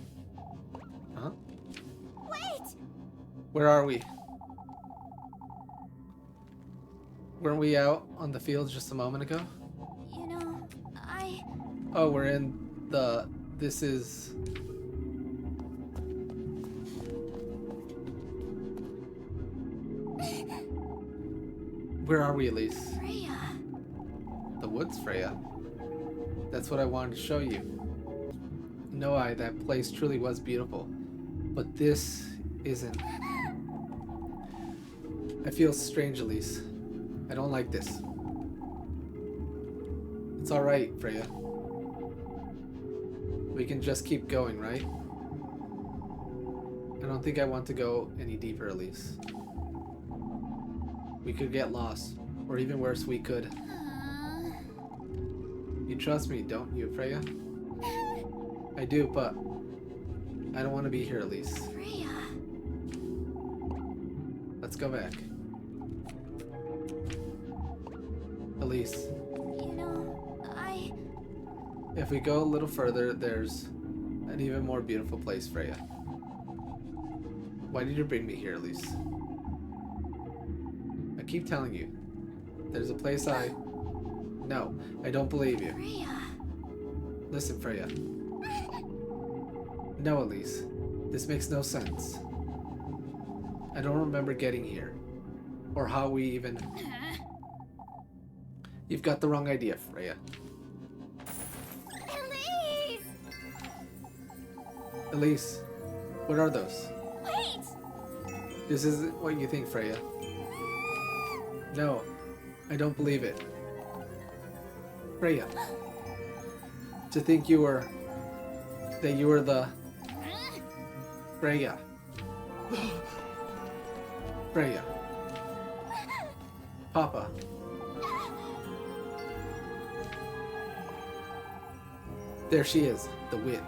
Huh? Wait! Where are we? Weren't we out on the fields just a moment ago? You know, Oh, we're in the... This is... Where are we, Elise? Freya. The woods, Freya. That's what I wanted to show you. No, that place truly was beautiful. But this isn't. I feel strange, Elise. I don't like this. It's alright, Freya. We can just keep going, right? I don't think I want to go any deeper, Elise. We could get lost. Or even worse, we could. You trust me, don't you, Freya? I do, but I don't want to be here, Elise. Freya. Let's go back. Elise, You know, if we go a little further, there's an even more beautiful place, Freya. Why did you bring me here, Elise? I keep telling you. There's a place No, I don't believe you. Freya. Listen, Freya. No, Elise. This makes no sense. I don't remember getting here. Or how we even... You've got the wrong idea, Freya. Elise! Elise, what are those? Wait! This isn't what you think, Freya. No, I don't believe it. Freya. To think you were... That you were the... Freya. Freya. Papa. There she is, the witch.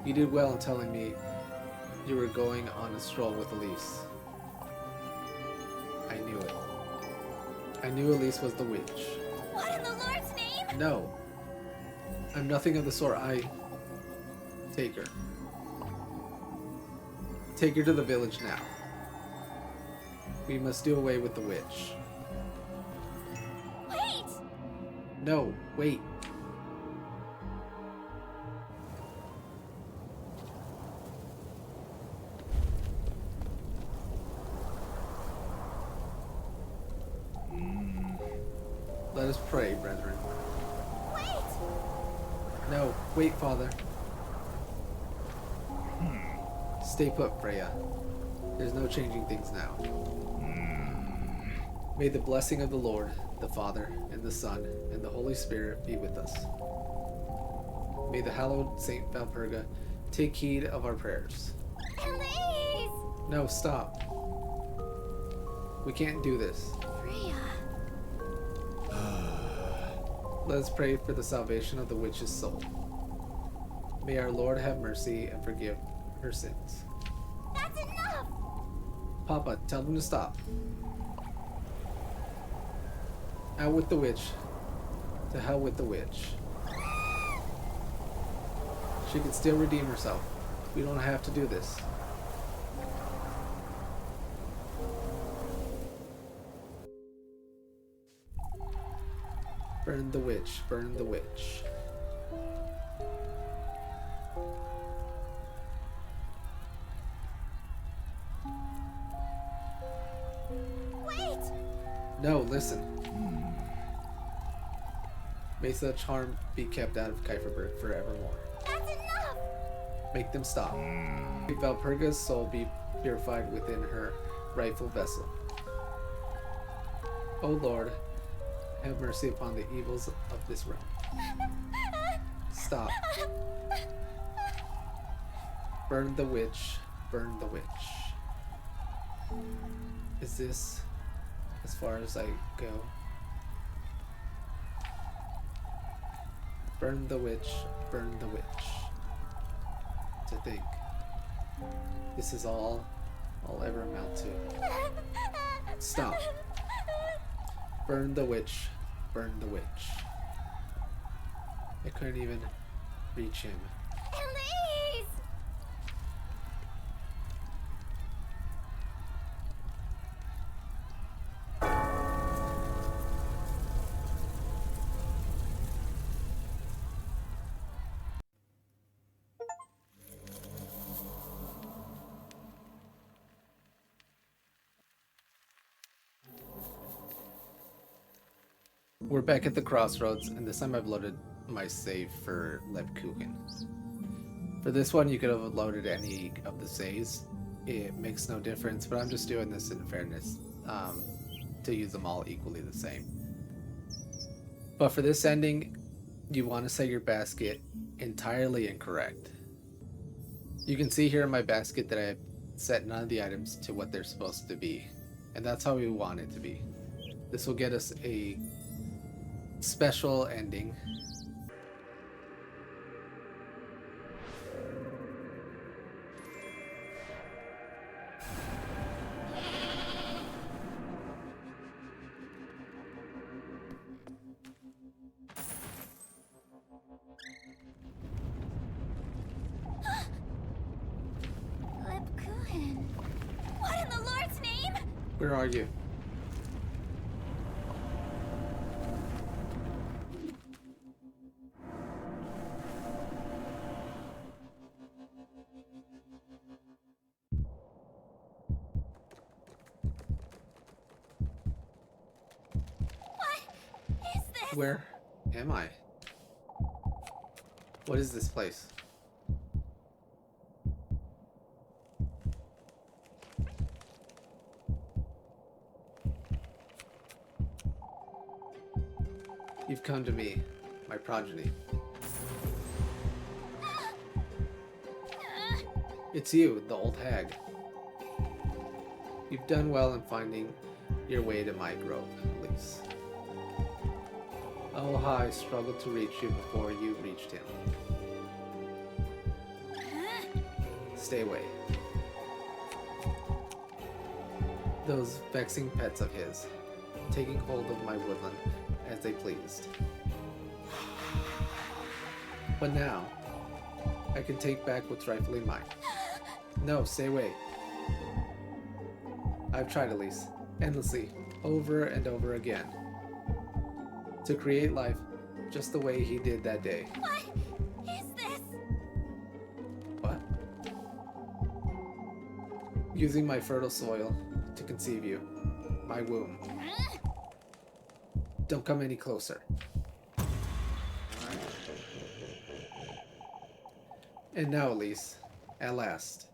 You did well in telling me you were going on a stroll with Elise. I knew it. I knew Elise was the witch. What in the Lord's name? No. I'm nothing of the sort. Take her. Take her to the village now. We must do away with the witch. Wait! No, wait. Let us pray, brethren. Wait! No, wait, Father. Stay put, Freya. There's no changing things now. May the blessing of the Lord, the Father, and the Son, and the Holy Spirit be with us. May the hallowed Saint Valpurga take heed of our prayers. Elise! No, stop. We can't do this. Freya. Let us pray for the salvation of the witch's soul. May our Lord have mercy and forgive her sins. That's enough! Papa, tell them to stop. Out with the witch. To hell with the witch. She can still redeem herself. We don't have to do this. Burn the witch, burn the witch. Wait! No, listen. May such harm be kept out of Kieferberg forevermore. That's enough! Make them stop. May Valpurga's soul be purified within her rightful vessel. O Lord, have mercy upon the evils of this realm. Stop. Burn the witch. Burn the witch. Is this as far as I go? Burn the witch. Burn the witch. To think. This is all I'll ever amount to. Stop. Burn the witch. Burn the witch. I couldn't even reach him. Elise! We're back at the crossroads, and this time I've loaded my save for Lebkuchen. For this one, you could have loaded any of the saves. It makes no difference, but I'm just doing this in fairness to use them all equally the same. But for this ending, you want to set your basket entirely incorrect. You can see here in my basket that I've set none of the items to what they're supposed to be, and that's how we want it to be. This will get us a special ending. Lebkuchen. What in the Lord's name? Where are you? What is this? Where am I? What is this place? You've come to me, my progeny. It's you, the old hag. You've done well in finding your way to my grove, Elise. Oh, how I struggled to reach you before you reached him. Stay away. Those vexing pets of his, taking hold of my woodland as they pleased. But now, I can take back what's rightfully mine. No, stay away. I've tried, Elise, endlessly, over and over again, to create life just the way he did that day. What is this? What? Using my fertile soil to conceive you, my womb. Don't come any closer. And now, Elise, at last.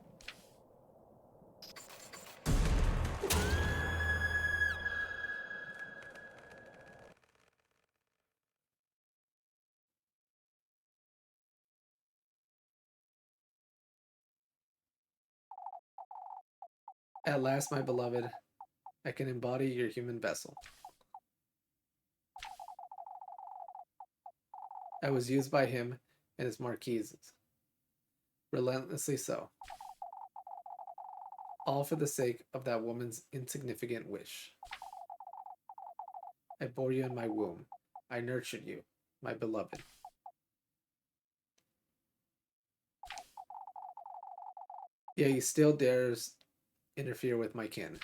At last, my beloved, I can embody your human vessel. I was used by him and his marquises. Relentlessly so. All for the sake of that woman's insignificant wish. I bore you in my womb. I nurtured you, my beloved. Yet he still dares interfere with my kin.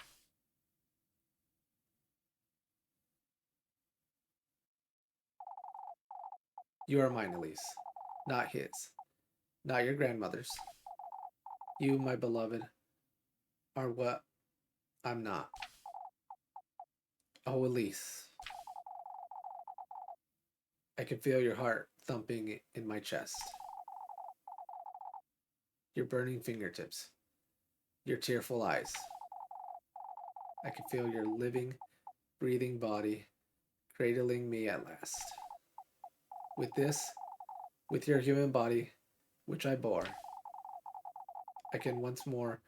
You are mine, Elise, not his, not your grandmother's. You, my beloved, are what I'm not. Oh, Elise, I can feel your heart thumping in my chest. Your burning fingertips, your tearful eyes. I can feel your living, breathing body cradling me at last. With this, With your human body, which I bore, I can once more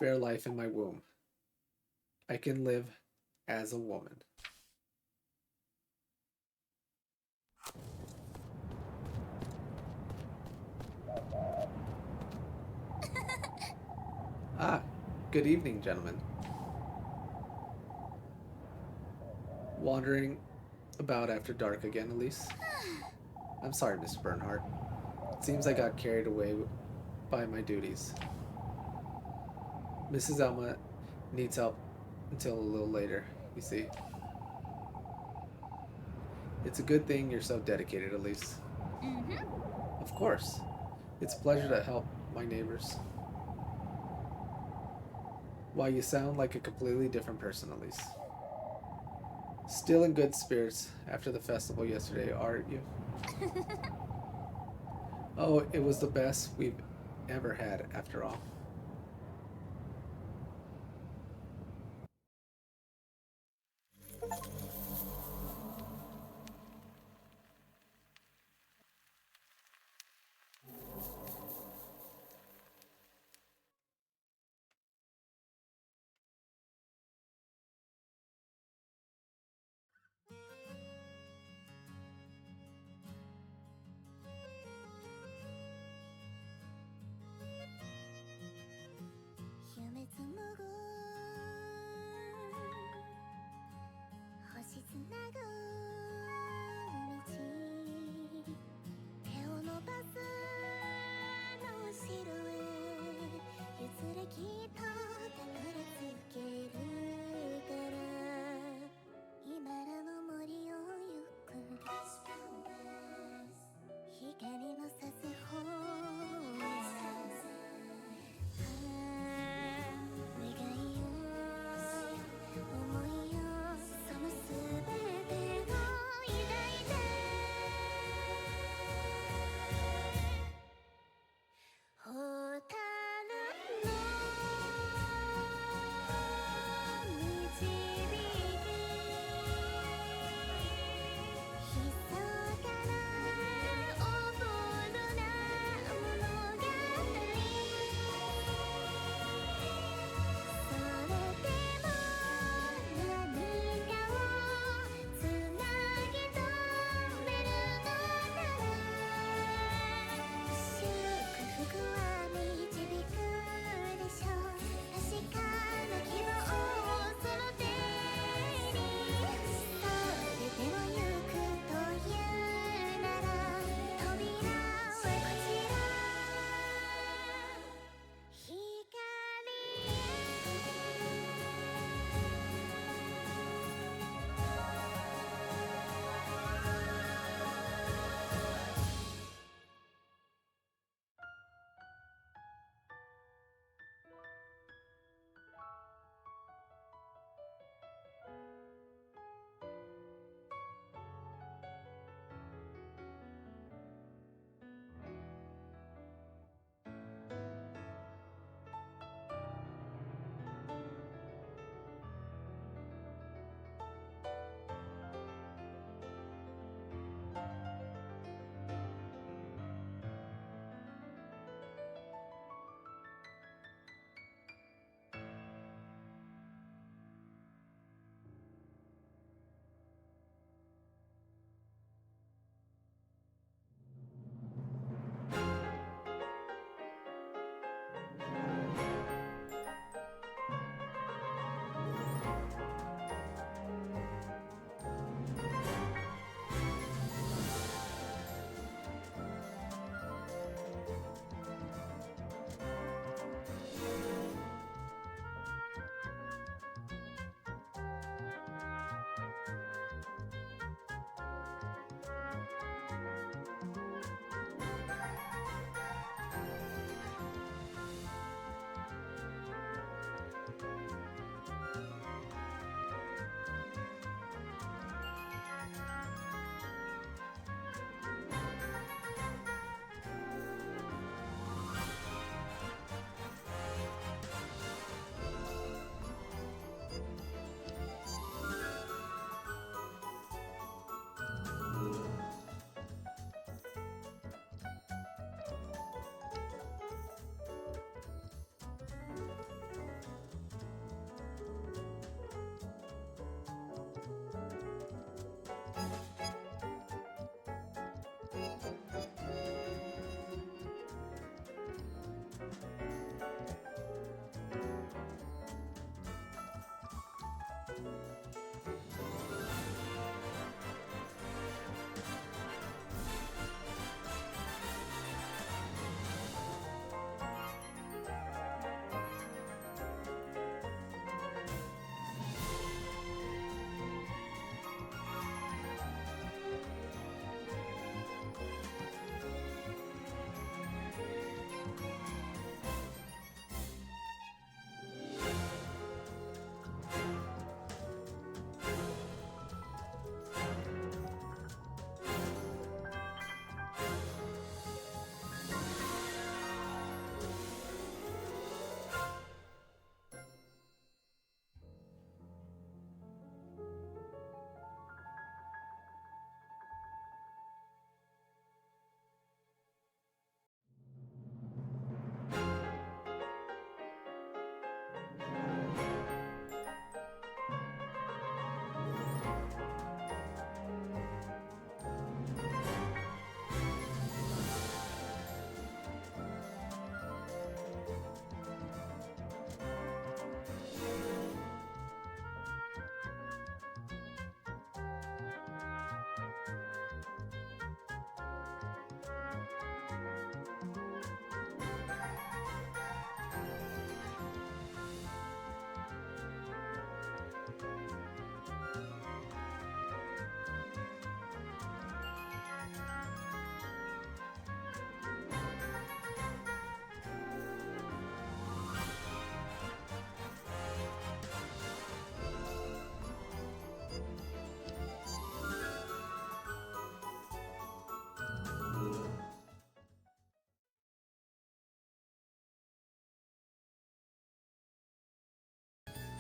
bear life in my womb. I can live as a woman. Ah, good evening, gentlemen. Wandering about after dark again, Elise. I'm sorry, Miss Bernhardt. It seems I got carried away by my duties. Mrs. Elma needs help until a little later, you see. It's a good thing you're so dedicated, Elise. Of course. It's a pleasure to help my neighbors. Why, you sound like a completely different person, Elise. Still in good spirits after the festival yesterday, aren't you? Oh, it was the best we've ever had, after all.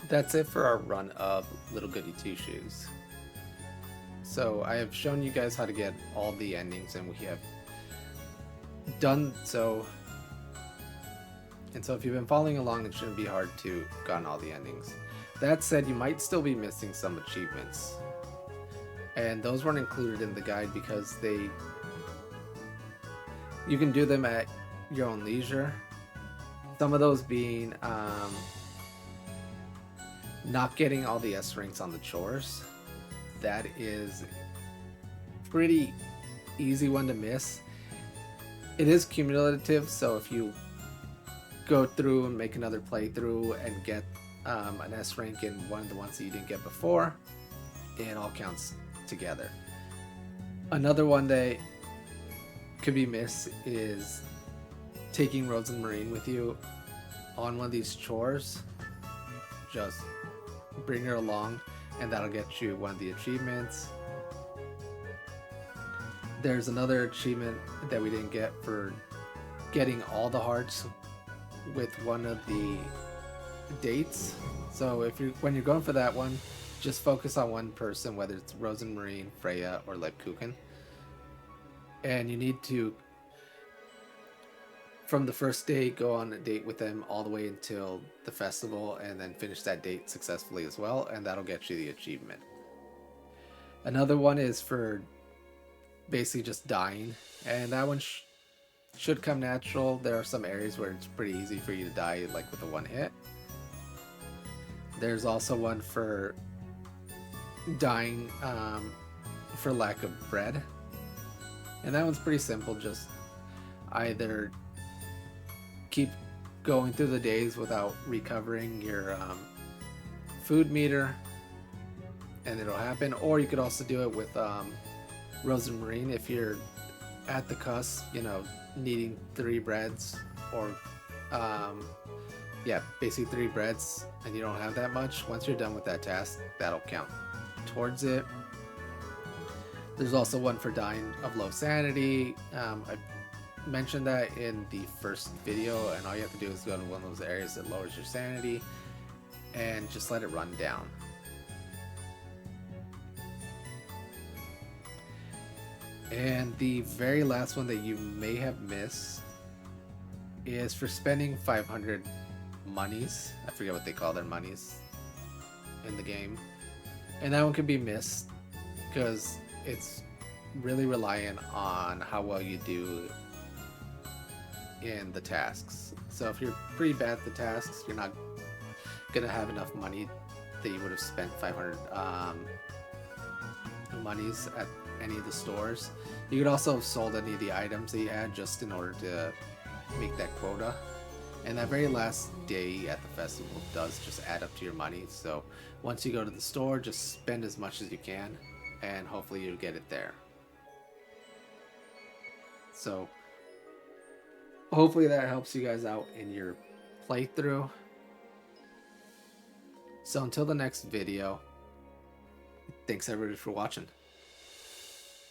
that's it for our run of Little Goody Two Shoes. So I have shown you guys how to get all the endings, and we have done so. And so if you've been following along, it shouldn't be hard to gotten all the endings. That said, you might still be missing some achievements. And those weren't included in the guide because you can do them at your own leisure. Some of those being not getting all the S ranks on the chores. That is pretty easy one to miss. It is cumulative, so if you go through and make another playthrough and get an S rank in one of the ones that you didn't get before, it all counts together. Another one that could be missed is taking Rozenmarine with you on one of these chores. Just bring her along and that'll get you one of the achievements. There's another achievement that we didn't get for getting all the hearts with one of the dates. So when you're going for that one, just focus on one person, whether it's Rozenmarine, Freya, or Lebkuchen. And you need to, from the first day, go on a date with them all the way until the festival, and then finish that date successfully as well, and that'll get you the achievement. Another one is for basically just dying, and that one should come natural. There are some areas where it's pretty easy for you to die, like with a one hit. There's also one for dying for lack of bread, and that one's pretty simple. Just either keep going through the days without recovering your food meter, and it'll happen. Or you could also do it with Rozenmarine if you're at the cusp, needing 3 breads, or basically 3 breads, and you don't have that much. Once you're done with that task, that'll count towards it. There's also one for dying of low sanity. I mentioned that in the first video, and all you have to do is go to one of those areas that lowers your sanity and just let it run down. And the very last one that you may have missed is for spending 500 monies. I forget what they call their monies in the game. And that one could be missed because it's really reliant on how well you do in the tasks. So if you're pretty bad at the tasks, you're not gonna have enough money that you would have spent 500 monies at any of the stores. You could also have sold any of the items that you had just in order to make that quota. And that very last day at the festival does just add up to your money. So once you go to the store, just spend as much as you can, and hopefully you'll get it there. So hopefully that helps you guys out in your playthrough. So until the next video, thanks everybody for watching.